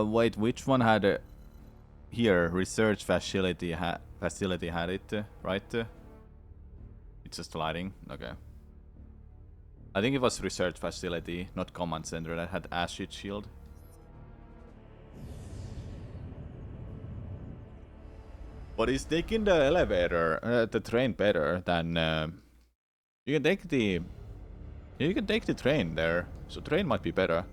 Wait, which one had a... Here, research facility had it, right? It's just lighting. Okay. I think it was research facility, not command center, that had acid shield. But is taking the elevator, the train better than... you can take the train there, so train might be better.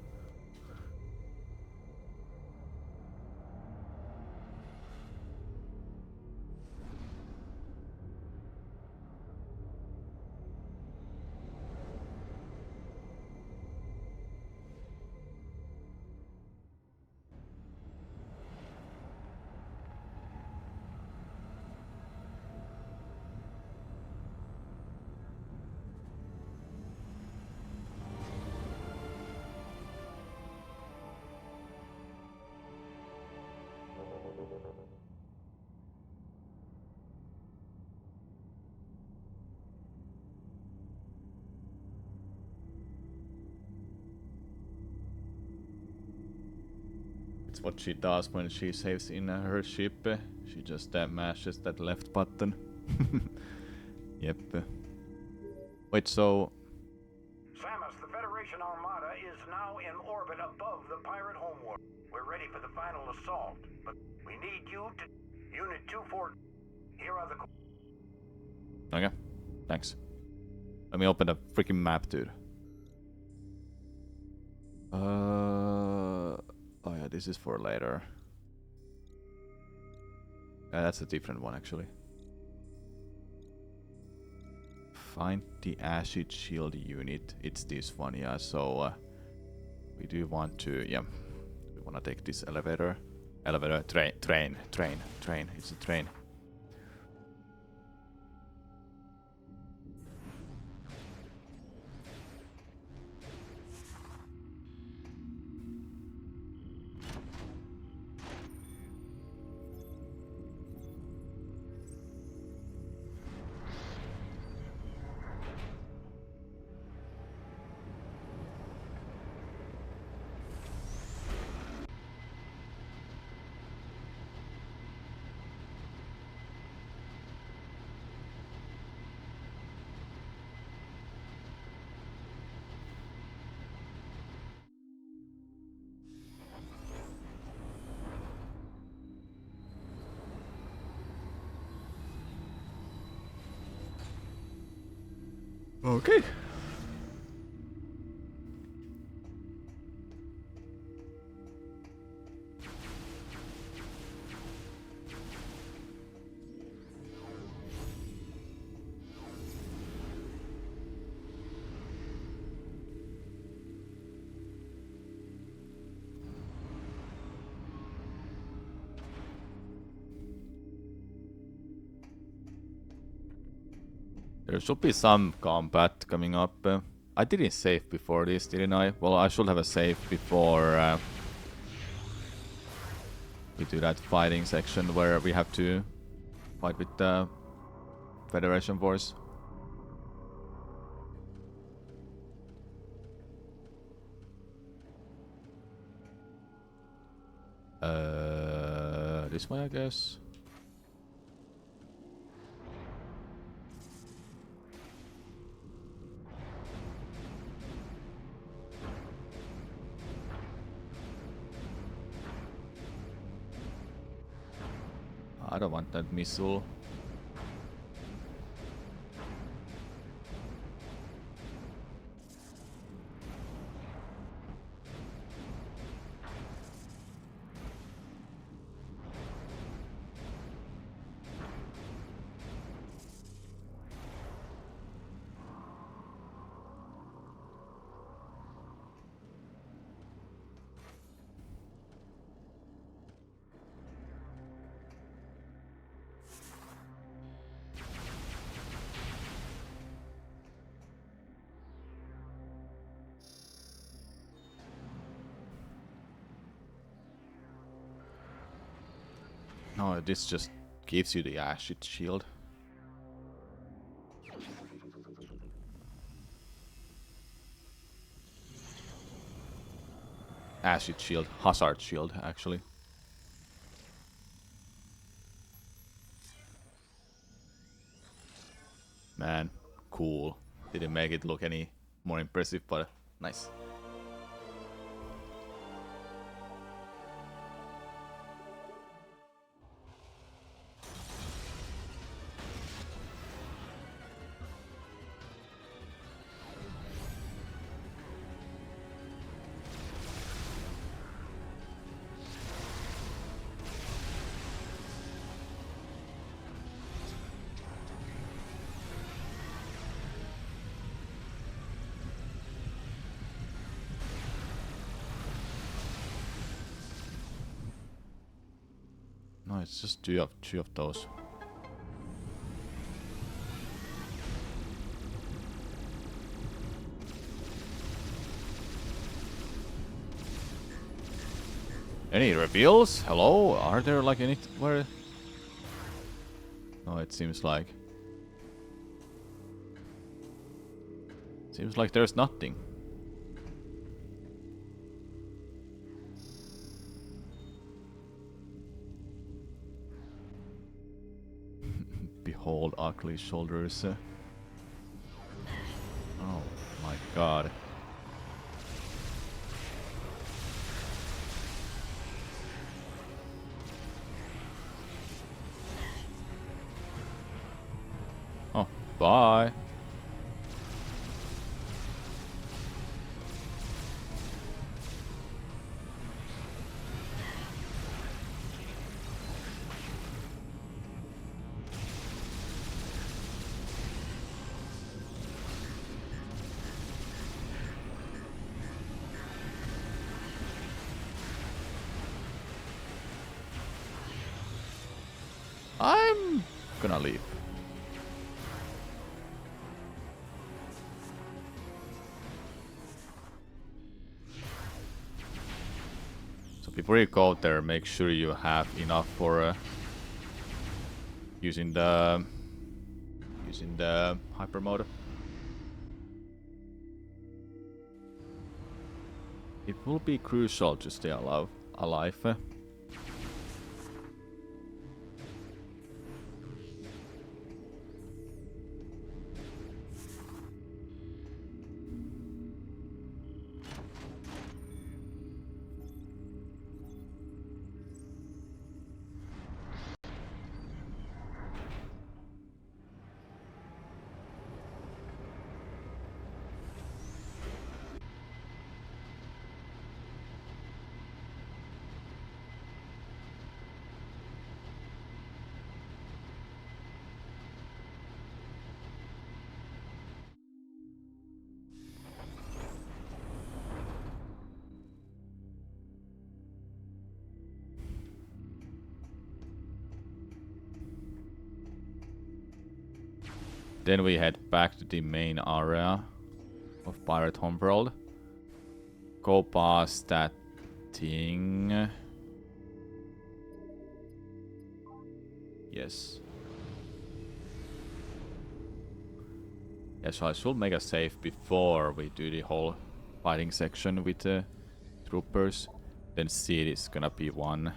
That's what she does when she saves in her ship. She just mashes that left button. Yep. Wait, so... Samus, the Federation Armada is now in orbit above the pirate homeworld. We're ready for the final assault, but we need you to... Unit 2-4... Here are the... Okay, thanks. Let me open the freaking map, dude. Oh yeah, this is for later. Yeah, that's a different one, actually. Find the acid shield unit. It's this one, yeah. So we do want to, yeah, we want to take this elevator. Elevator, train. It's a train. Okay. There should be some combat coming up. I didn't save before this, didn't I? Well, I should have a save before we do that fighting section where we have to fight with the Federation force. This way, I guess. I don't want that missile. No, this just gives you the acid shield. Acid shield, hazard shield, actually. Man, cool. Didn't make it look any more impressive, but nice. No, it's just two of those. Any reveals? Hello? Are there like any where? No, it seems like there's nothing. cold, ugly shoulders. Oh my god. Oh, bye. I'm gonna leave. So before you go there, make sure you have enough for using the hyper mode. It will be crucial to stay alive. Then we head back to the main area of Pirate Homeworld. Go past that thing. Yes. Yeah, so I should make a save before we do the whole fighting section with the troopers. Then seed is gonna be one.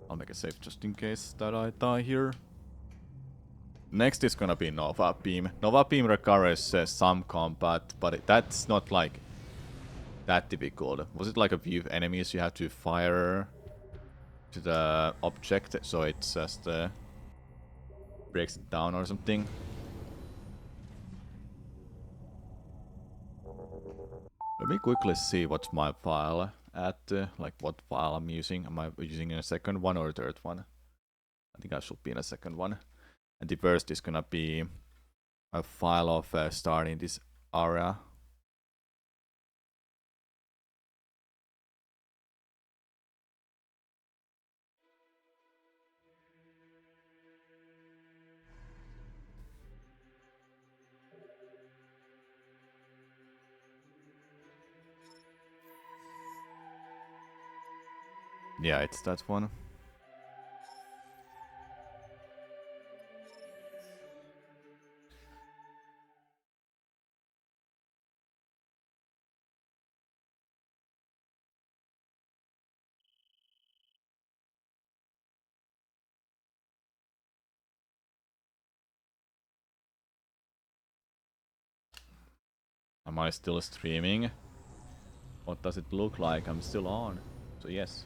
I'll make a save just in case that I die here. Next is gonna be Nova Beam. Nova Beam requires some combat, but that's not like that difficult. Was it like a view of enemies you have to fire to the object so it just breaks it down or something? Let me quickly see what's my file at, like what file I'm using. Am I using a second one or a third one? I think I should be in a second one. And the first is gonna be a file of starting this area. Yeah, it's that one. Am I still streaming? What does it look like? I'm still on. So yes.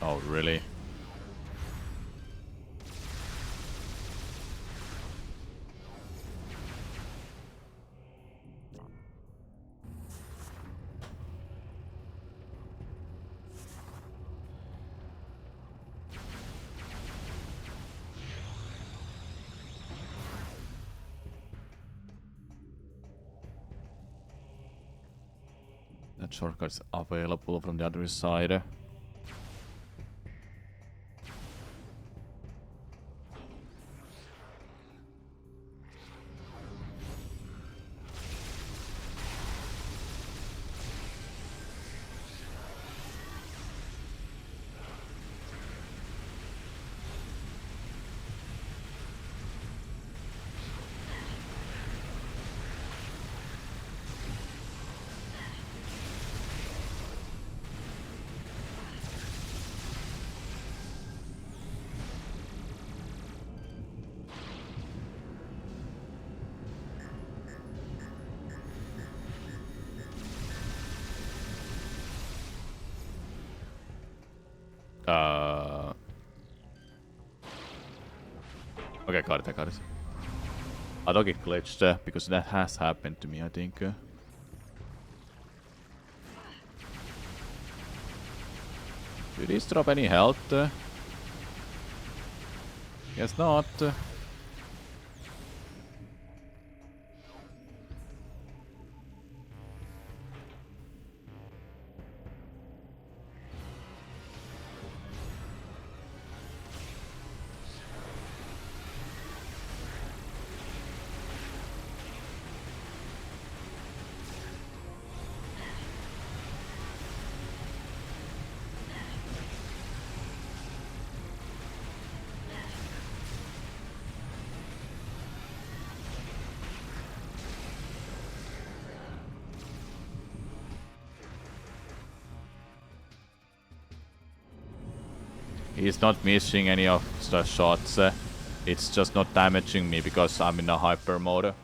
Oh, really? what shortcuts available from the other side. Okay, got it, I got it. I don't get glitched because that has happened to me, I think. Do these drop any health? Guess not. He's not missing any of the shots. It's just not damaging me because I'm in a hyper mode.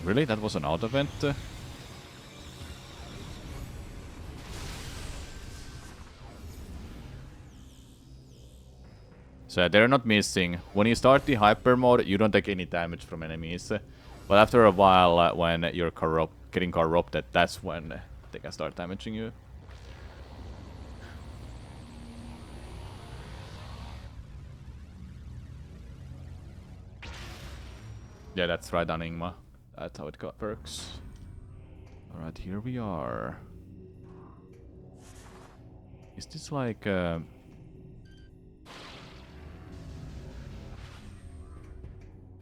Really? That was an auto event? So they're not missing. When you start the hyper mode, you don't take any damage from enemies. But after a while, when you're getting corrupted, that's when they can start damaging you. Yeah, that's right, Enigma. That's how it works. Alright, here we are. Is this like...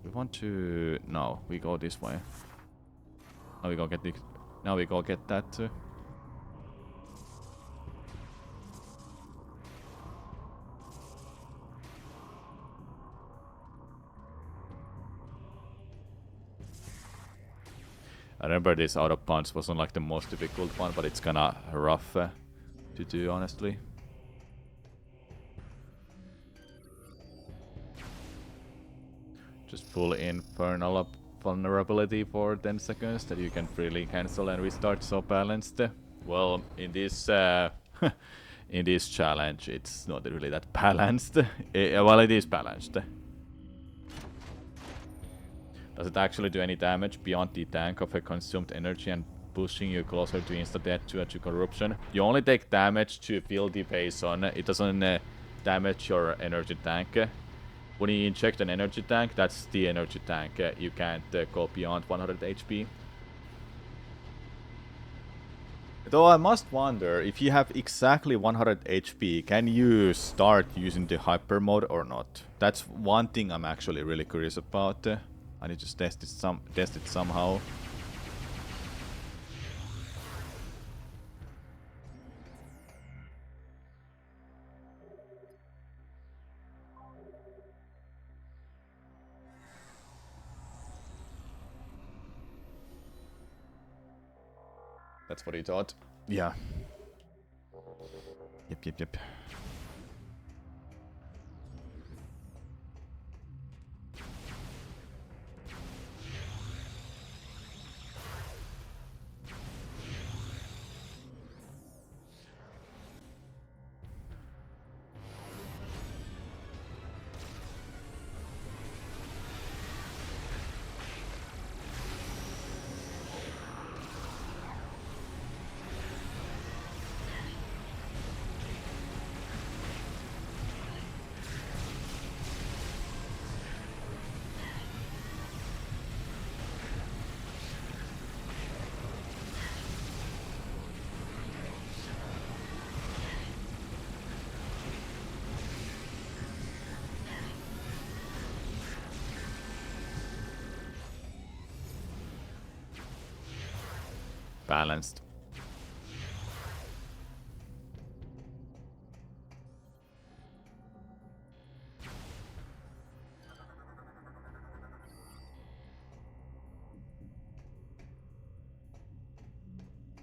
We want to... No, we go this way. Now we go get the... Now we go get that. I remember this out of punch wasn't like the most difficult one, but it's kinda rough to do, honestly. Just full infernal vulnerability for 10 seconds that you can freely cancel and restart, so balanced. Well, in this in this challenge, it's not really that balanced. Well, it is balanced. Does it actually do any damage beyond the tank of a consumed energy and pushing you closer to instant death to corruption? You only take damage to fill the base on. It doesn't damage your energy tank. When you inject an energy tank, that's the energy tank. You can't go beyond 100 HP. Though I must wonder, if you have exactly 100 HP, can you start using the hyper mode or not? That's one thing I'm actually really curious about. I need to test it somehow. That's what he thought. Yeah. Yep. balanced.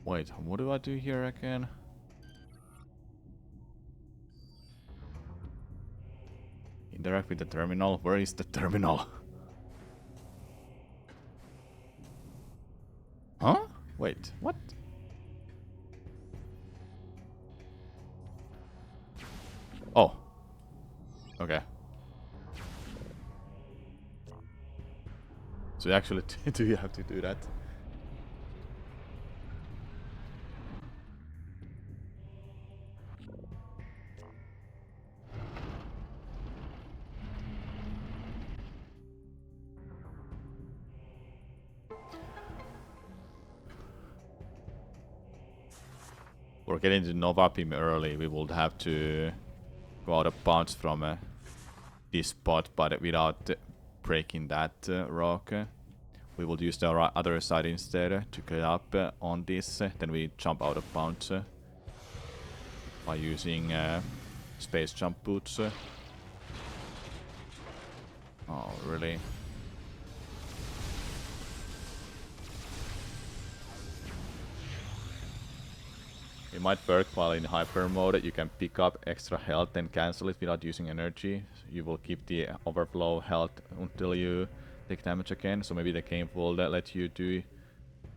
Wait, what do I do here again? Interact with the terminal. Where is the terminal? Huh? Wait, what? Oh. Okay. So actually, do you have to do that? We're getting to Novapim early. We would have to go out of bounds from this spot, but without breaking that rock. We will use the other side instead to get up on this. Then we jump out of bounds by using space jump boots. Oh, really? It might work while in hyper mode. You can pick up extra health and cancel it without using energy. You will keep the overflow health until you take damage again. So maybe the game will let you do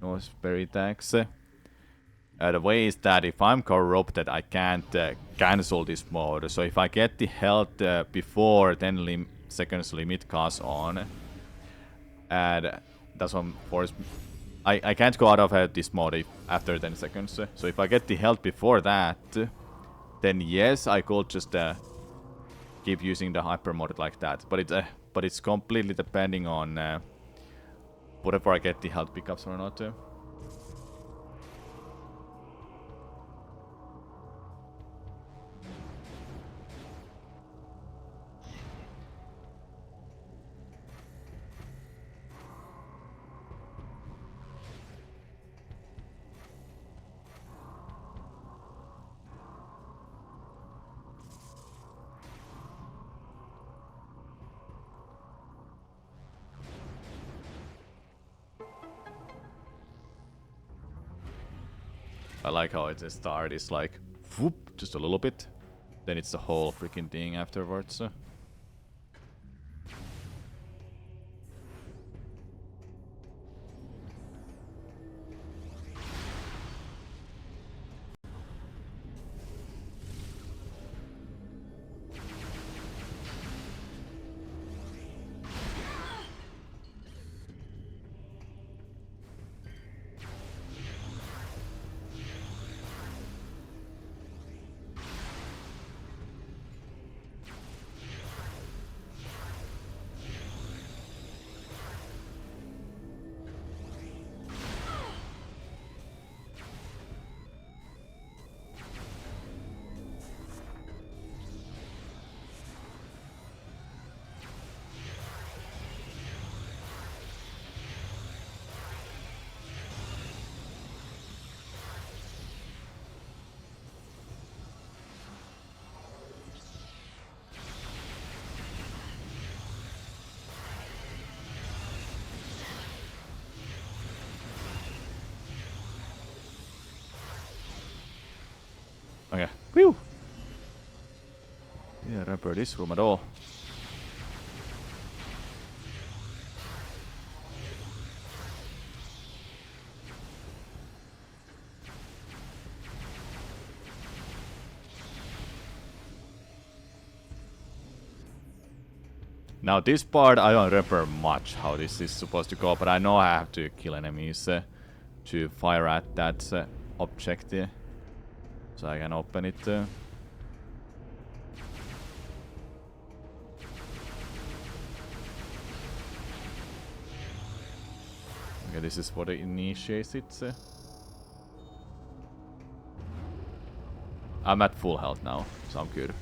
no berry attacks. The way is that if I'm corrupted, I can't cancel this mode. So if I get the health before 10 seconds limit comes on, and that's what force. I can't go out of this mode after 10 seconds. So if I get the health before that, then yes, I could just keep using the hyper mode like that. But it's completely depending on whatever I get the health pickups or not. I like how it start is like whoop, just a little bit, then it's the whole freaking thing afterwards. Okay. Whew. Yeah, remember this room at all. Now this part I don't remember much how this is supposed to go, but I know I have to kill enemies to fire at that object, so I can open it. Okay, this is what it initiates it. I'm at full health now, so I'm good.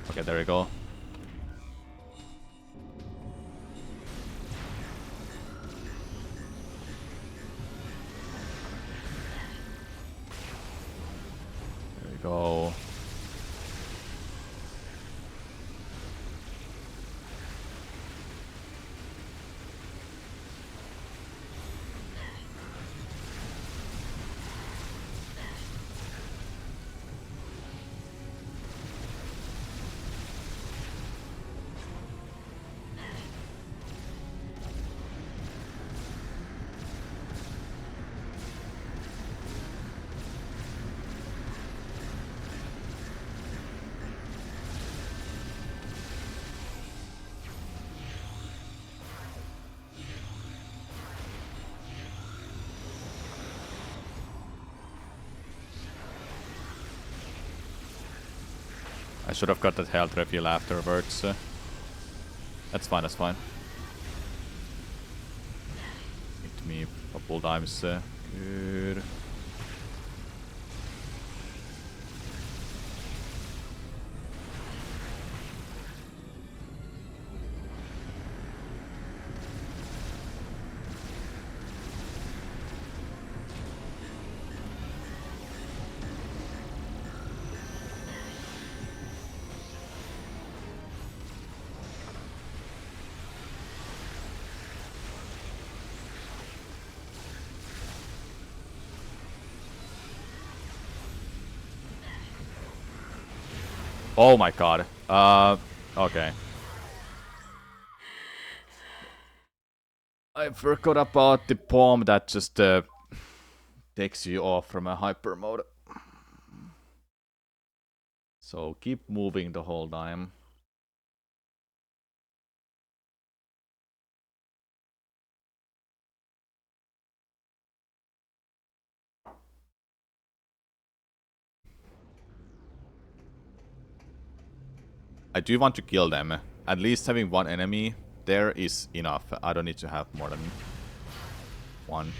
Okay, there you go. There we go. I should have got that health refill afterwards. That's fine, that's fine. Hit me a couple times. Good. Oh my god. Okay. I forgot about the bomb that just takes you off from a hyper mode. So keep moving the whole time. I do want to kill them. At least having one enemy there is enough. I don't need to have more than one.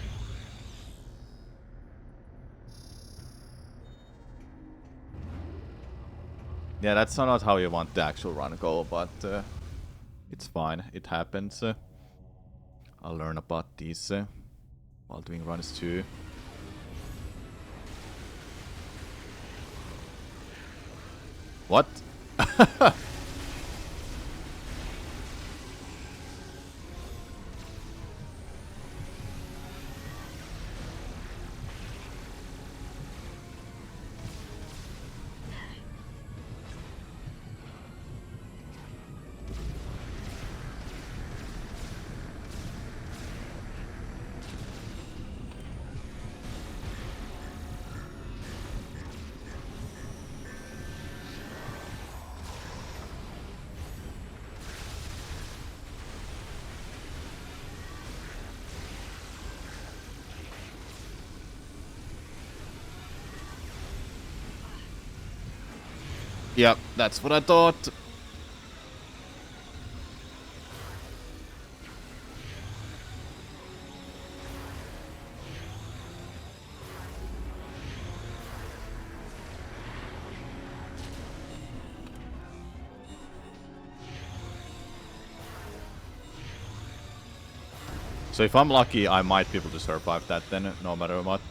Yeah, that's not how you want the actual run go, but it's fine. It happens. I'll learn about these while doing runs too. What? Yep, that's what I thought. So if I'm lucky, I might be able to survive that then, no matter what.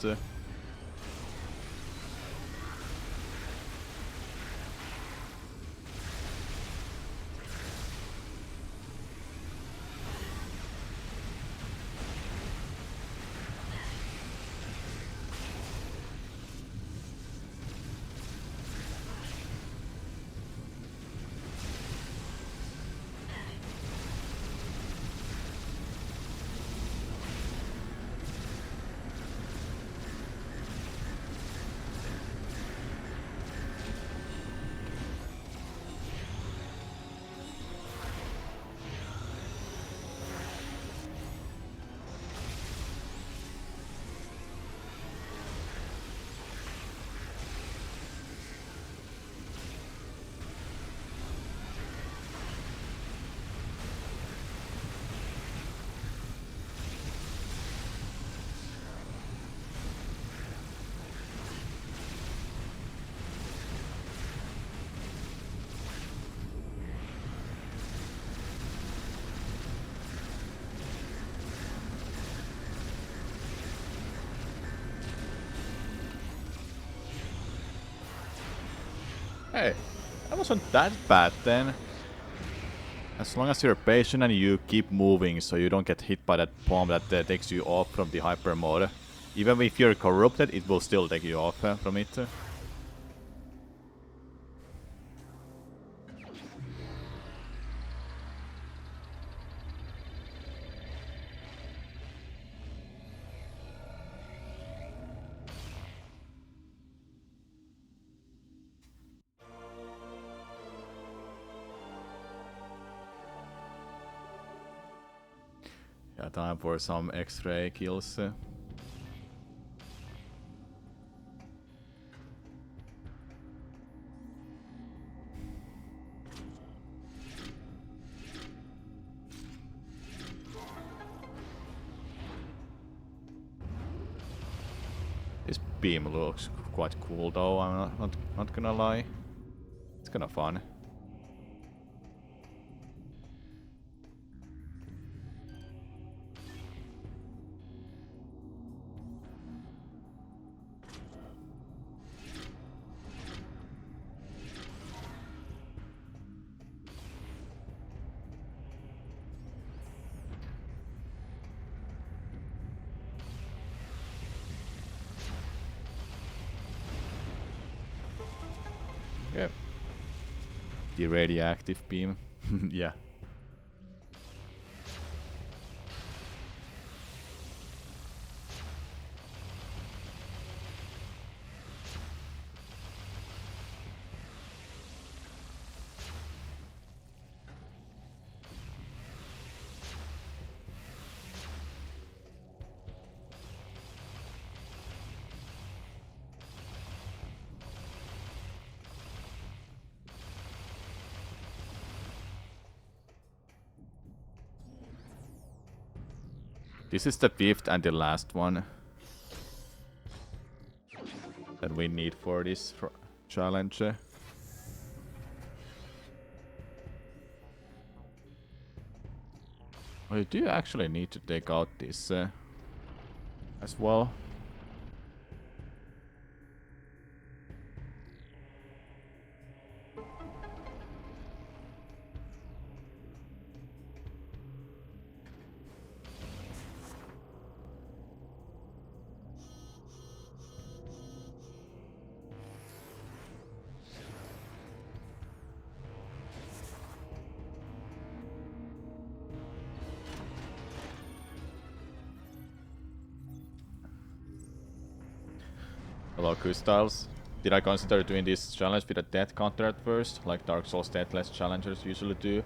Hey, that wasn't that bad then. As long as you're patient and you keep moving so you don't get hit by that bomb that takes you off from the hyper mode. Even if you're corrupted, it will still take you off from it. Yeah, time for some X-ray kills. This beam looks quite cool though, I'm not gonna lie. It's kinda fun. Yep. The radioactive beam. Yeah. This is the 5th and the last one that we need for this challenge. We do actually need to take out this as well. Hello, Crystals. Did I consider doing this challenge with a death counter at first, like Dark Souls deathless challengers usually do?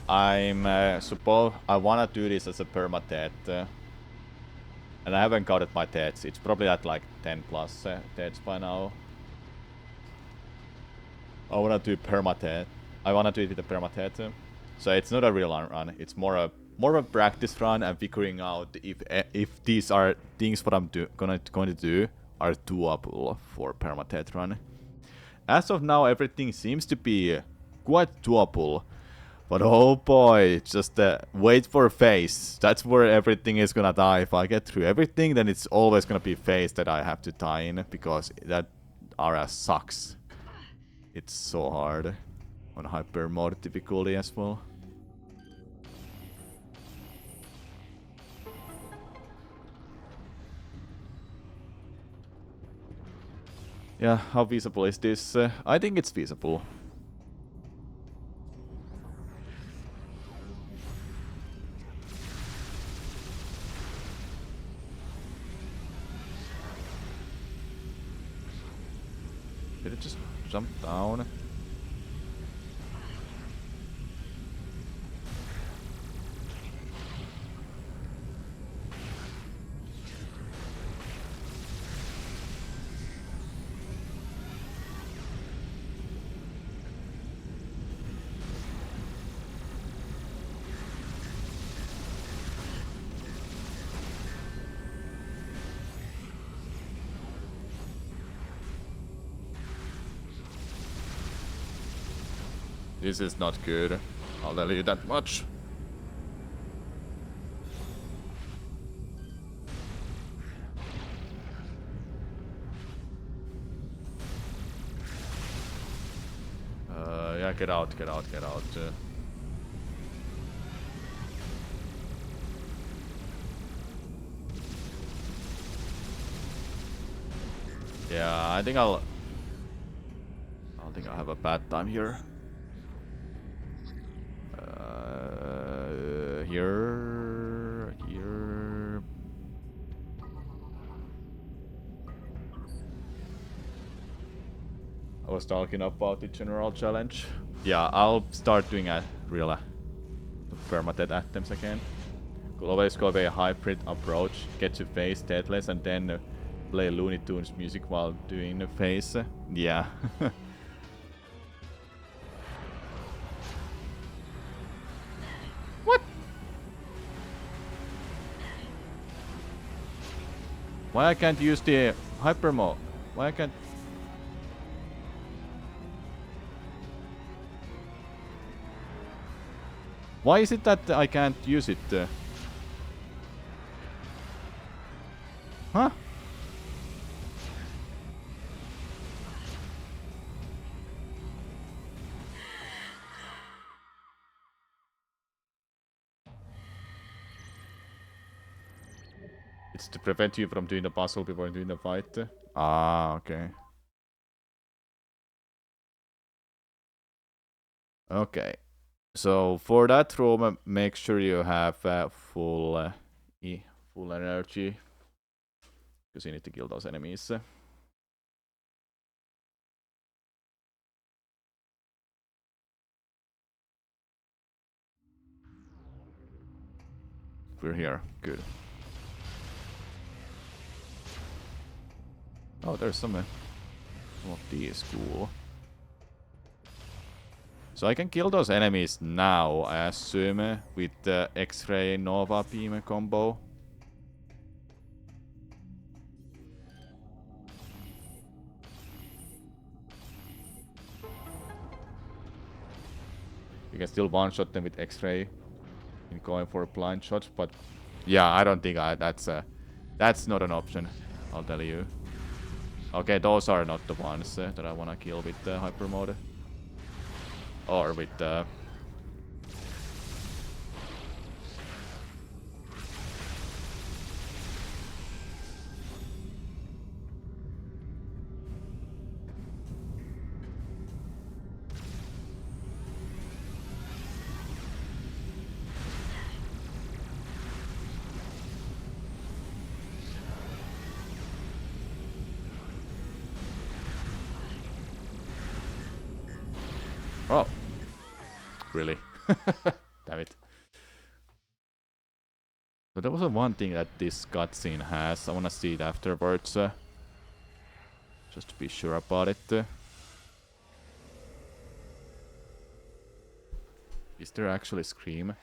I'm suppose I wanna do this as a permadeath, and I haven't counted my deaths. It's probably at like 10 plus deaths by now. I wanna do permadeath. I wanna do it with a permadeath. So it's not a real run. It's more of a practice run and figuring out if these are things what I'm going to do are doable for permadeath run. As of now, everything seems to be quite doable. But oh boy, just wait for phase. That's where everything is gonna die. If I get through everything, then it's always gonna be phase that I have to die in, because that area sucks. It's so hard on hyper mode difficulty as well. Yeah, how feasible is this? I think it's feasible. Did it just jump down? This is not good. I'll tell you that much. get out. Yeah, I think I'll have a bad time here. Here. I was talking about the general challenge. Yeah, I'll start doing a real permadeath attempts again. Could always go a hybrid approach, get to face deathless and then play Looney Tunes music while doing the face. Yeah. What? Why I can't use the hyper mode? Why I can't? Why is it that I can't use it? Huh? It's to prevent you from doing the puzzle before doing the fight. Ah, okay. Okay. So for that room, make sure you have full energy, because you need to kill those enemies. We're here. Good. Oh, there's some of these. Cool. So I can kill those enemies now, I assume, with the X-ray Nova beam combo. You can still one-shot them with X-ray in going for a blind shot, but yeah, I don't think that's not an option, I'll tell you. Okay, those are not the ones that I wanna kill with the hyper mode. Or with the... Oh. Really? Damn it. But there was one thing that this cutscene has. I wanna see it afterwards. Just to be sure about it. Is there actually Scream?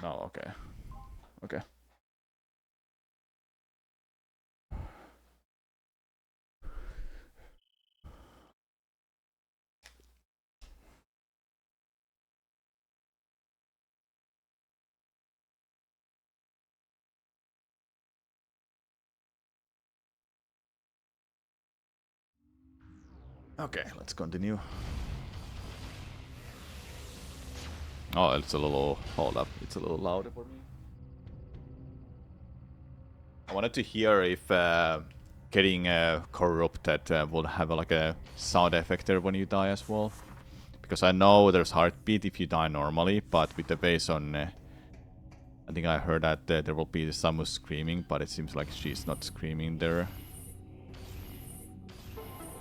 No, okay. Okay. Okay, let's continue. Oh, it's a little... Hold up, it's a little louder for me. I wanted to hear if getting corrupted would have like a sound effect there when you die as well. Because I know there's heartbeat if you die normally, but with the base on... I think I heard that there will be Samus screaming, but it seems like she's not screaming there.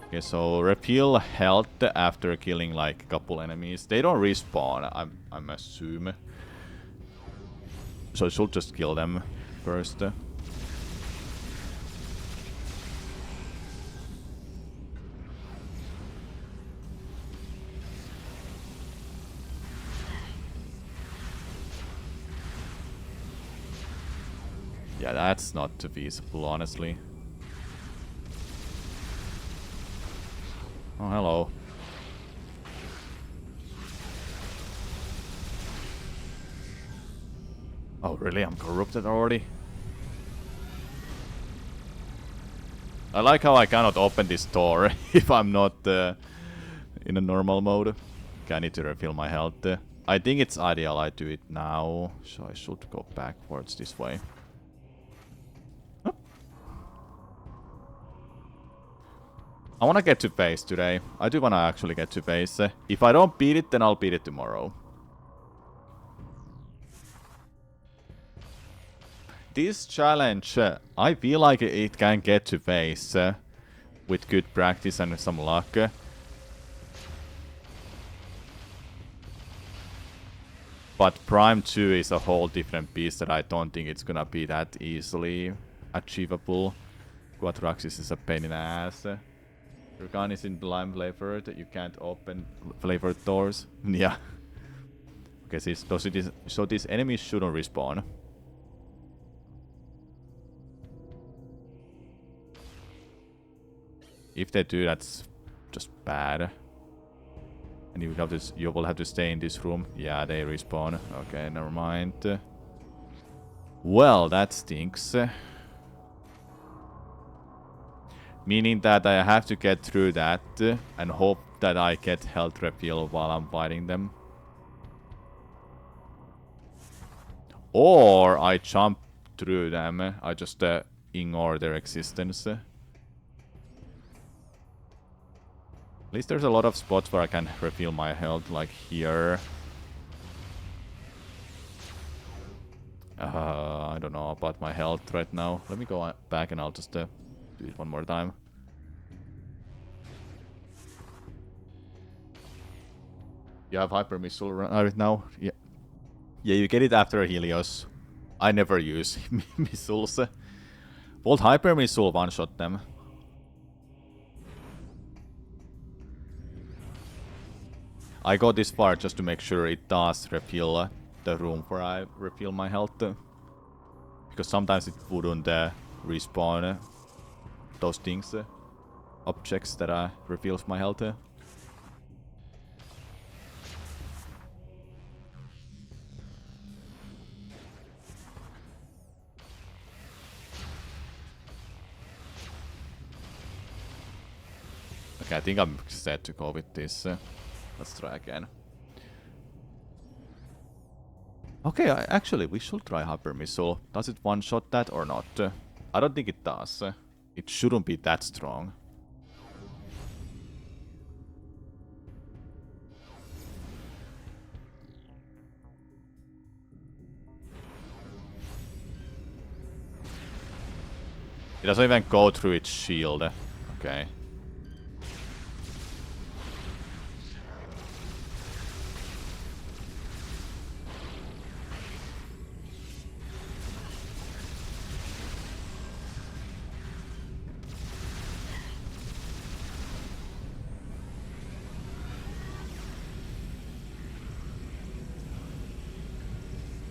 Okay, so repeal health after killing like a couple enemies. They don't respawn, I'm assuming. So I should just kill them first. Yeah, that's not feasible, honestly. Oh, hello. Oh, really? I'm corrupted already? I like how I cannot open this door if I'm not in a normal mode. Okay, I need to refill my health. I think it's ideal I do it now, so I should go backwards this way. Huh? I want to get to base today. I do want to actually get to base. If I don't beat it, then I'll beat it tomorrow. This challenge, I feel like it can get to base with good practice and some luck. But Prime 2 is a whole different beast that I don't think it's gonna be that easily achievable. Quatraxis is a pain in the ass. Your gun is in blind flavored, you can't open flavored doors. Yeah. Okay, so these enemies shouldn't respawn. If they do, that's just bad. And you will have to stay in this room. Yeah, they respawn. Okay, never mind. Well, that stinks. Meaning that I have to get through that and hope that I get health refill while I'm fighting them. Or I jump through them. I just ignore their existence. At least there's a lot of spots where I can refill my health, like here. I don't know about my health right now. Let me go back and I'll just do it one more time. You have hyper missile right now? Yeah. Yeah, you get it after Helios. I never use missiles. Volt hyper missile one-shot them. I go this far just to make sure it does refill the room where I refill my health. Because sometimes it wouldn't respawn those things, objects that refills my health. Okay, I think I'm set to go with this. Let's try again. Okay, actually, we should try Hyper Missile. Does it one-shot that or not? I don't think it does. It shouldn't be that strong. It doesn't even go through its shield. Okay.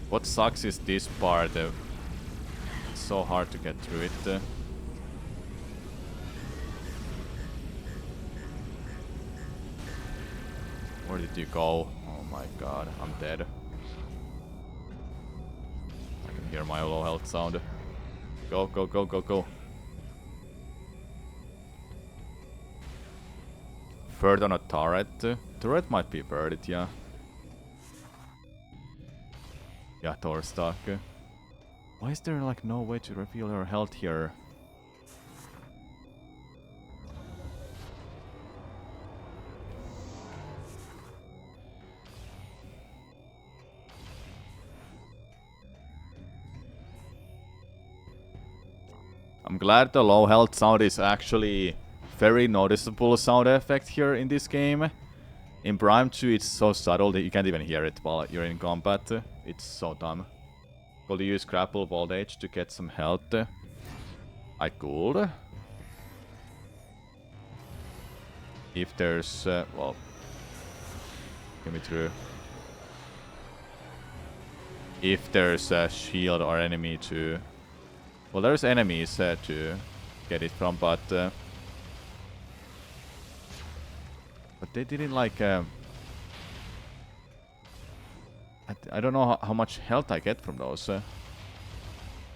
What sucks is this part. It's so hard to get through it. Where did you go? Oh my god, I'm dead. I can hear my low health sound. Go, go, go, go, go. Bird on a turret. Turret might be birded, yeah. Yeah, Thor stuck. Why is there like no way to reveal her health here? I'm glad the low health sound is actually very noticeable sound effect here in this game. In Prime 2 it's so subtle that you can't even hear it while you're in combat. It's so dumb. Could use grapple voltage to get some health. I could. If there's... well... Get me through. If there's a shield or enemy to... Well, there's enemies to get it from, but... But they didn't like... I don't know how much health I get from those.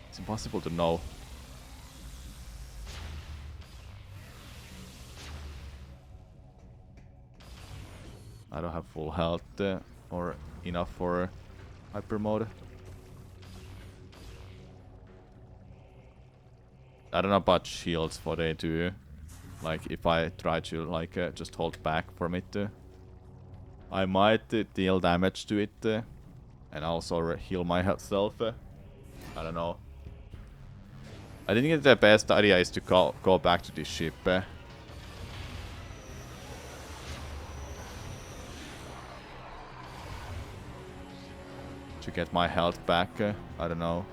It's impossible to know. I don't have full health or enough for hyper mode. I don't know about shields, what they do. Like, if I try to, like, just hold back from it, I might deal damage to it, and also heal myself. I don't know. I think the best idea is to go back to this ship. To get my health back. I don't know.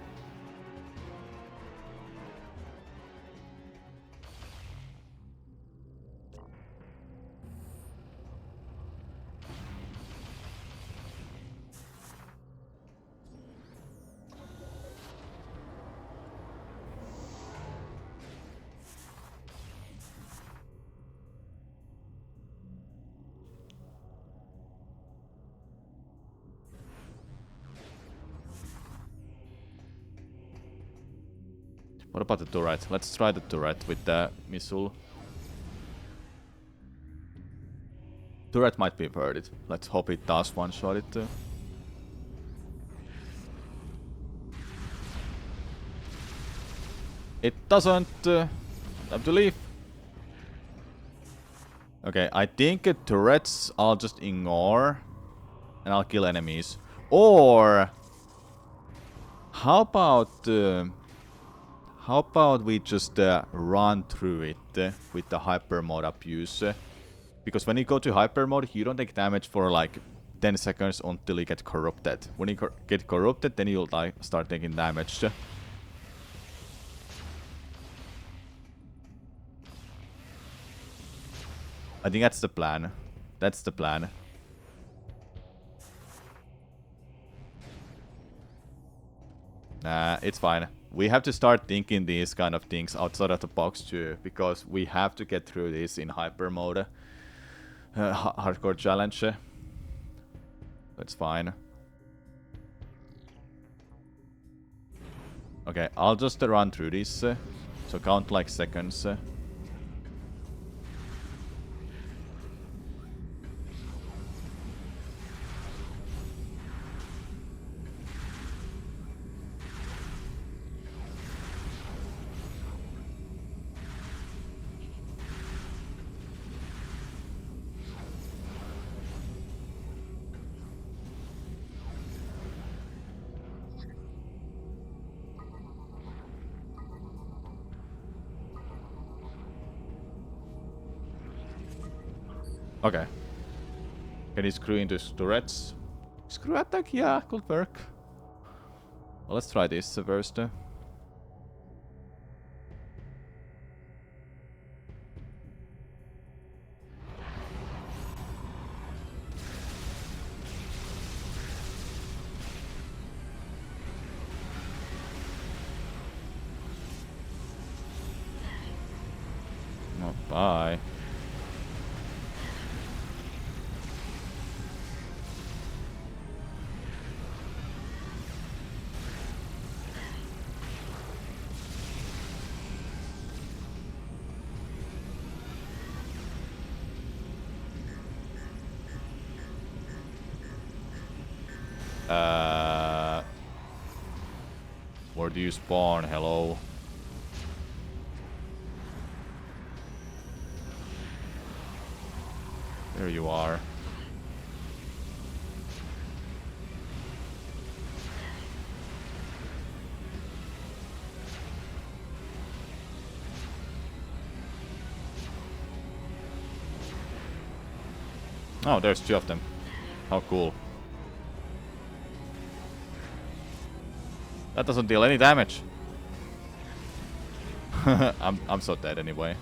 What about the turret? Let's try the turret with the missile. Turret might be worth it. Let's hope it does one-shot it. It doesn't. Time to leave. Okay, I think turrets I'll just ignore. And I'll kill enemies. Or... How about we just run through it with the hyper mode abuse? Because when you go to hyper mode, you don't take damage for like 10 seconds until you get corrupted. When you get corrupted, then you'll like start taking damage. I think that's the plan. That's the plan. Nah, it's fine. We have to start thinking these kind of things outside of the box too, because we have to get through this in hyper mode. Hardcore challenge. That's fine. Okay, I'll just run through this. So count like seconds. Okay. Can you screw into turrets? Screw attack? Yeah, could work. Well, let's try this first. Oh, bye. Where do you spawn? Hello? There you are. Oh, there's two of them. How cool. That doesn't deal any damage. I'm so dead anyway.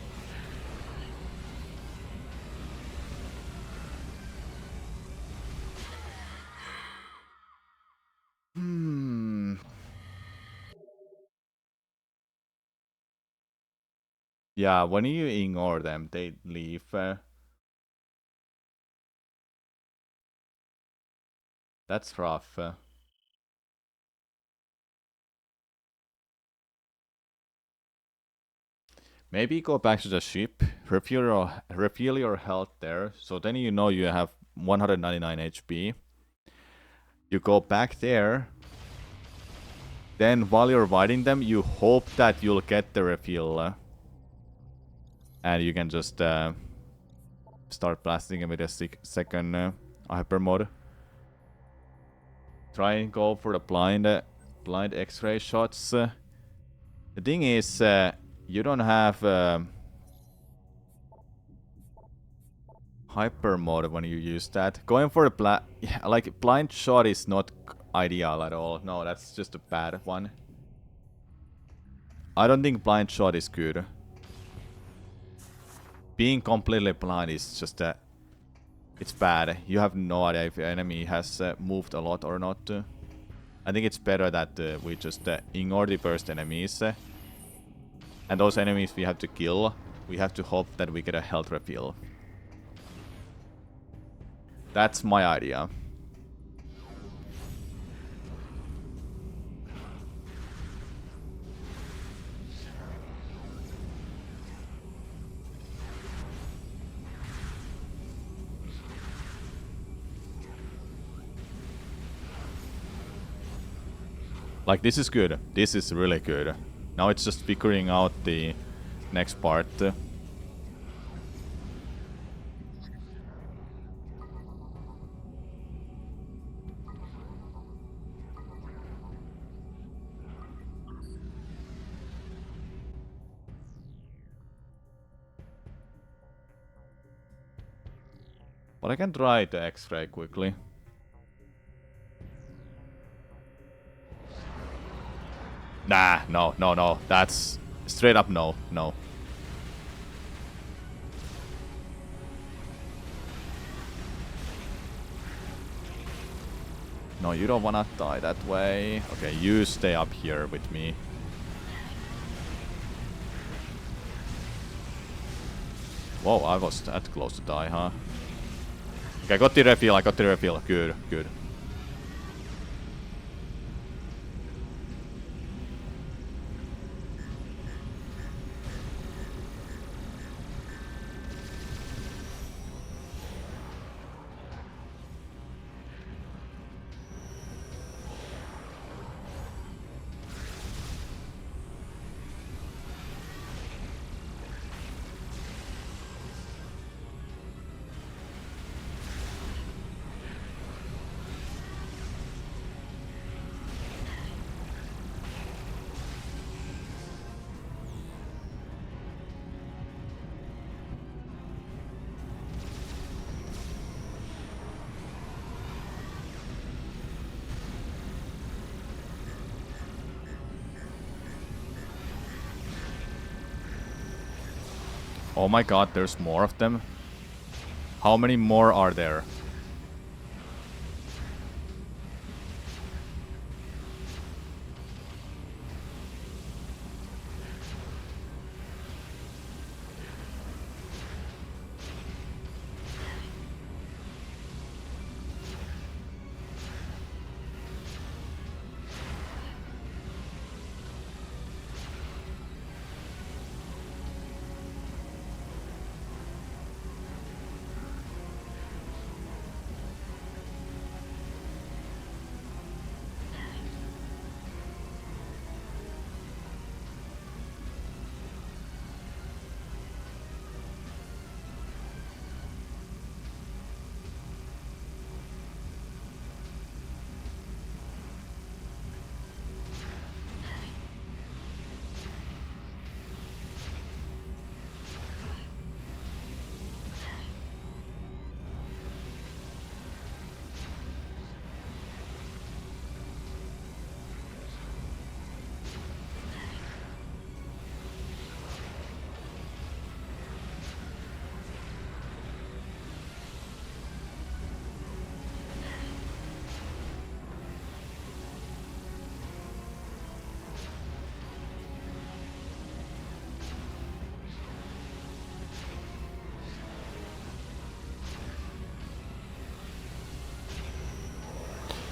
Hmm. Yeah, when you ignore them, they leave. That's rough. Maybe go back to the ship, refuel your health there, so then you know you have 199 HP. You go back there, then while you're fighting them, you hope that you'll get the refuel. And you can just start blasting them with a second hyper mode. Try and go for the blind X-ray shots. The thing is, you don't have hyper mode when you use that. Going for the blind shot is not ideal at all. No, that's just a bad one. I don't think blind shot is good. Being completely blind is just it's bad. You have no idea if your enemy has moved a lot or not. I think it's better that we just ignore the first enemies. And those enemies we have to kill. We have to hope that we get a health refill. That's my idea. Like, this is good. This is really good. Now it's just figuring out the next part. But I can try the X-ray quickly. Nah, no. That's straight up no. No, you don't wanna die that way. Okay, you stay up here with me. Whoa, I was that close to die, huh? Okay, I got the refill. Good. Oh my god, there's more of them. How many more are there?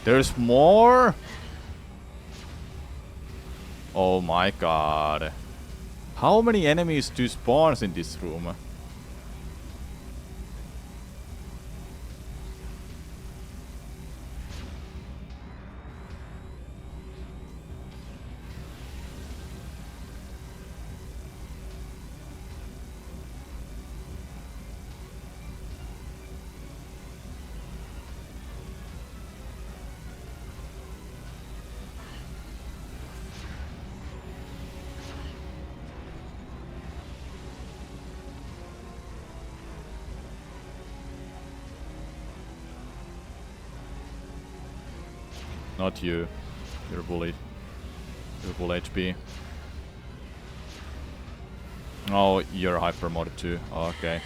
There's more? Oh my god. How many enemies do spawn in this room? Not you. You're bullied. You're full HP. Oh, you're hyper modded too. Oh, okay.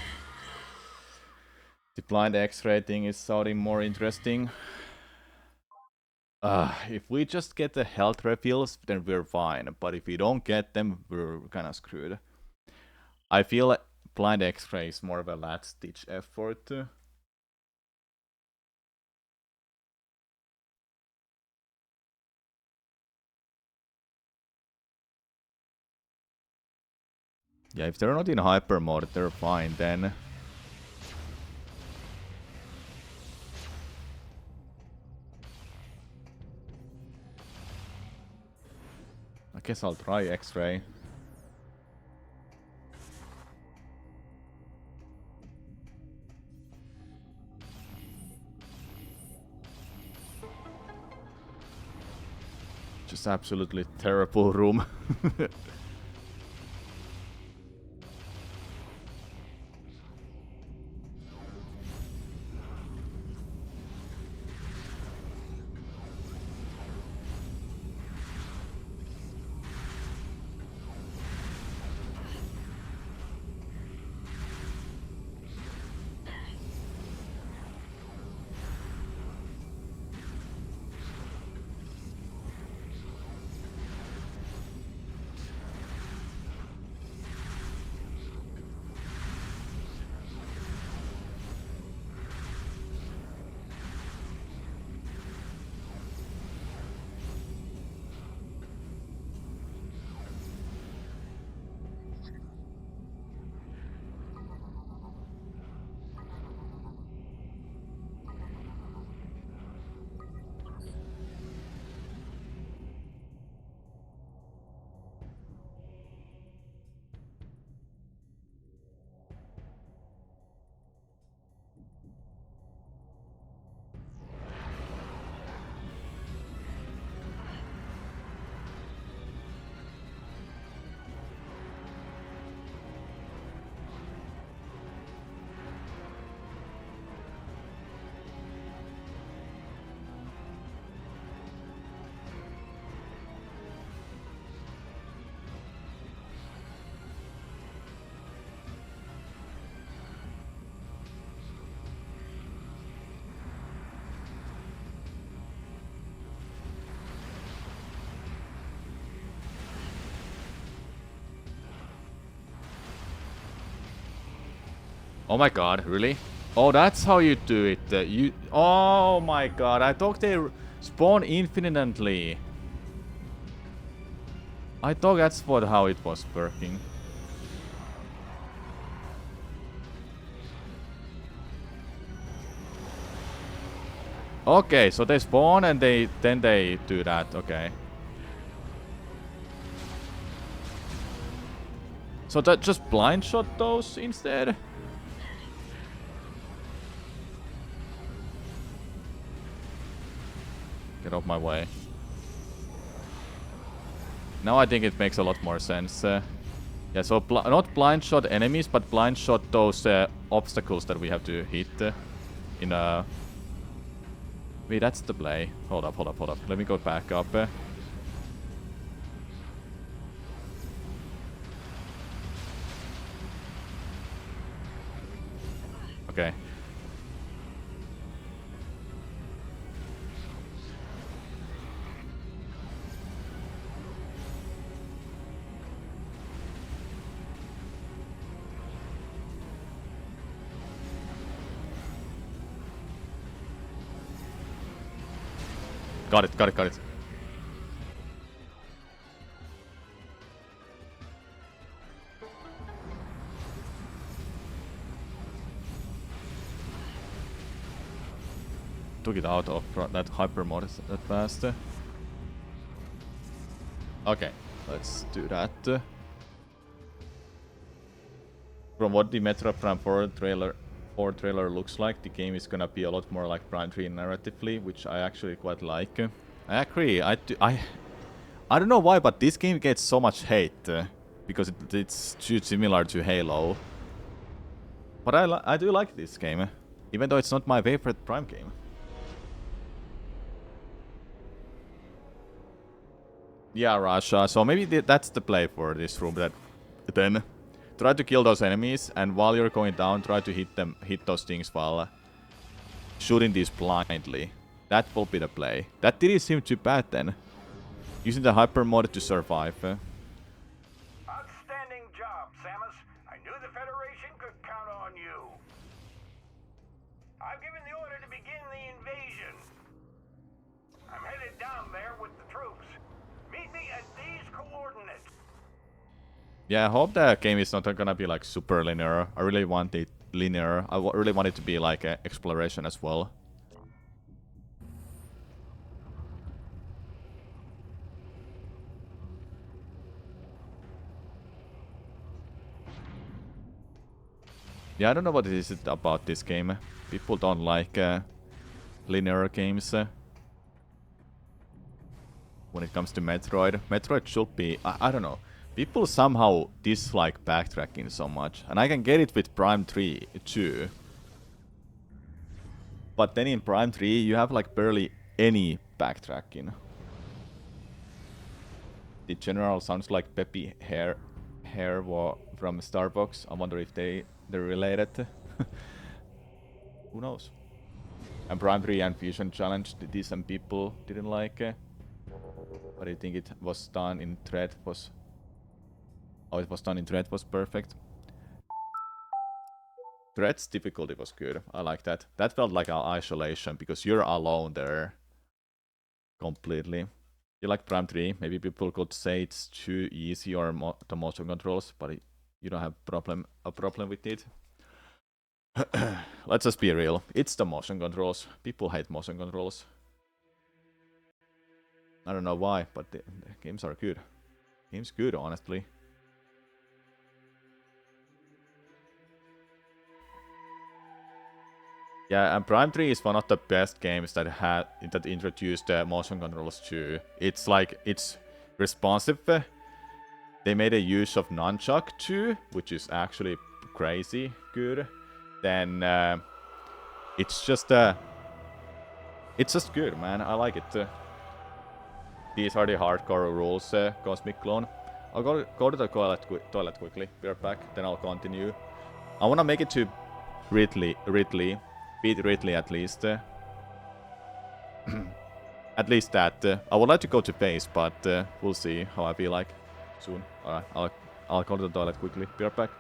The blind X-ray thing is sounding more interesting. If we just get the health refills, then we're fine. But if we don't get them, we're kinda screwed. I feel like blind X-ray is more of a last-ditch effort. Yeah, if they're not in hyper mode, they're fine then. I guess I'll try X-ray. Just absolutely terrible room. Oh my god, really? Oh, that's how you do it. Oh my god, I thought they spawn infinitely. I thought that's how it was working. Okay, so they spawn and then they do that. Okay. So that just blind shot those instead? Get off my way. Now I think it makes a lot more sense. Yeah, so not blind shot enemies, but blind shot those obstacles that we have to hit in a... Wait, that's the play. Hold up. Let me go back up. Okay. Got it, got it, got it. Took it out of that hyper mode that fast. Okay, let's do that. From what the Metroid Prime 4 trailer looks like, the game is gonna be a lot more like Prime 3 narratively, which I actually quite like. I agree. I don't know why, but this game gets so much hate because it's too similar to Halo. But I do like this game, even though it's not my favorite Prime game. Yeah, Russia. So maybe that's the play for this room. That then try to kill those enemies, and while you're going down, try to hit those things while shooting these blindly. That will be the play. That didn't seem too bad then. Using the hyper mode to survive. Outstanding job, Samus. I knew the Federation could count on you. I've given the order to begin the invasion. I'm headed down there with the troops. Meet me at these coordinates. Yeah, I hope the game is not gonna be like super linear. I really want it linear. I really want it to be like exploration as well. Yeah, I don't know what it is about this game. People don't like linear games. When it comes to Metroid. Metroid should be... I don't know. People somehow dislike backtracking so much. And I can get it with Prime 3 too. But then in Prime 3 you have like barely any backtracking. The general sounds like Peppy Hair from Starbucks. I wonder if they're related. Who knows? And Prime 3 and Fusion Challenge, these some people didn't like. But I think it was done in Thread was... Oh, it was done in Thread was perfect. Thread's difficulty was good. I like that. That felt like an isolation because you're alone there. Completely. You like Prime 3? Maybe people could say it's too easy or the motion controls, but you don't have a problem with it. Let's just be real. It's the motion controls. People hate motion controls. I don't know why, but the games are good. Game's good, honestly. Yeah, and Prime 3 is one of the best games that introduced motion controls too. It's like, it's responsive. They made a use of nunchuck too, which is actually crazy good. Then it's just good, man. I like it. These are the hardcore rules, Cosmic Clone. I'll go to the toilet quickly. Be right back. Then I'll continue. I wanna make it to Ridley. Beat Ridley at least. At least that. I would like to go to base, but we'll see how I feel like soon. Alright, I'll go to the toilet quickly. Be right back.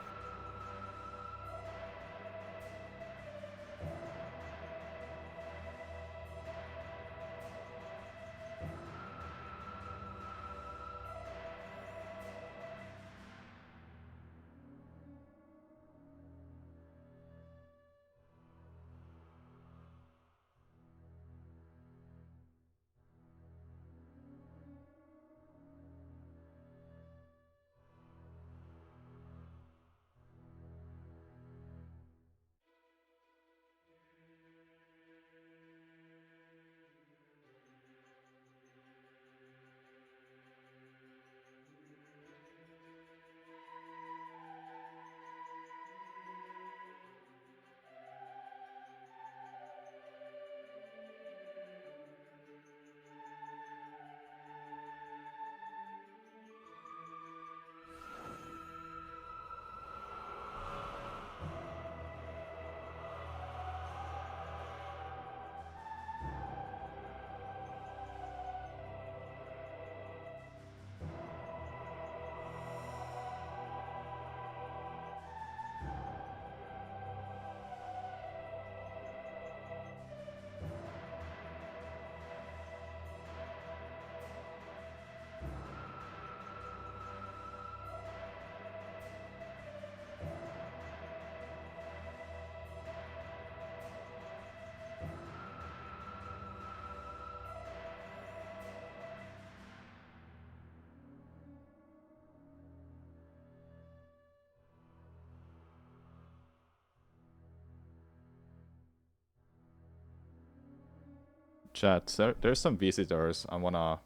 chat. There's some visitors. I wanna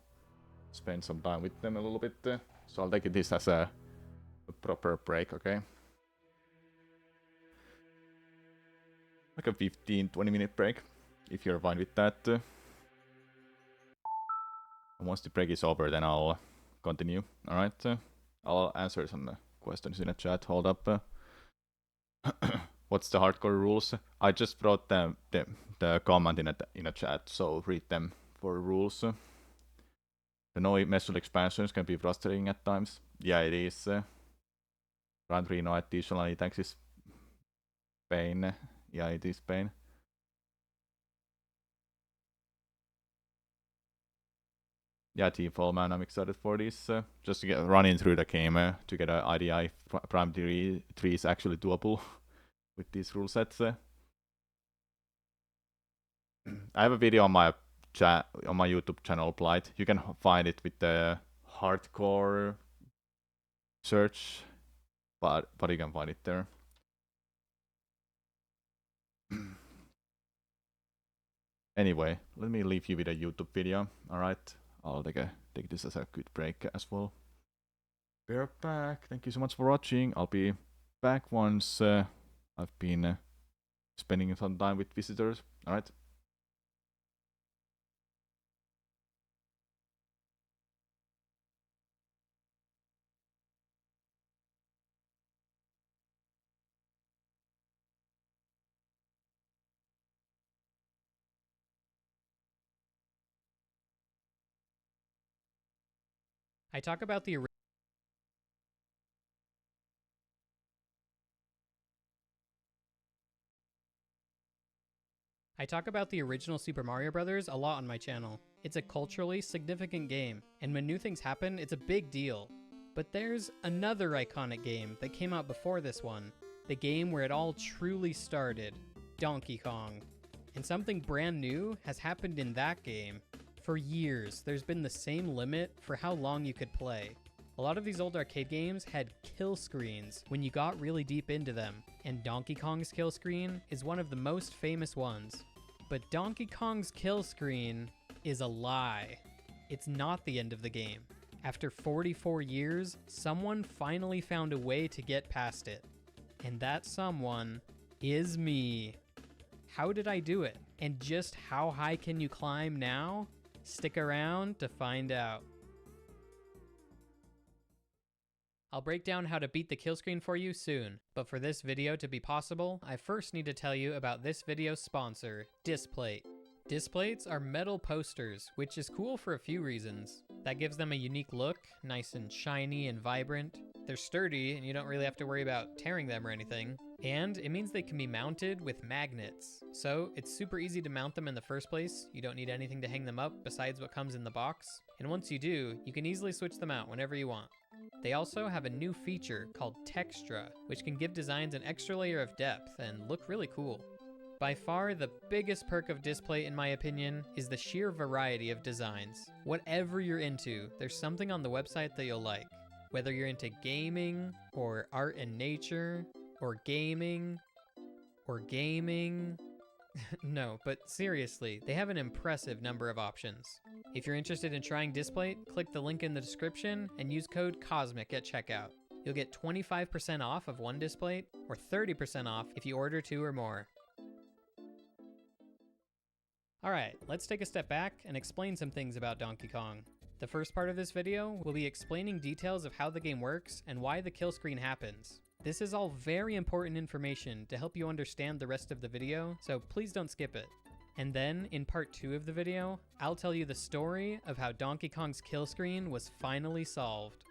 spend some time with them a little bit. So I'll take this as a proper break, okay? Like a 15-20 minute break, if you're fine with that. And once the break is over, then I'll continue. Alright? I'll answer some questions in the chat. Hold up. What's the hardcore rules? I just wrote the comment in a chat, so read them for rules. The no measured expansions can be frustrating at times. Yeah, it is. Run no additional attacks is pain. Yeah, it is pain. Yeah, T-Fall, man, I'm excited for this. Just to get running through the game to get an IDI Prime 3 is actually doable with these rule sets. I have a video on my YouTube channel, Blight. You can find it with the hardcore search, but you can find it there. Anyway, let me leave you with a YouTube video. All right, I'll take this as a good break as well. We're back. Thank you so much for watching. I'll be back once I've been spending some time with visitors. All right. I talk about the original Super Mario Bros. A lot on my channel. It's a culturally significant game, and when new things happen, it's a big deal. But there's another iconic game that came out before this one, the game where it all truly started, Donkey Kong. And something brand new has happened in that game. For years, there's been the same limit for how long you could play. A lot of these old arcade games had kill screens when you got really deep into them, and Donkey Kong's kill screen is one of the most famous ones. But Donkey Kong's kill screen is a lie. It's not the end of the game. After 44 years, someone finally found a way to get past it. And that someone is me. How did I do it? And just how high can you climb now? Stick around to find out. I'll break down how to beat the kill screen for you soon, but for this video to be possible, I first need to tell you about this video's sponsor, Displate. Displates are metal posters, which is cool for a few reasons. That gives them a unique look, nice and shiny and vibrant. They're sturdy, and you don't really have to worry about tearing them or anything. And it means they can be mounted with magnets. So it's super easy to mount them in the first place. You don't need anything to hang them up besides what comes in the box. And once you do, you can easily switch them out whenever you want. They also have a new feature called Textra, which can give designs an extra layer of depth and look really cool. By far, the biggest perk of Displate, in my opinion, is the sheer variety of designs. Whatever you're into, there's something on the website that you'll like. Whether you're into gaming, or art and nature, or gaming. No, but seriously, they have an impressive number of options. If you're interested in trying Displate, click the link in the description and use code COSMIC at checkout. You'll get 25% off of one Displate, or 30% off if you order 2 or more. Alright, let's take a step back and explain some things about Donkey Kong. The first part of this video will be explaining details of how the game works and why the kill screen happens. This is all very important information to help you understand the rest of the video, so please don't skip it. And then, in part 2 of the video, I'll tell you the story of how Donkey Kong's kill screen was finally solved.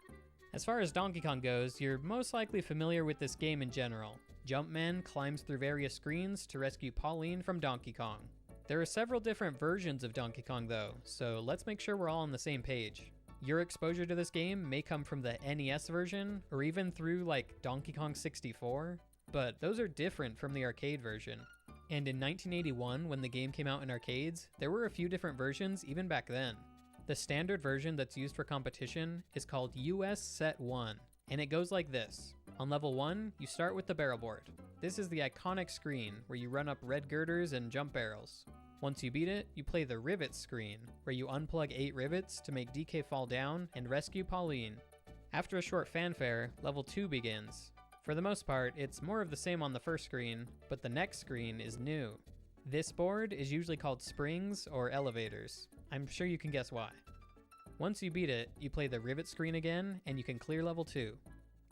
As far as Donkey Kong goes, you're most likely familiar with this game in general. Jumpman climbs through various screens to rescue Pauline from Donkey Kong. There are several different versions of Donkey Kong though, so let's make sure we're all on the same page. Your exposure to this game may come from the NES version, or even through like Donkey Kong 64, but those are different from the arcade version. And in 1981, when the game came out in arcades, there were a few different versions even back then. The standard version that's used for competition is called US Set 1, and it goes like this. On level 1, you start with the barrel board. This is the iconic screen where you run up red girders and jump barrels. Once you beat it, you play the rivets screen, where you unplug 8 rivets to make DK fall down and rescue Pauline. After a short fanfare, level 2 begins. For the most part, it's more of the same on the first screen, but the next screen is new. This board is usually called springs or elevators. I'm sure you can guess why. Once you beat it, you play the rivet screen again, and you can clear level 2.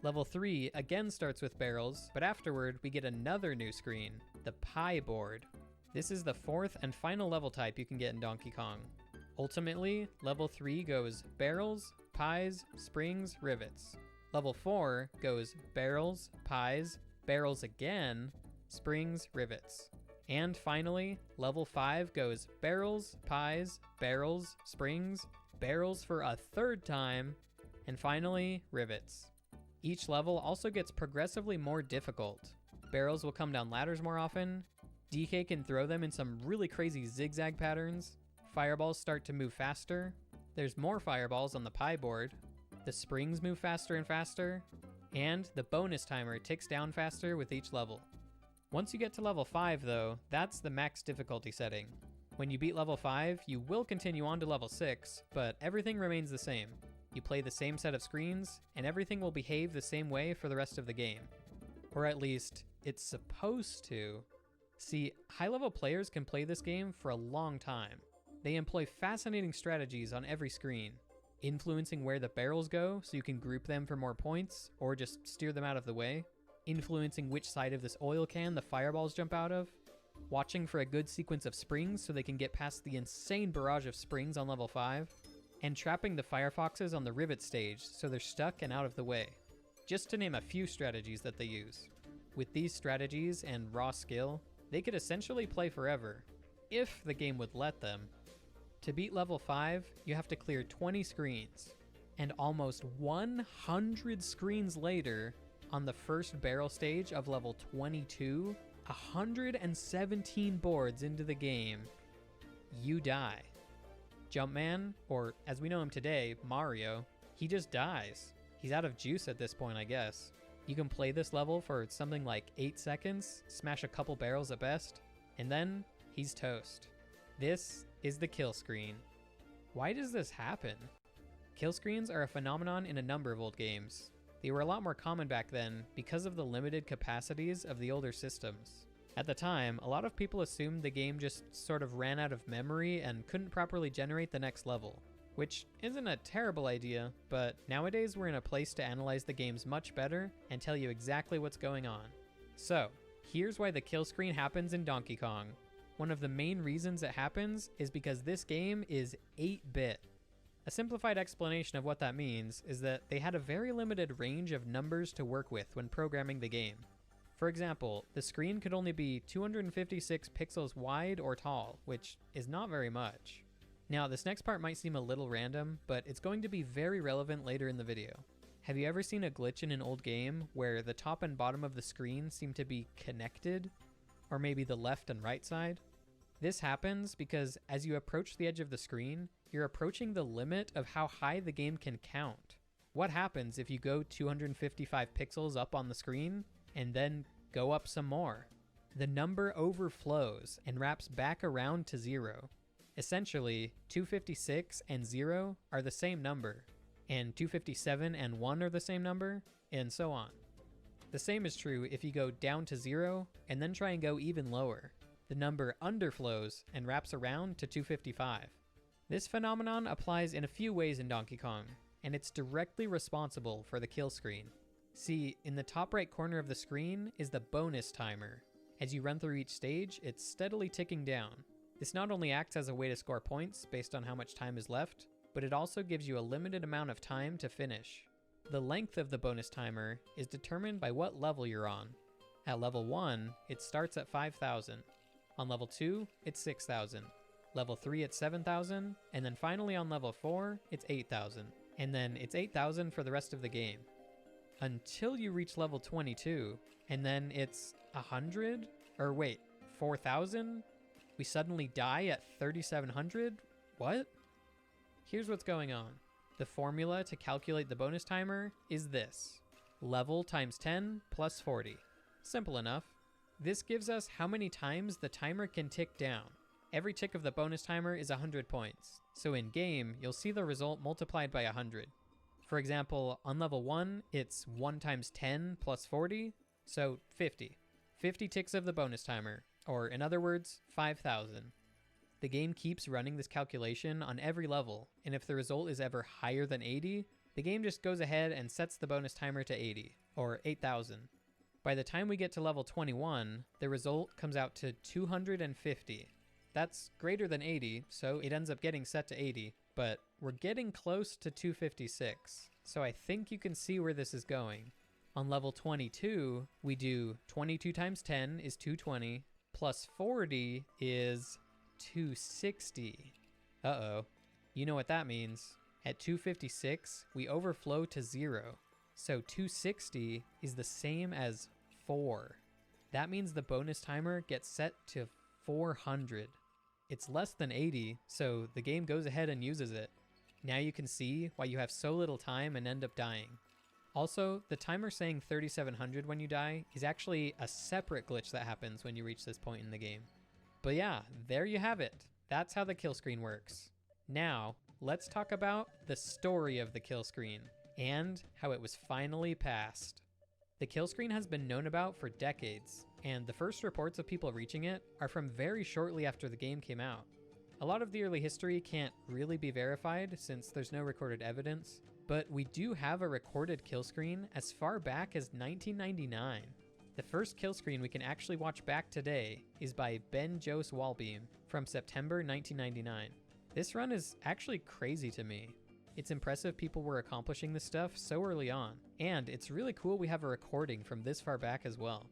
Level 3 again starts with barrels, but afterward we get another new screen, the pie board. This is the 4th and final level type you can get in Donkey Kong. Ultimately, level 3 goes barrels, pies, springs, rivets. Level 4 goes barrels, pies, barrels again, springs, rivets. And finally, level 5 goes barrels, pies, barrels, springs, barrels for a 3rd time, and finally, rivets. Each level also gets progressively more difficult. Barrels will come down ladders more often, DK can throw them in some really crazy zigzag patterns, fireballs start to move faster, there's more fireballs on the pie board, the springs move faster and faster, and the bonus timer ticks down faster with each level. Once you get to level 5 though, that's the max difficulty setting. When you beat level 5, you will continue on to level 6, but everything remains the same. You play the same set of screens, and everything will behave the same way for the rest of the game. Or at least, it's supposed to. See, high-level players can play this game for a long time. They employ fascinating strategies on every screen, influencing where the barrels go so you can group them for more points, or just steer them out of the way, influencing which side of this oil can the fireballs jump out of, watching for a good sequence of springs so they can get past the insane barrage of springs on level 5, and trapping the firefoxes on the rivet stage so they're stuck and out of the way. Just to name a few strategies that they use. With these strategies and raw skill, they could essentially play forever, if the game would let them. To beat level 5, you have to clear 20 screens, and almost 100 screens later, on the first barrel stage of level 22, 117 boards into the game, you die. Jumpman, or as we know him today, Mario, he just dies. He's out of juice at this point, I guess. You can play this level for something like 8 seconds, smash a couple barrels at best, and then he's toast. This is the kill screen. Why does this happen? Kill screens are a phenomenon in a number of old games. They were a lot more common back then because of the limited capacities of the older systems. At the time, a lot of people assumed the game just sort of ran out of memory and couldn't properly generate the next level, which isn't a terrible idea, but nowadays we're in a place to analyze the games much better and tell you exactly what's going on. So, here's why the kill screen happens in Donkey Kong. One of the main reasons it happens is because this game is 8-bit. A simplified explanation of what that means is that they had a very limited range of numbers to work with when programming the game. For example, the screen could only be 256 pixels wide or tall, which is not very much. Now, this next part might seem a little random, but it's going to be very relevant later in the video. Have you ever seen a glitch in an old game where the top and bottom of the screen seem to be connected? Or maybe the left and right side? This happens because as you approach the edge of the screen, you're approaching the limit of how high the game can count. What happens if you go 255 pixels up on the screen and then go up some more? The number overflows and wraps back around to 0. Essentially, 256 and 0 are the same number, and 257 and 1 are the same number, and so on. The same is true if you go down to 0 and then try and go even lower. The number underflows and wraps around to 255. This phenomenon applies in a few ways in Donkey Kong, and it's directly responsible for the kill screen. See, in the top right corner of the screen is the bonus timer. As you run through each stage, it's steadily ticking down. This not only acts as a way to score points based on how much time is left, but it also gives you a limited amount of time to finish. The length of the bonus timer is determined by what level you're on. At level 1, it starts at 5,000. On level 2, it's 6,000. Level 3, it's 7,000. And then finally on level 4, it's 8,000. And then it's 8,000 for the rest of the game. Until you reach level 22, and then it's 100? Or wait, 4,000? We suddenly die at 3,700? What? Here's what's going on. The formula to calculate the bonus timer is this. Level times 10 plus 40. Simple enough. This gives us how many times the timer can tick down. Every tick of the bonus timer is 100 points, so in game, you'll see the result multiplied by 100. For example, on level 1, it's 1 times 10 plus 40, so 50. 50 ticks of the bonus timer, or in other words, 5,000. The game keeps running this calculation on every level, and if the result is ever higher than 80, the game just goes ahead and sets the bonus timer to 80, or 8,000. By the time we get to level 21, the result comes out to 250. That's greater than 80, so it ends up getting set to 80, but we're getting close to 256, so I think you can see where this is going. On level 22, we do 22 times 10 is 220, plus 40 is 260. Uh-oh. You know what that means. At 256, we overflow to 0. So 260 is the same as 4. That means the bonus timer gets set to 400. It's less than 80, so the game goes ahead and uses it. Now you can see why you have so little time and end up dying. Also, the timer saying 3700 when you die is actually a separate glitch that happens when you reach this point in the game. But yeah, there you have it. That's how the kill screen works. Now, let's talk about the story of the kill screen and how it was finally passed. The kill screen has been known about for decades, and the first reports of people reaching it are from very shortly after the game came out. A lot of the early history can't really be verified since there's no recorded evidence, but we do have a recorded kill screen as far back as 1999. The first kill screen we can actually watch back today is by Ben Jose Walbeam from September 1999. This run is actually crazy to me. It's impressive people were accomplishing this stuff so early on, and it's really cool we have a recording from this far back as well.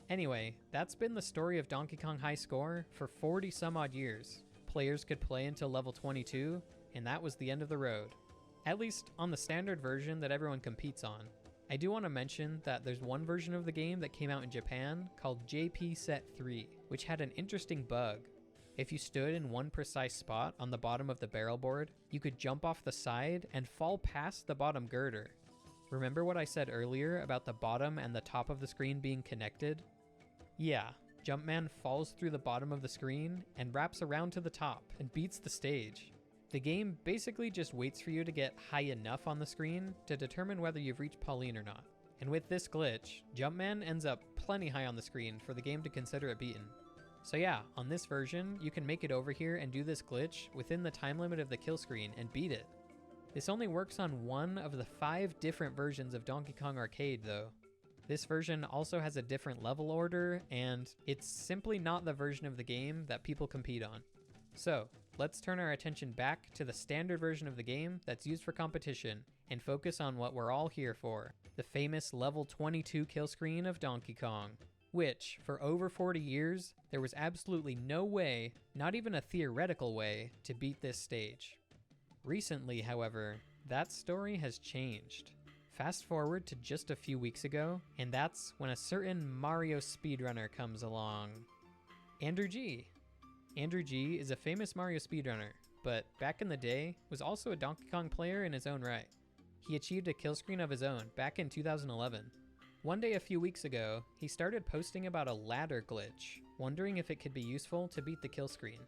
Anyway, that's been the story of Donkey Kong High Score for 40 some odd years. Players could play until level 22, and that was the end of the road. At least on the standard version that everyone competes on. I do want to mention that there's one version of the game that came out in Japan called JP Set 3, which had an interesting bug. If you stood in one precise spot on the bottom of the barrel board, you could jump off the side and fall past the bottom girder. Remember what I said earlier about the bottom and the top of the screen being connected? Yeah, Jumpman falls through the bottom of the screen and wraps around to the top and beats the stage. The game basically just waits for you to get high enough on the screen to determine whether you've reached Pauline or not. And with this glitch, Jumpman ends up plenty high on the screen for the game to consider it beaten. So yeah, on this version, you can make it over here and do this glitch within the time limit of the kill screen and beat it. This only works on one of the 5 different versions of Donkey Kong Arcade though. This version also has a different level order, and it's simply not the version of the game that people compete on. So, let's turn our attention back to the standard version of the game that's used for competition and focus on what we're all here for, the famous level 22 kill screen of Donkey Kong. Which, for over 40 years, there was absolutely no way, not even a theoretical way, to beat this stage. Recently, however, that story has changed. Fast forward to just a few weeks ago, and that's when a certain Mario speedrunner comes along. Andrew G. Andrew G is a famous Mario speedrunner, but back in the day, was also a Donkey Kong player in his own right. He achieved a kill screen of his own back in 2011. One day a few weeks ago, he started posting about a ladder glitch, wondering if it could be useful to beat the kill screen.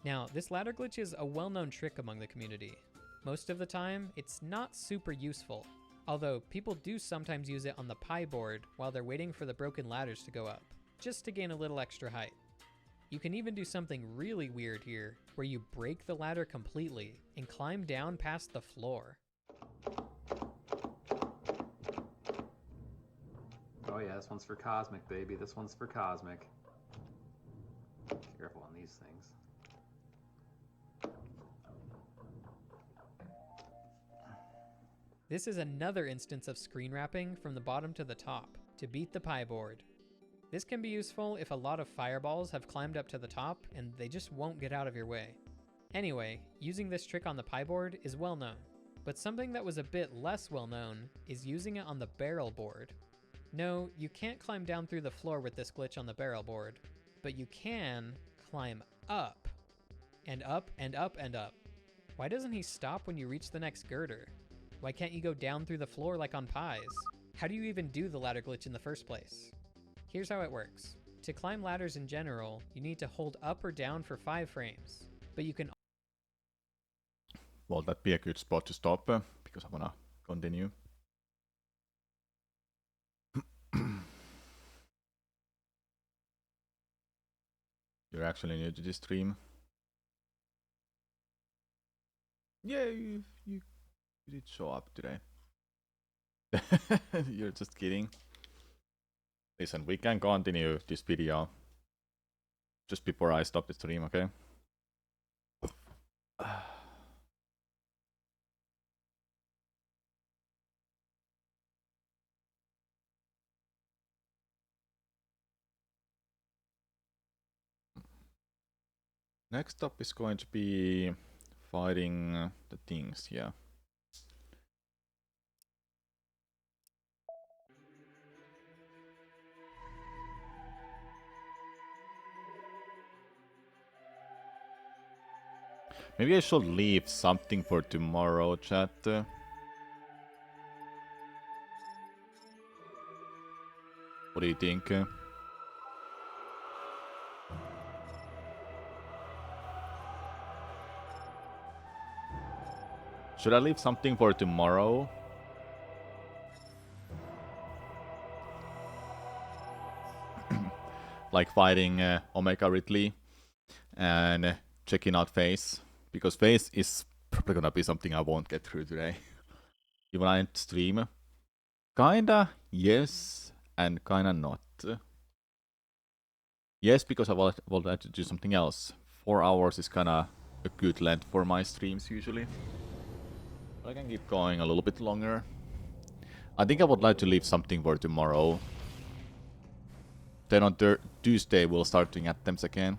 Now, this ladder glitch is a well-known trick among the community. Most of the time, it's not super useful, although people do sometimes use it on the pie board while they're waiting for the broken ladders to go up, just to gain a little extra height. You can even do something really weird here, where you break the ladder completely and climb down past the floor. Oh yeah, this one's for Cosmic, baby. This one's for Cosmic. Careful on these things. This is another instance of screen wrapping from the bottom to the top to beat the pie board. This can be useful if a lot of fireballs have climbed up to the top and they just won't get out of your way. Anyway, using this trick on the pie board is well known, but something that was a bit less well known is using it on the barrel board. No, you can't climb down through the floor with this glitch on the barrel board, but you can climb up, and up, and up, and up. Why doesn't he stop when you reach the next girder? Why can't you go down through the floor like on pies? How do you even do the ladder glitch in the first place? Here's how it works. To climb ladders in general, you need to hold up or down for 5 frames, but you can Well, that'd be a good spot to stop because I wanna continue. You're actually new to this stream. Yeah, you did show up today. You're just kidding. Listen, we can continue this video just before I stop the stream, okay? Next up is going to be fighting the things, yeah. Maybe I should leave something for tomorrow, chat. What do you think? Should I leave something for tomorrow? Like fighting Omega Ridley and checking out Face. Because Face is probably gonna be something I won't get through today. Even I stream. Kinda yes and kinda not. Yes, because I would like to do something else. 4 hours is kinda a good length for my streams usually. But I can keep going a little bit longer. I think I would like to leave something for tomorrow. Then on Tuesday we'll start doing attempts again.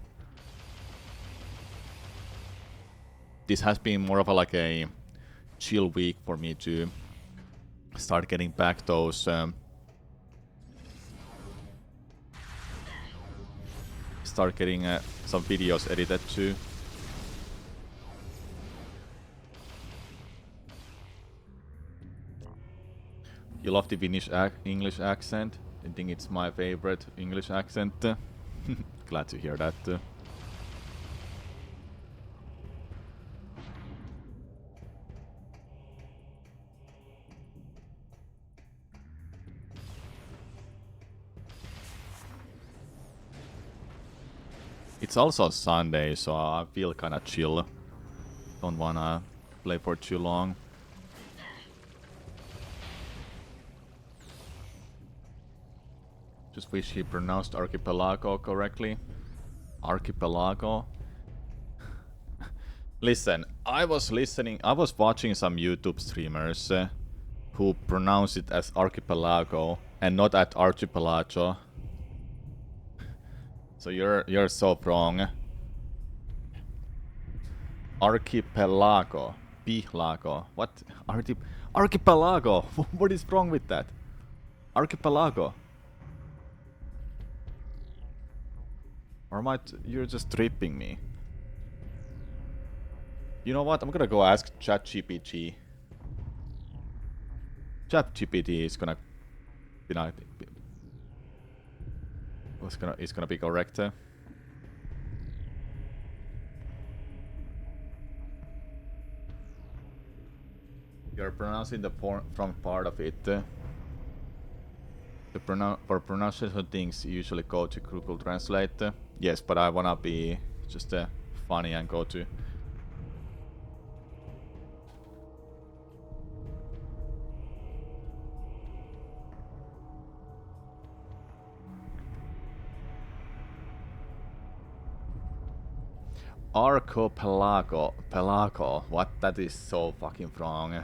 This has been more of like a chill week for me to start getting back those start getting some videos edited too. You love the Finnish English accent? I think it's my favorite English accent. Glad to hear that. It's also Sunday, so I feel kinda chill. Don't wanna play for too long. Just wish he pronounced archipelago correctly. Archipelago? Listen, I was watching some YouTube streamers who pronounce it as archipelago and not at archipelago. So you're so wrong. Archipelago. Pihlago. What? Archipelago! What is wrong with that? Archipelago. Or you're just tripping me. You know what? I'm gonna go ask ChatGPT. ChatGPT is gonna is gonna be correct. You're pronouncing the wrong part of it. For pronunciation things usually go to Google Translate. Yes, but I wanna be just funny and go to Pelago. What? That is so fucking wrong.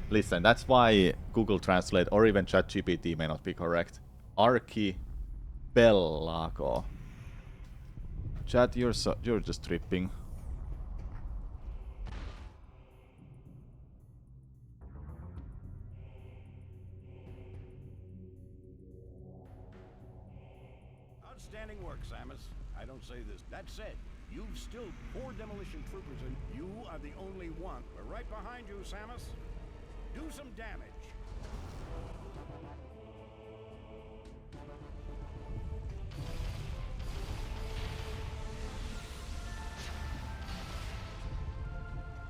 Listen, that's why Google Translate or even ChatGPT may not be correct. Archipelago. Chat, you're just tripping. Outstanding work, Samus. I don't say this. That said, you've still 4 demolition troopers and you are the only one. We're right behind you, Samus. Do some damage.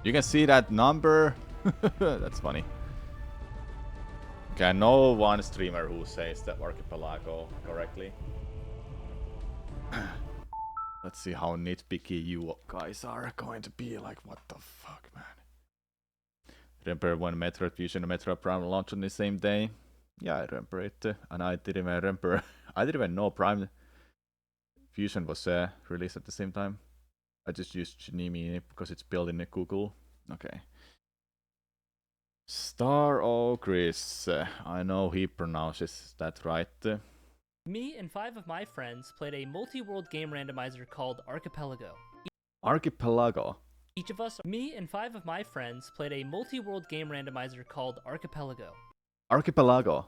You can see that number. That's funny. Okay, I know one streamer who says the archipelago correctly. Let's see how nitpicky you guys are going to be. Like, what the fuck, man? Remember when Metroid Fusion and Metroid Prime launched on the same day? Yeah, I remember it. And I didn't even remember. I didn't even know Prime Fusion was released at the same time. I just used Shinimi because it's built in Google. Okay. Star O Chris. I know he pronounces that right. Me and 5 of my friends played a multi-world game randomizer called Archipelago. Archipelago. Each of us, me and 5 of my friends played a multi-world game randomizer called Archipelago. Archipelago.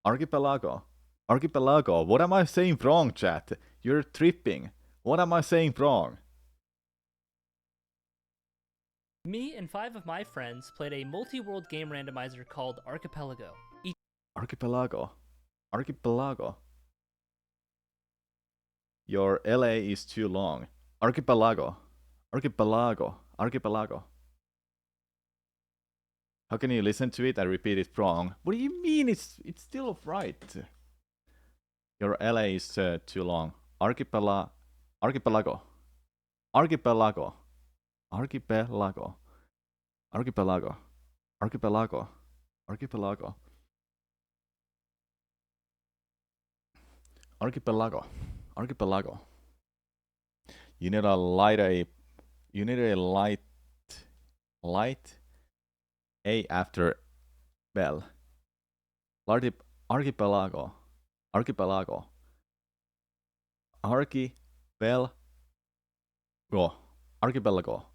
Archipelago. Archipelago. What am I saying wrong, chat? You're tripping. What am I saying wrong? Me and 5 of my friends played a multi-world game randomizer called Archipelago. Archipelago. Archipelago. Your LA is too long. Archipelago. Archipelago. Archipelago. How can you listen to it and repeat it wrong? What do you mean? It's still right. Your LA is too long. Archipelago. Archipelago. Archipelago. Archipelago. Archipelago. Archipelago. Archipelago. Archipelago. Archipelago. You need a light A after bell. Archipelago. Archipelago. Archipelago. Archipelago.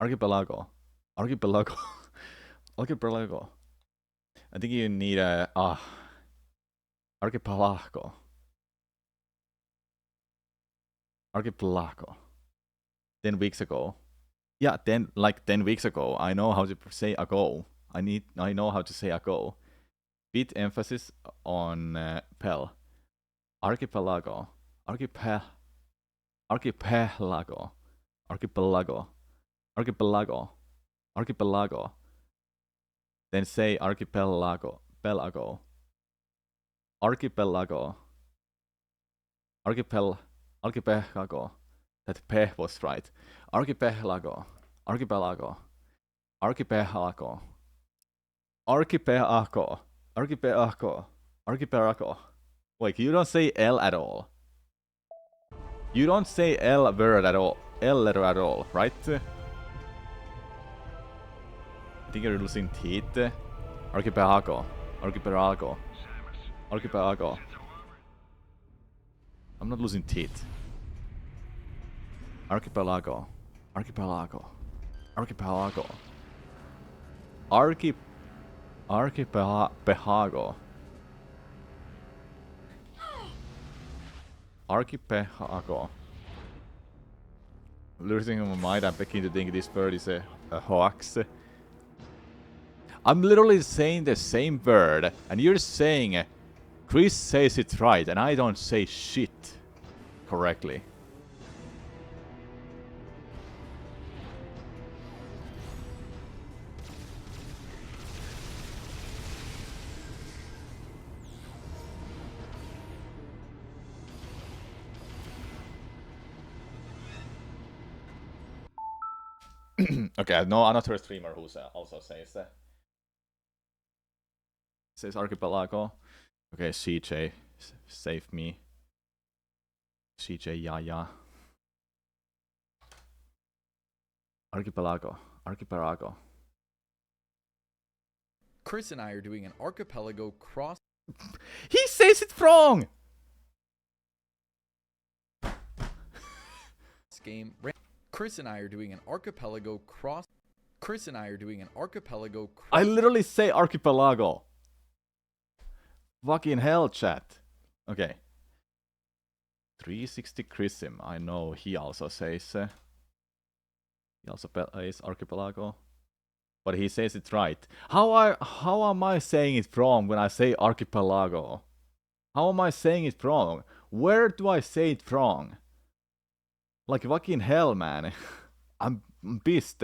Archipelago. Archipelago. Archipelago. I think you need a archipelago. Archipelago. 10 weeks ago. Yeah, 10 weeks ago. I know how to say ago. I know how to say ago. Bit emphasis on pel. Archipelago. Archipelago. Archipelago. Archipelago. Archipelago. Then say archipelago. Pelago. Archipelago. Archipelago. That P was right. Archipelago. Archipelago. Archipelago. Archipelago. Archipelago. Archipelago. Wait, you don't say L at all. You don't say L word at all. L letter at all, right? I think you're losing teeth. Archipelago. Archipelago. Archipelago. I'm not losing teeth. Archipelago. Archipelago. Archipelago. Archipelago. Archipelago. Losing my mind, I'm beginning to think this word is a hoax. I'm literally saying the same word, and you're saying Chris says it right, and I don't say shit correctly. Okay, I know another streamer who also says that. Says Archipelago. Okay, CJ, save me. CJ, yeah. Archipelago. Archipelago. Chris and I are doing an archipelago cross. He says it wrong! Game. Chris and I are doing an archipelago cross. Chris and I are doing an archipelago cross. I literally say archipelago. Fucking hell, chat. Okay. 360 Chrisim. I know he also says. He also says archipelago. But he says it right. How am I saying it wrong when I say archipelago? How am I saying it wrong? Where do I say it wrong? Like fucking hell, man. I'm pissed.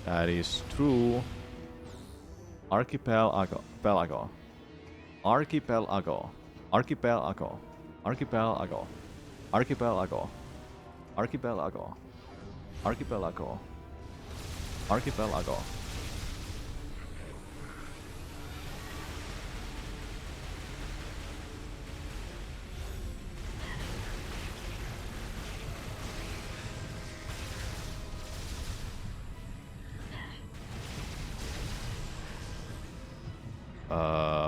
That is true. Archipelago. Pelago. Archipelago. Archipelago. Archipelago. Archipelago. Archipelago. Archipelago. Archipelago.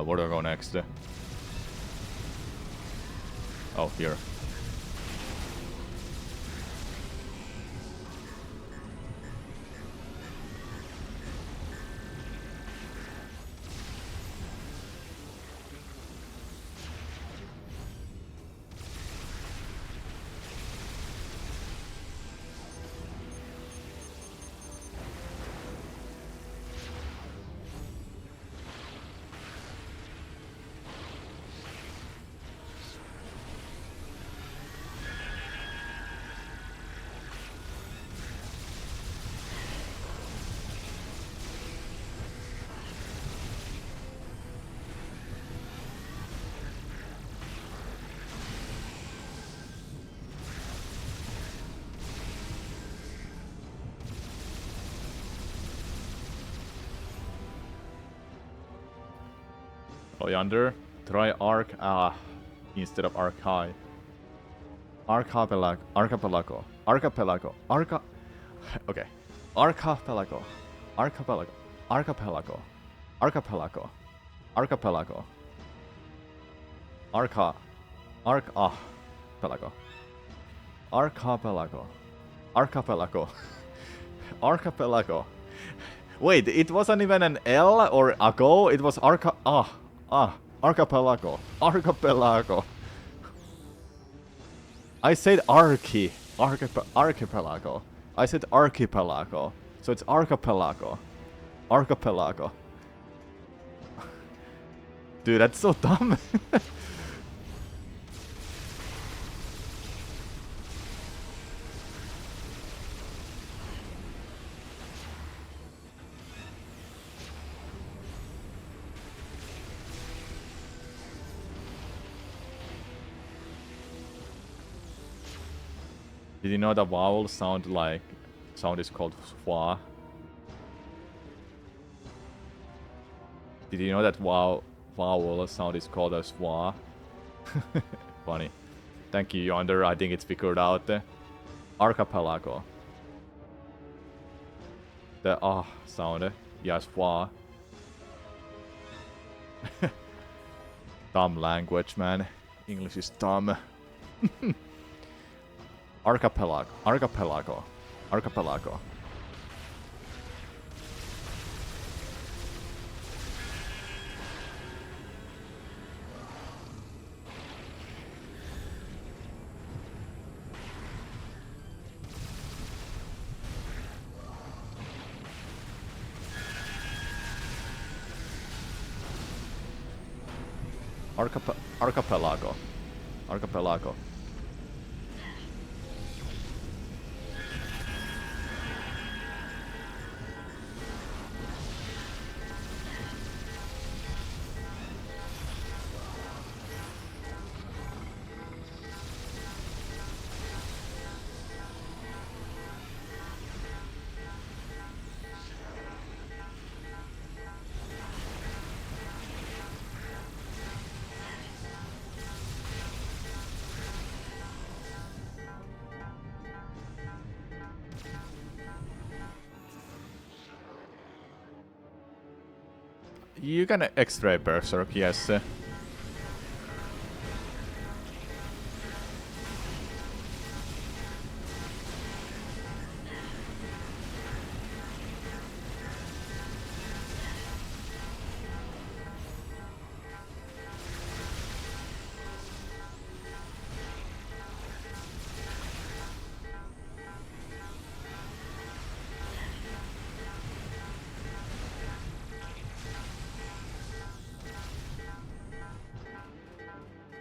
Where do I go next? Oh, here. Oh, yonder. Try arc instead of archive. Archipelago. Archipelago. Archipelago. Okay. Archipelago. Archipelago. Archipelago. Archipelago. Archipelago. Pelago. Archipelago. Archipelago. Archipelago. Wait, it wasn't even an L or a go, it was Archipelago. Archipelago. I said archipelago. I said archipelago. So it's archipelago. Archipelago. Dude, that's so dumb. Did you know the vowel sound is called schwa? Did you know that vowel sound is called a schwa? Funny. Thank you, Yonder. I think it's figured out. Archipelago. The sound. Yeah, schwa. Dumb language, man. English is dumb. Archipelago. Archipelago. Archipelago. Archipelago. Archipelago. You can X-ray Berserk, yes.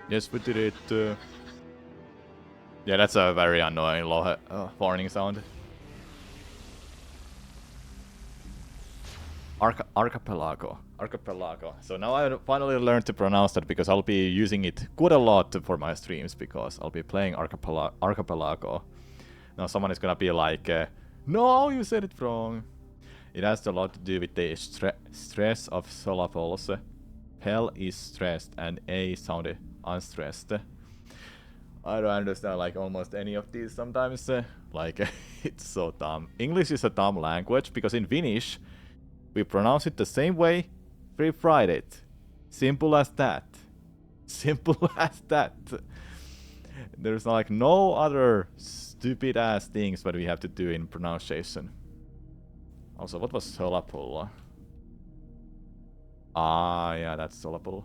Yes, we did it. Yeah, that's a very annoying low warning sound. Archipelago. Archipelago. So now I finally learned to pronounce that because I'll be using it quite a lot for my streams because I'll be playing Archipelago. Now someone is gonna be like, no, you said it wrong. It has a lot to do with the stress of syllables. Pel is stressed and A sounded unstressed. I don't understand like almost any of these sometimes. Like, it's so dumb. English is a dumb language because in Finnish, we pronounce it the same way we write it. Simple as that. Simple as that. There's like no other stupid ass things that we have to do in pronunciation. Also, what was syllable? Ah, yeah, that's syllable.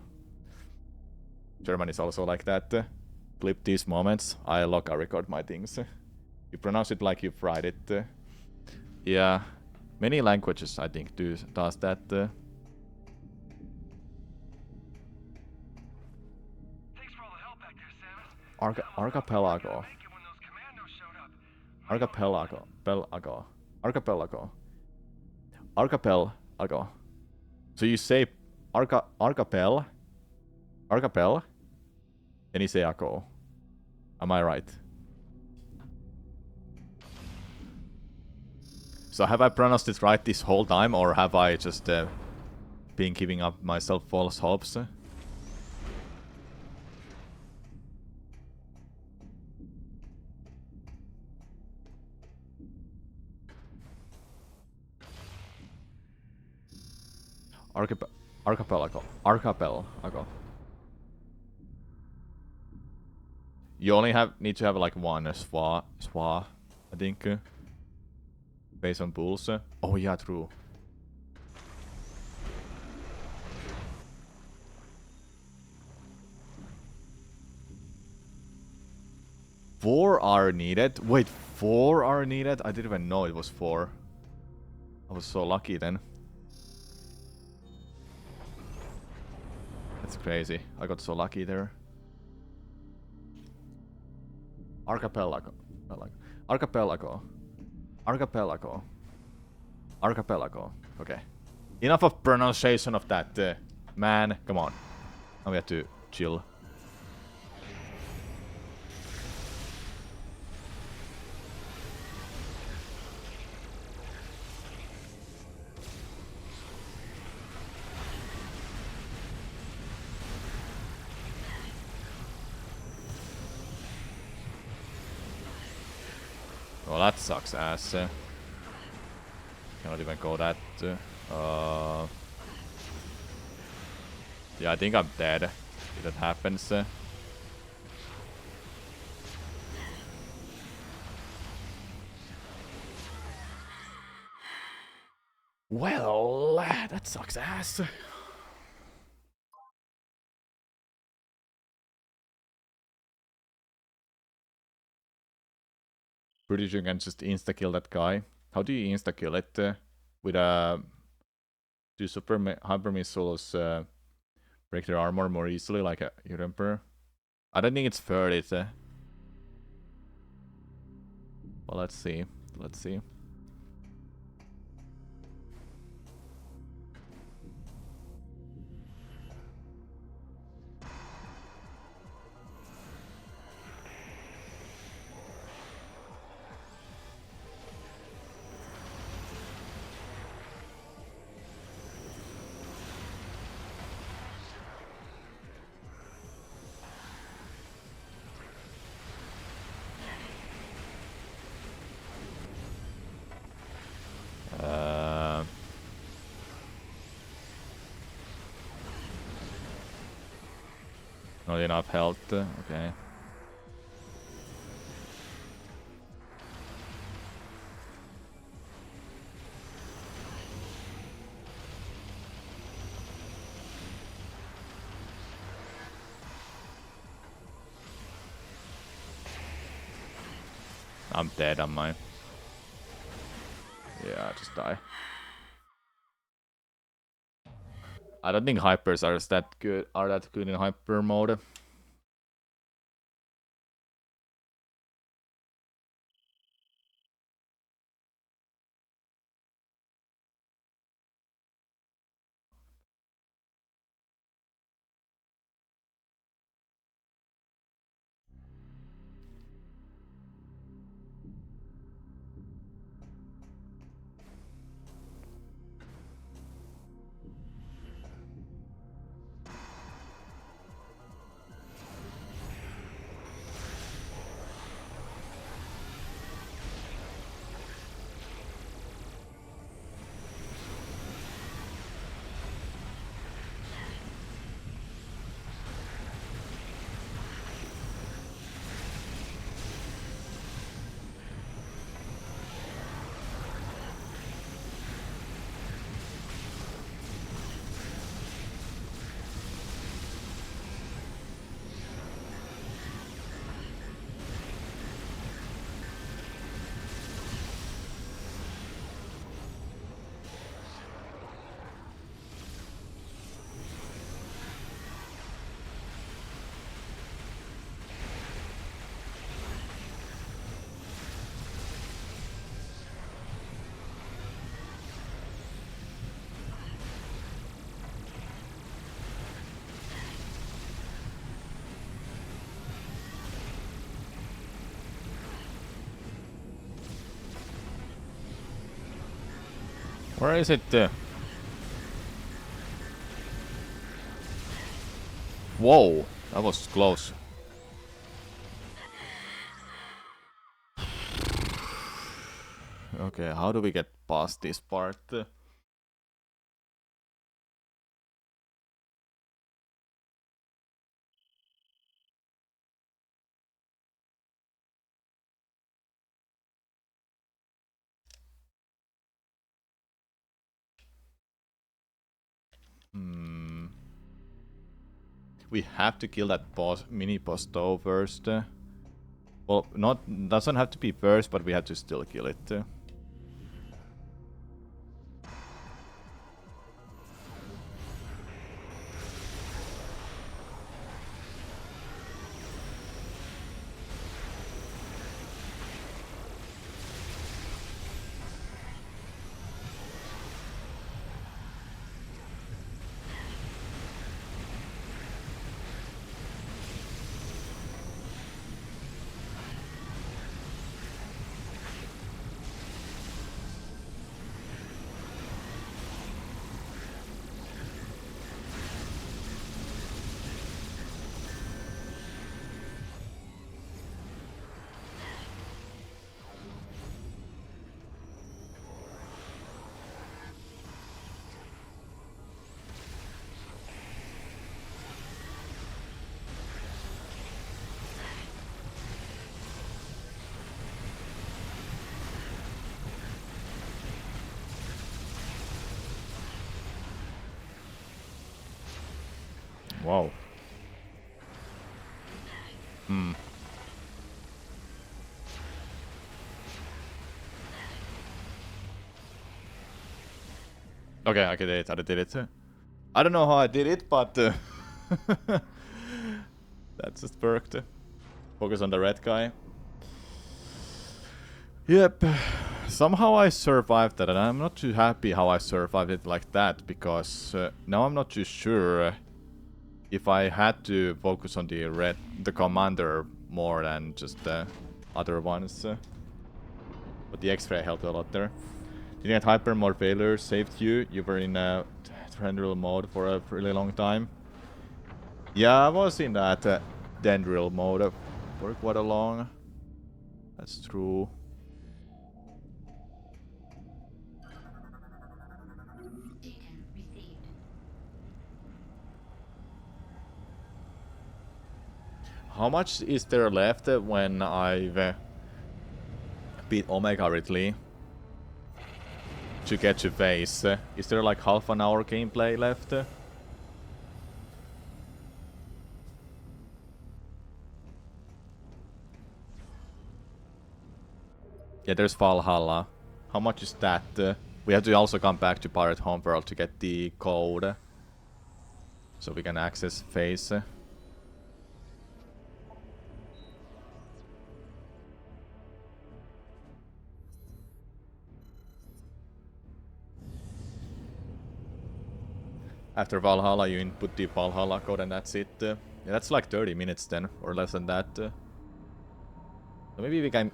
German is also like that. Flip these moments. I record my things. You pronounce it like you write it. Yeah, many languages I think does that. Archipelago. Archipelago. Archipelago. Archipelago. So you say archipel, then you say ako. Am I right? So have I pronounced it right this whole time, or have I just been giving up myself false hopes? Archipelago. You only need to have like one schwa, I think. Based on bulls. Oh yeah, true. Four are needed. Wait, 4 are needed? I didn't even know it was 4. I was so lucky then. That's crazy. I got so lucky there. Archipelago. Archipelago. Archipelago. Archipelago. Okay. Enough of pronunciation of that. Man, come on. Now we have to chill. Well, that sucks ass. Cannot even go that. Yeah, I think I'm dead if that happens. Well, that sucks ass. Pretty sure you can just insta-kill that guy. How do you insta-kill it? With do hyper missiles break their armor more easily, like a Emperor? I don't think it's fair. It's well, let's see. Let's see. Not enough health. Okay. I'm dead, am I? Yeah, just die. I don't think hypers are that good in hyper mode. Where is it? Whoa, that was close. Okay, how do we get past this part? We have to kill that boss, mini boss though first. Well, doesn't have to be first, but we have to still kill it. Wow. Okay, I did it. I did it. I don't know how I did it, but that just worked. Focus on the red guy. Yep. Somehow I survived that, and I'm not too happy how I survived it like that, because now I'm not too sure if I had to focus on the commander more than just the other ones. But the X-ray helped a lot there. Didn't get hyper mode failure saved you. You were in Dendril mode for a really long time. Yeah, I was in that Dendril mode for quite a long. That's true. How much is there left when I've beat Omega Ridley to get to base? Is there like half an hour gameplay left? Yeah, there's Valhalla. How much is that? We have to also come back to Pirate Homeworld to get the code, so we can access phase. After Valhalla, you input the Valhalla code and that's it. Yeah, that's like 30 minutes then, or less than that. So maybe we can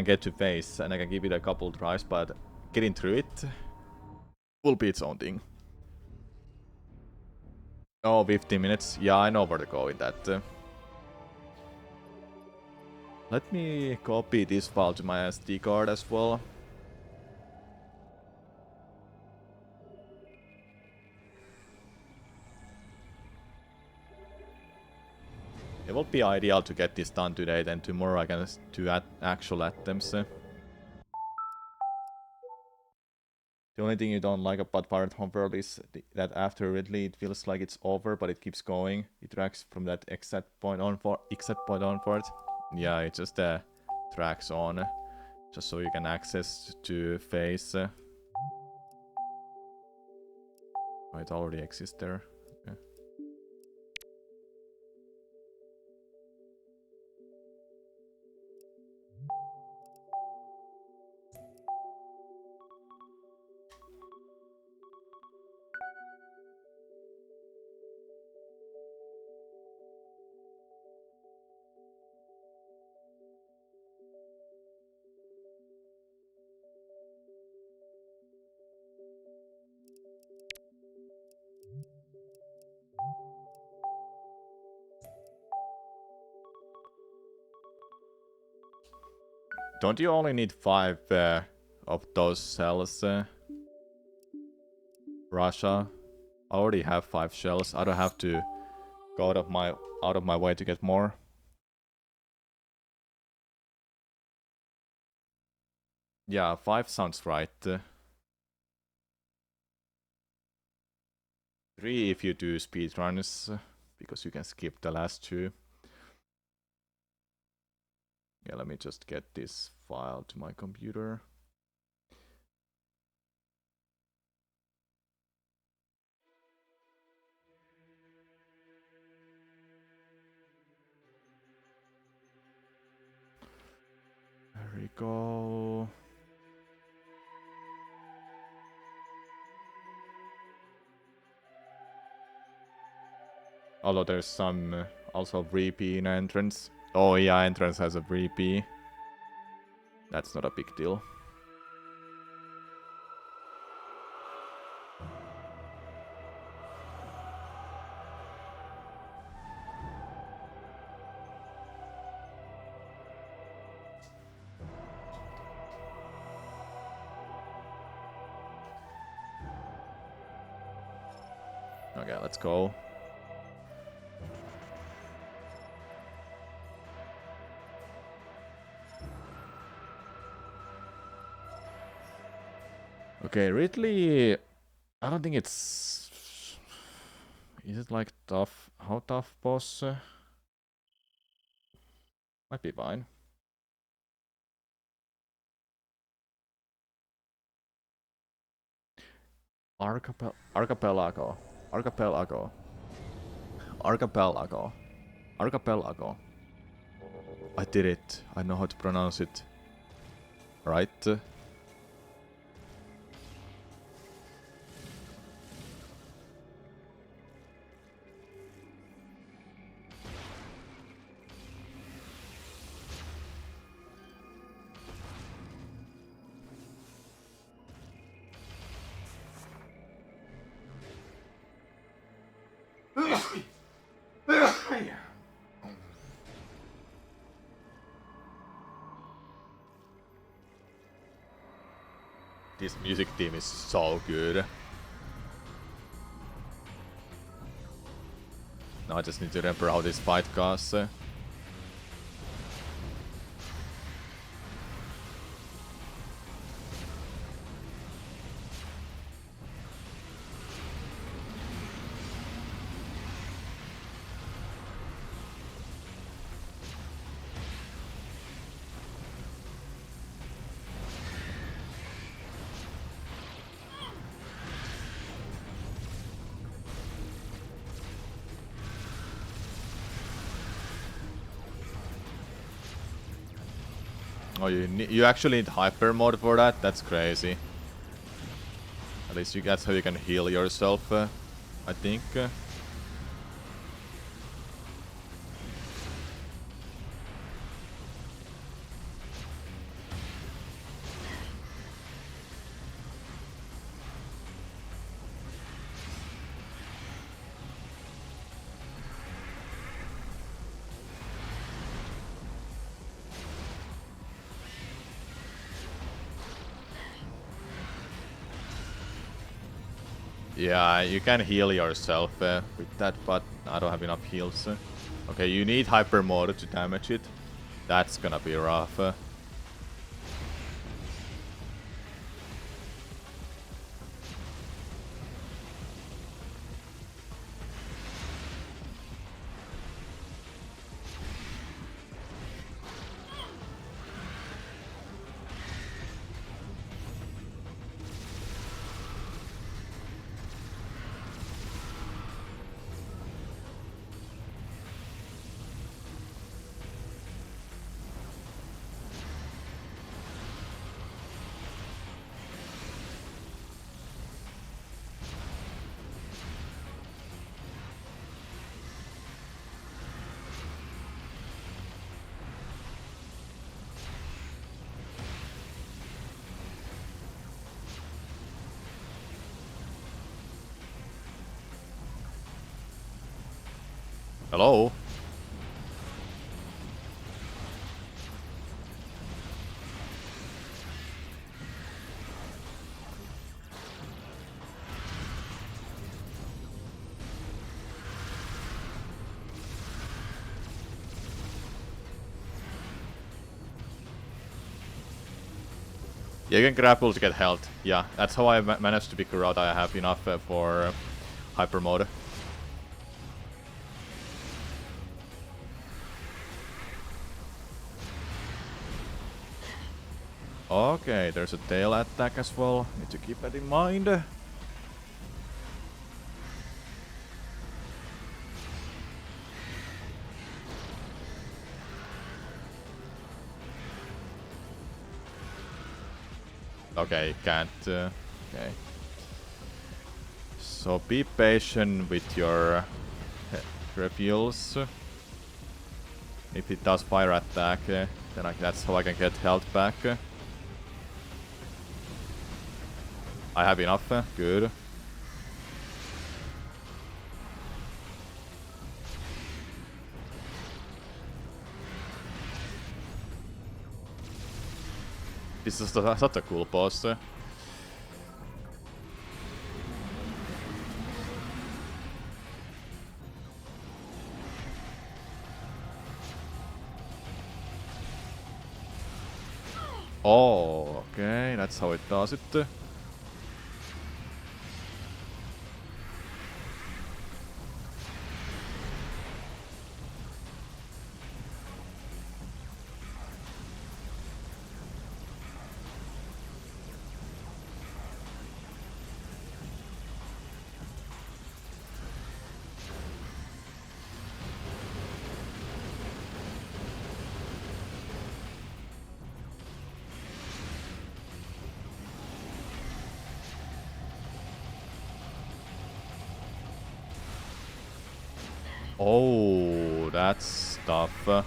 get to phase, and I can give it a couple tries, but getting through it will be its own thing. Oh, 15 minutes. Yeah, I know where to go with that. Let me copy this file to my SD card as well. It will be ideal to get this done today, then tomorrow I can do actual attempts. The only thing you don't like about Pirate Homeworld is that after Ridley it feels like it's over, but it keeps going. It tracks from that exit point onward. Yeah, it just tracks on, just so you can access to phase. Oh, it already exists there. Okay. don't you only need 5 of those cells? Russia. I already have 5 shells. I don't have to go out of my way to get more. Yeah, 5 sounds right. 3 if you do speedruns, because you can skip the last 2. Yeah, let me just get this file to my computer. There we go. Although there's some also VP in entrance. Oh yeah, entrance has a VP. That's not a big deal. Okay, let's go. Okay, Ridley, I don't think it's... Is it like tough? How tough boss? Might be fine. Archipelago. I did it. I know how to pronounce it. Right? This music theme is so good. Now I just need to remember how this fight goes. Oh, you actually need hyper mode for that? That's crazy. At least that's how you can heal yourself, I think. Yeah, you can heal yourself with that, but I don't have enough heals. Okay, you need hyper mode to damage it. That's gonna be rough. Hello? You can grapple to get health. Yeah, that's how I managed to figure out I have enough for hyper mode. Okay, there's a tail attack as well. Need to keep that in mind. Okay, can't. Okay. So be patient with your reveals. If it does fire attack, then that's how I can get health back. I have enough. Good. This is such a cool boss. Oh, okay, that's how it does it. Oh, that's tough.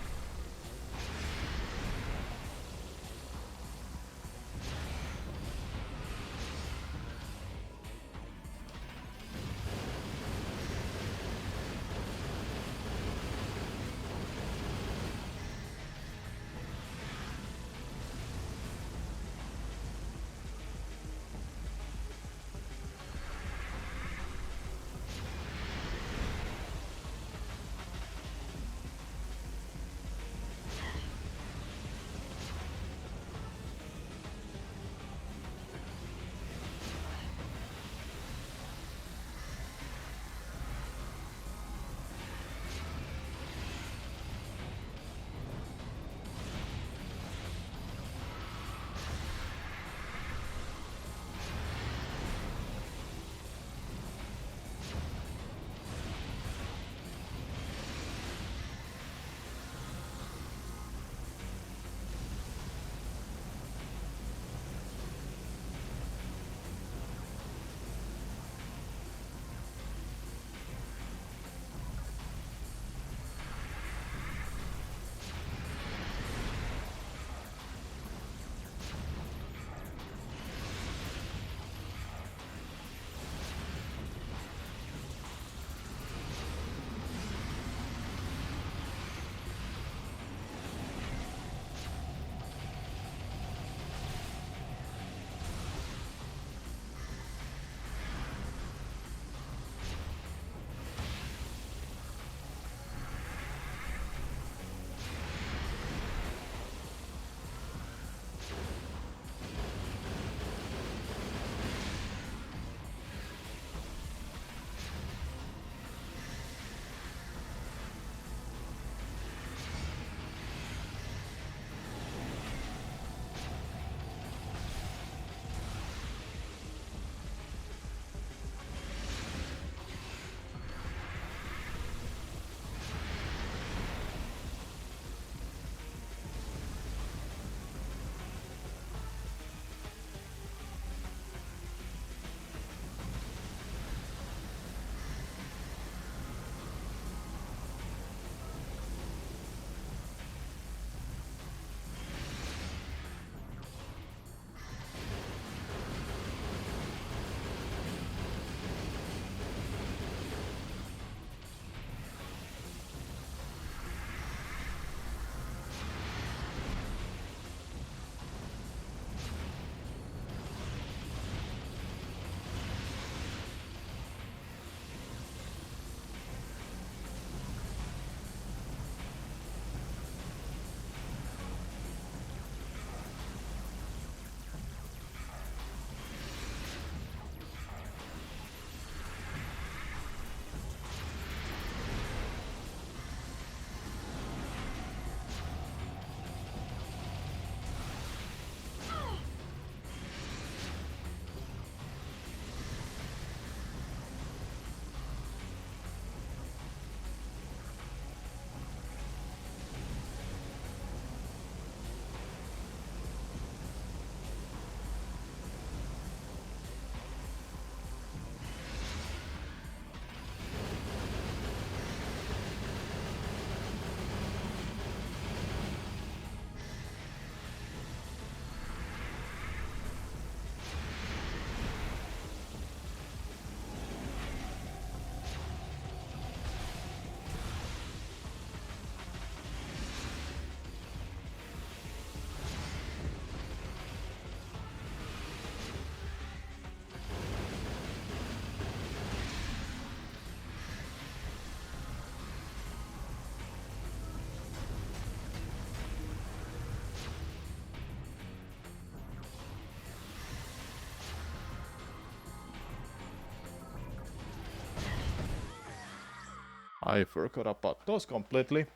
I forgot about those completely.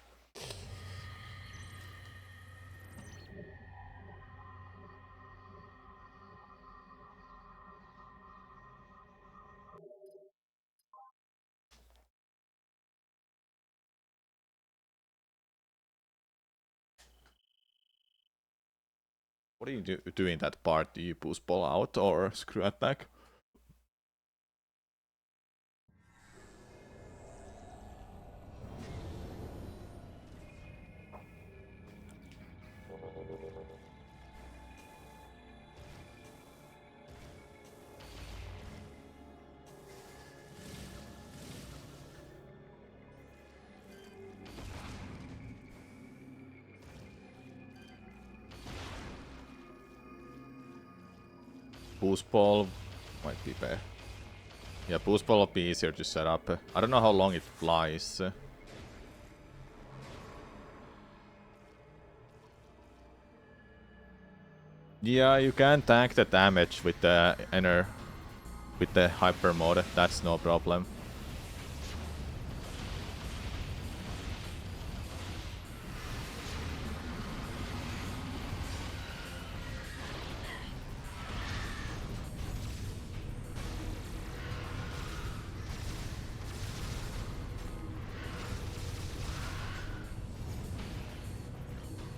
What do you do in that part? Do you push ball out or screw attack? Boost ball might be better. Yeah, boost ball will be easier to set up. I don't know how long it flies. Yeah, you can tank the damage with the with the hyper mode. That's no problem.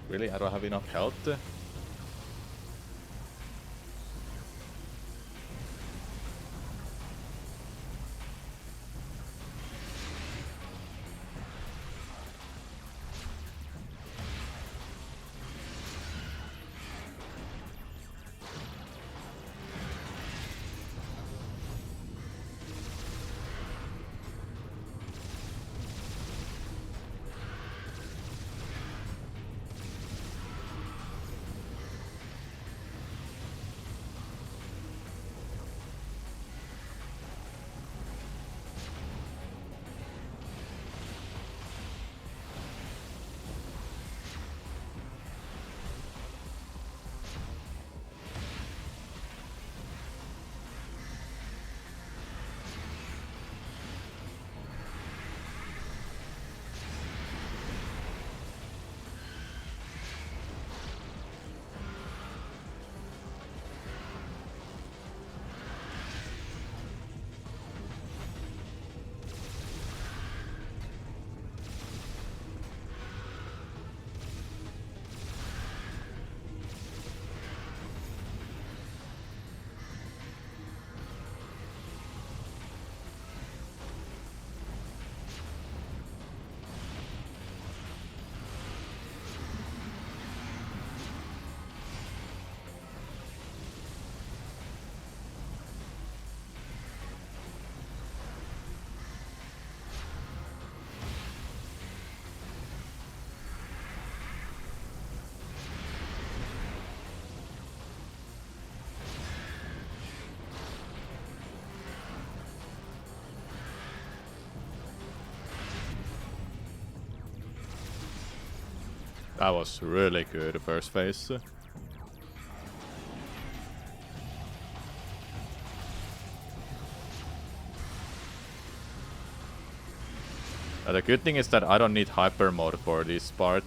Really? I don't have enough health? That was really good first phase. The good thing is that I don't need hyper mode for this part.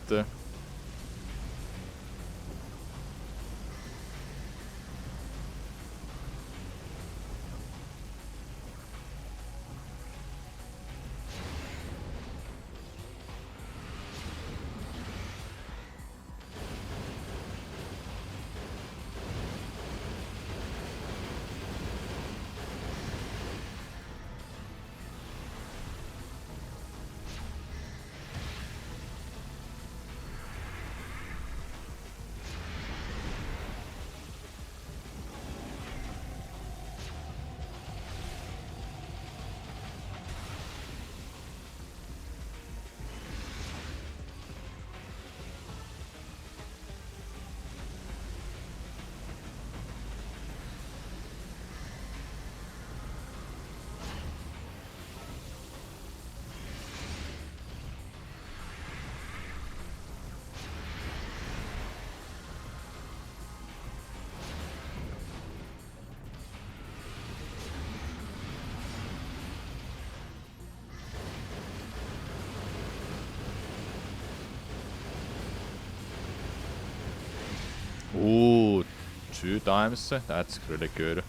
2 times. That's really good.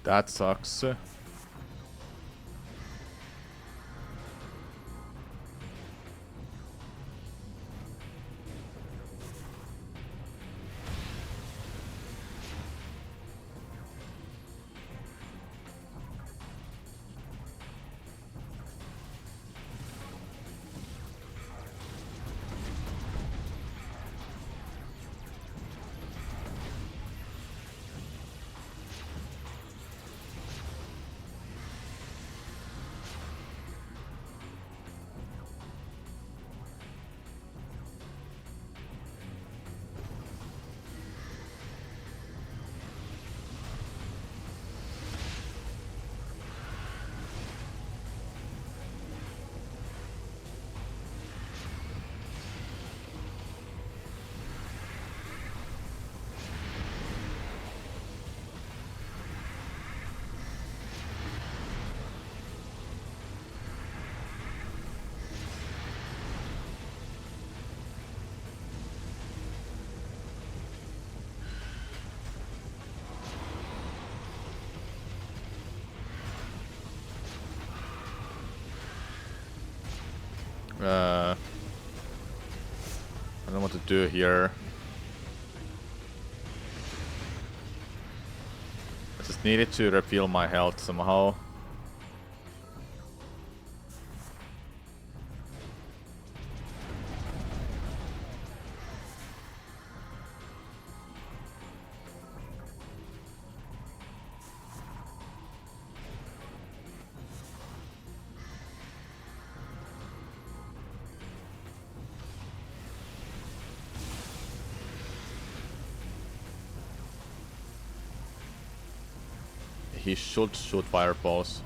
That sucks. I don't know what to do here. I just needed to refill my health somehow. He should shoot fireballs.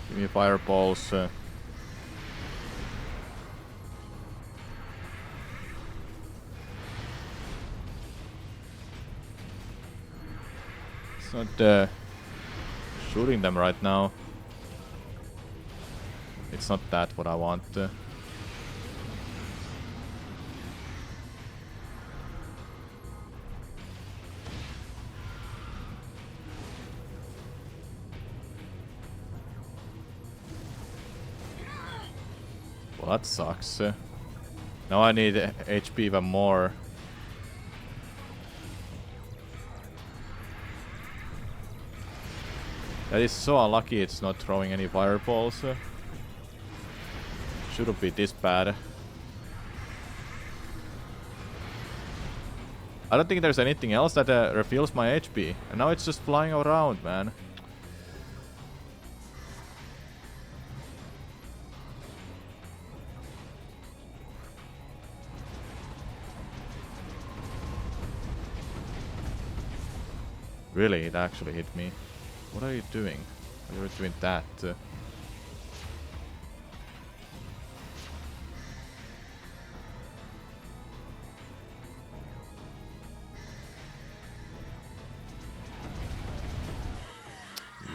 Give me fireballs. It's not shooting them right now. It's not that what I want. Well, that sucks. Now I need HP even more. That is so unlucky it's not throwing any fireballs. Shouldn't be this bad. I don't think there's anything else that refills my HP. And now it's just flying around, man. Really, it actually hit me. What are you doing? You're doing that.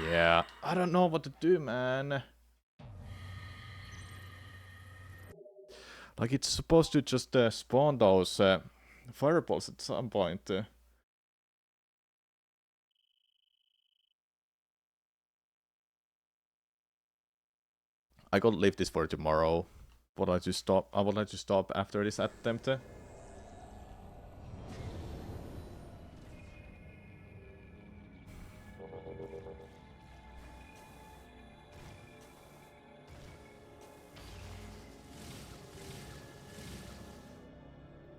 Yeah, I don't know what to do, man. Like, it's supposed to just spawn those fireballs at some point. I could leave this for tomorrow. Would I just stop? I would like to stop after this attempt.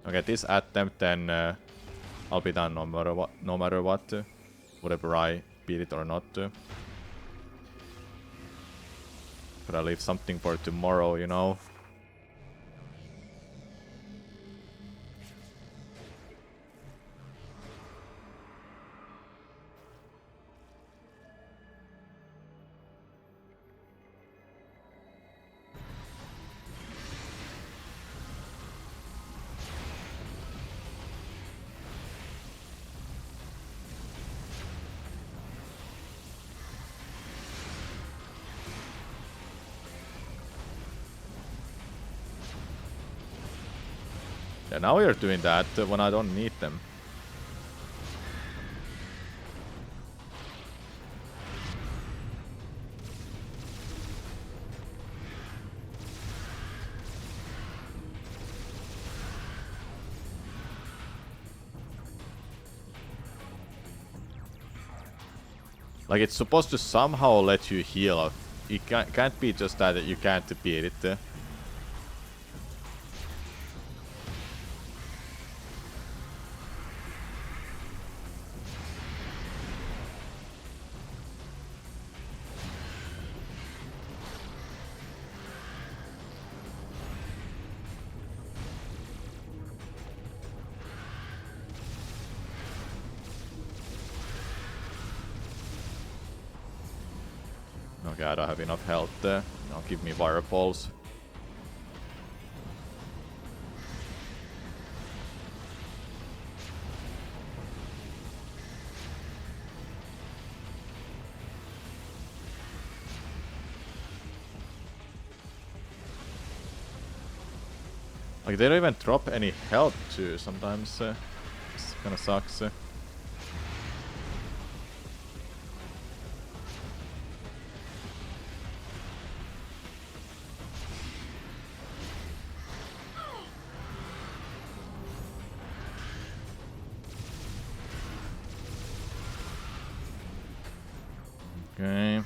Okay, this attempt, then I'll be done no matter what. No matter what, whether I beat it or not. But I leave something for tomorrow, you know. Yeah, now you're doing that when I don't need them. Like, it's supposed to somehow let you heal. It can't be just that you can't beat it. Okay, I don't have enough health there. Now give me fireballs. Like, they don't even drop any health too sometimes. This kinda sucks. Okay.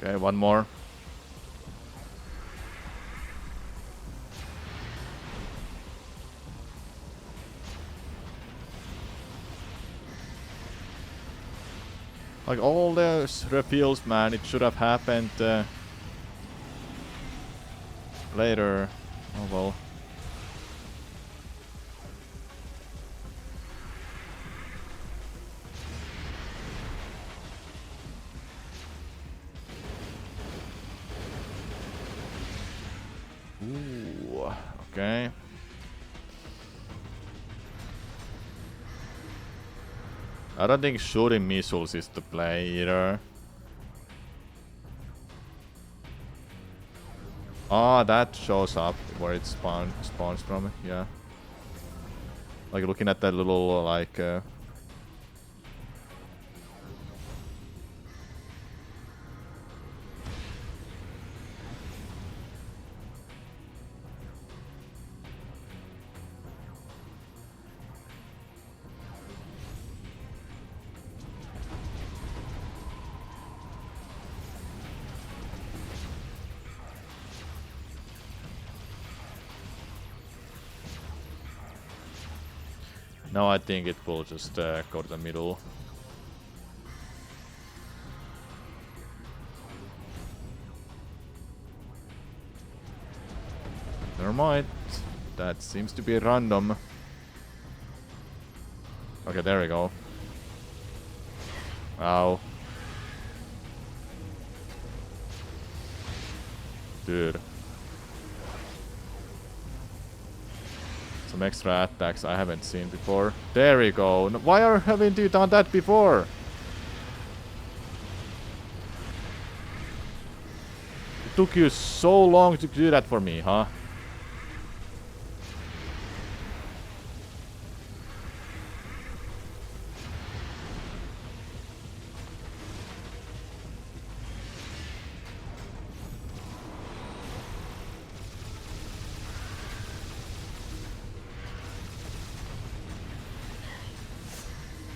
Okay, one more. Like all those reveals, man, it should have happened later. Oh well. Ooh, okay. I don't think shooting missiles is the play either. Ah, that shows up where it spawns from, yeah. Like looking at that little like no, I think it will just go to the middle. Never mind. That seems to be random. Okay, there we go. Ow. Dude. Some extra attacks I haven't seen before. There we go. Why haven't you done that before? It took you so long to do that for me, huh?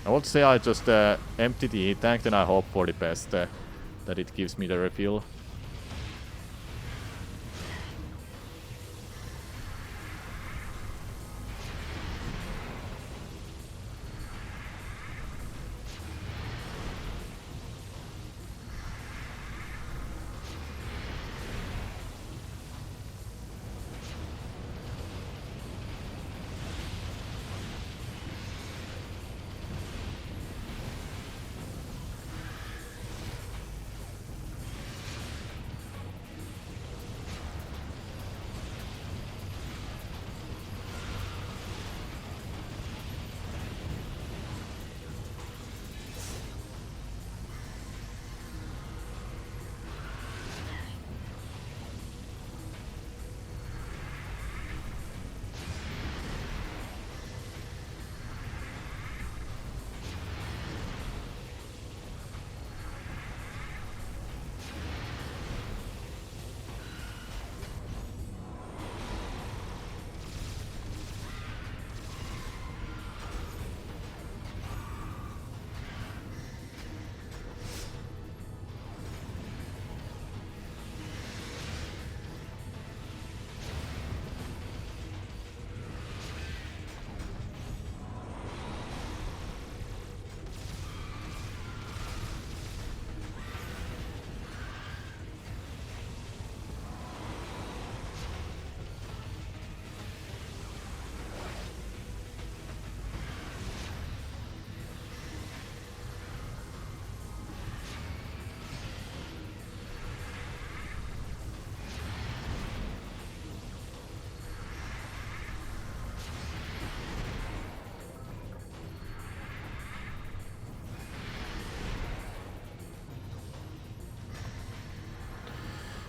I would say I just empty the E-tank and I hope for the best that it gives me the refill.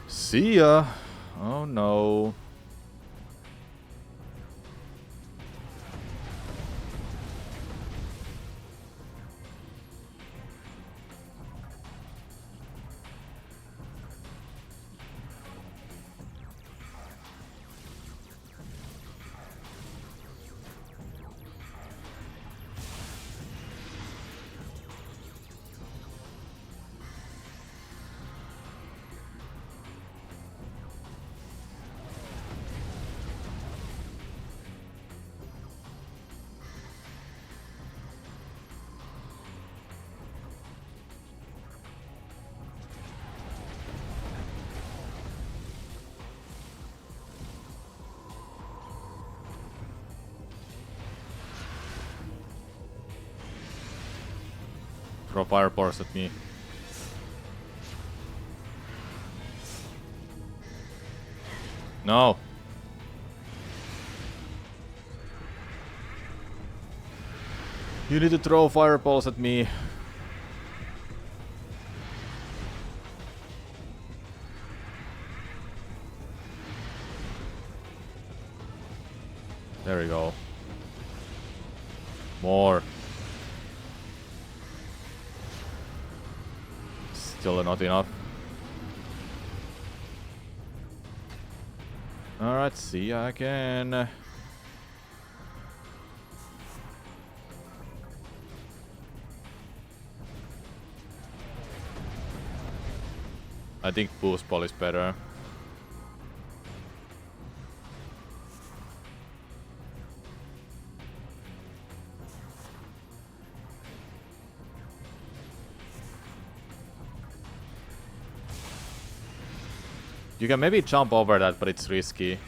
See ya. Oh no. Throw fireballs at me. No. You need to throw fireballs at me. There we go. More. Still not enough. Alright, see ya again. I think boost ball is better. You can maybe jump over that, but it's risky.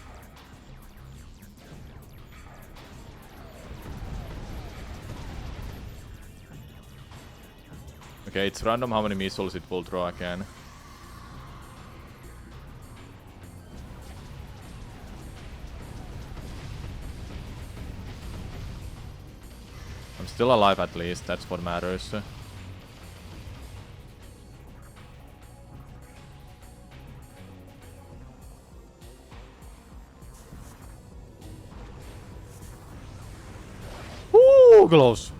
Okay, it's random how many missiles it will throw again. I'm still alive at least, that's what matters. Ooh, close.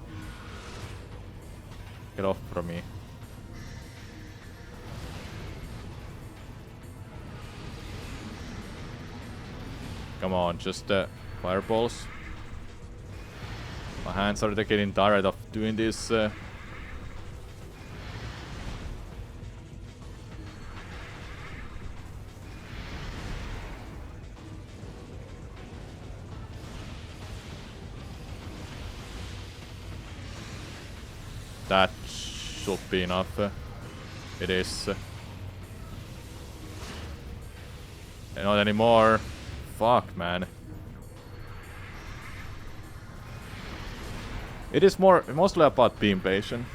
Get off from me. Come on, just fireballs. My hands are getting tired of doing this. That should be enough. It is. Not anymore. Fuck, man. It is mostly about being patient.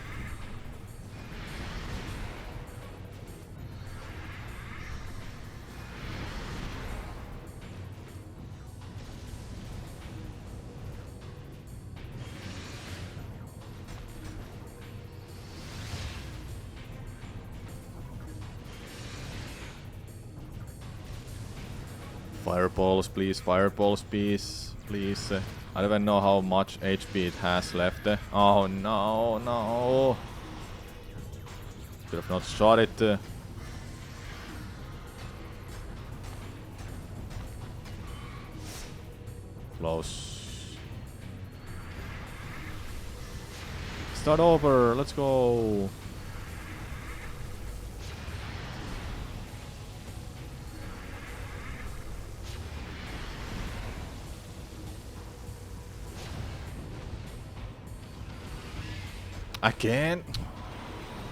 Fireballs, please. Fireballs, please. Please. I don't even know how much HP it has left. Oh, no, no. Could have not shot it. Close. Start over. Let's go. I can't.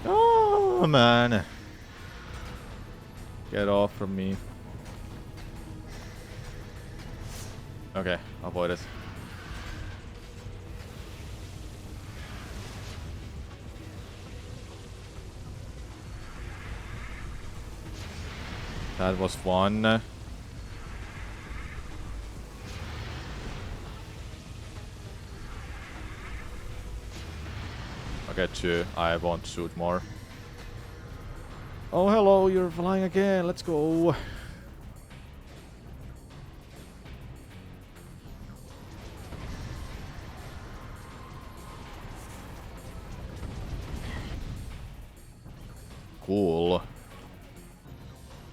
Oh, man. Get off from me. Okay, avoid it. That was one. Get you. I won't shoot more. Oh, hello, you're flying again. Let's go. Cool.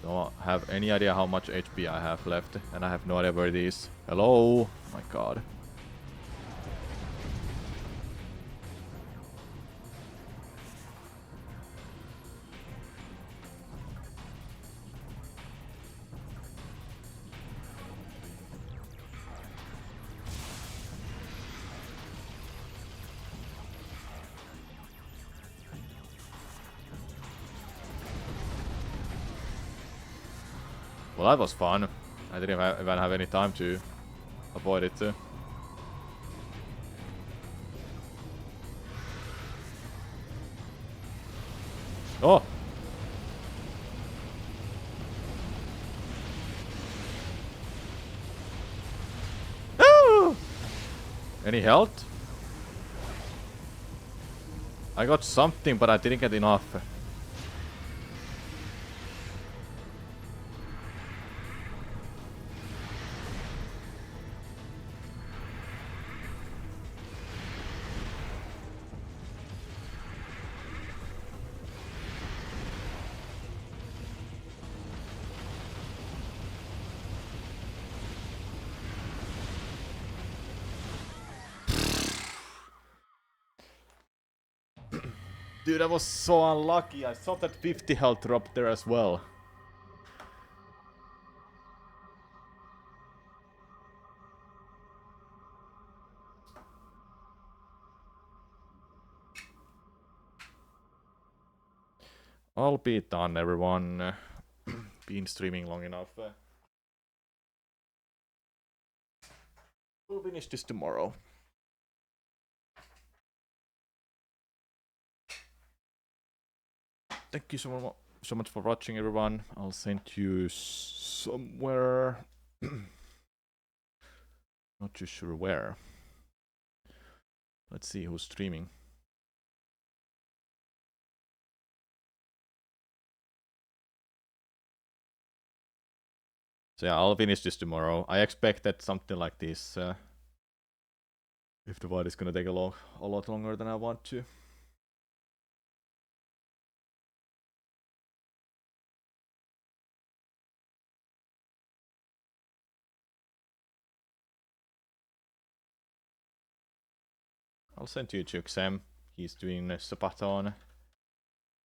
Don't have any idea how much HP I have left, and I have no idea where it is. Hello? Oh my god. Well, that was fun. I didn't even have any time to avoid it. Oh! No! Any health? I got something, but I didn't get enough. Dude, I was so unlucky. I saw that 50 health drop there as well. I'll be done, everyone. Been streaming long enough. We'll finish this tomorrow. Thank you so much for watching, everyone. I'll send you somewhere. Not too sure where. Let's see who's streaming. So yeah, I'll finish this tomorrow. I expect that something like this, if the fight is gonna take a lot longer than I want to. I'll send you to Xem. He's doing Sabaton.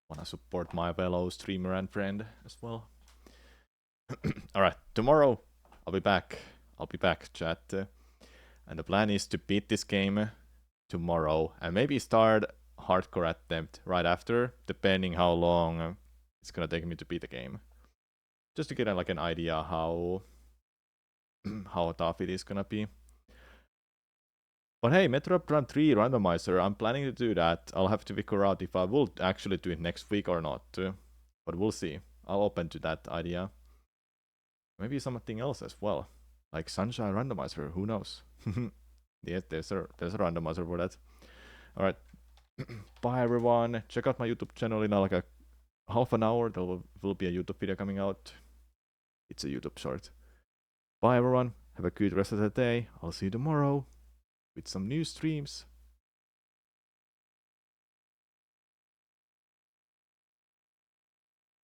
Wanna support my fellow streamer and friend as well. Alright, tomorrow I'll be back. Chat. And the plan is to beat this game tomorrow and maybe start hardcore attempt right after, depending how long it's gonna take me to beat the game. Just to get like an idea how tough it is gonna be. But hey, Metroid Prime 3 randomizer, I'm planning to do that. I'll have to figure out if I will actually do it next week or not. But we'll see. I'll open to that idea. Maybe something else as well. Like Sunshine randomizer, who knows? Yes, there's a randomizer for that. Alright. Bye everyone. Check out my YouTube channel in like a half an hour. There will be a YouTube video coming out. It's a YouTube short. Bye everyone. Have a good rest of the day. I'll see you tomorrow with some new streams.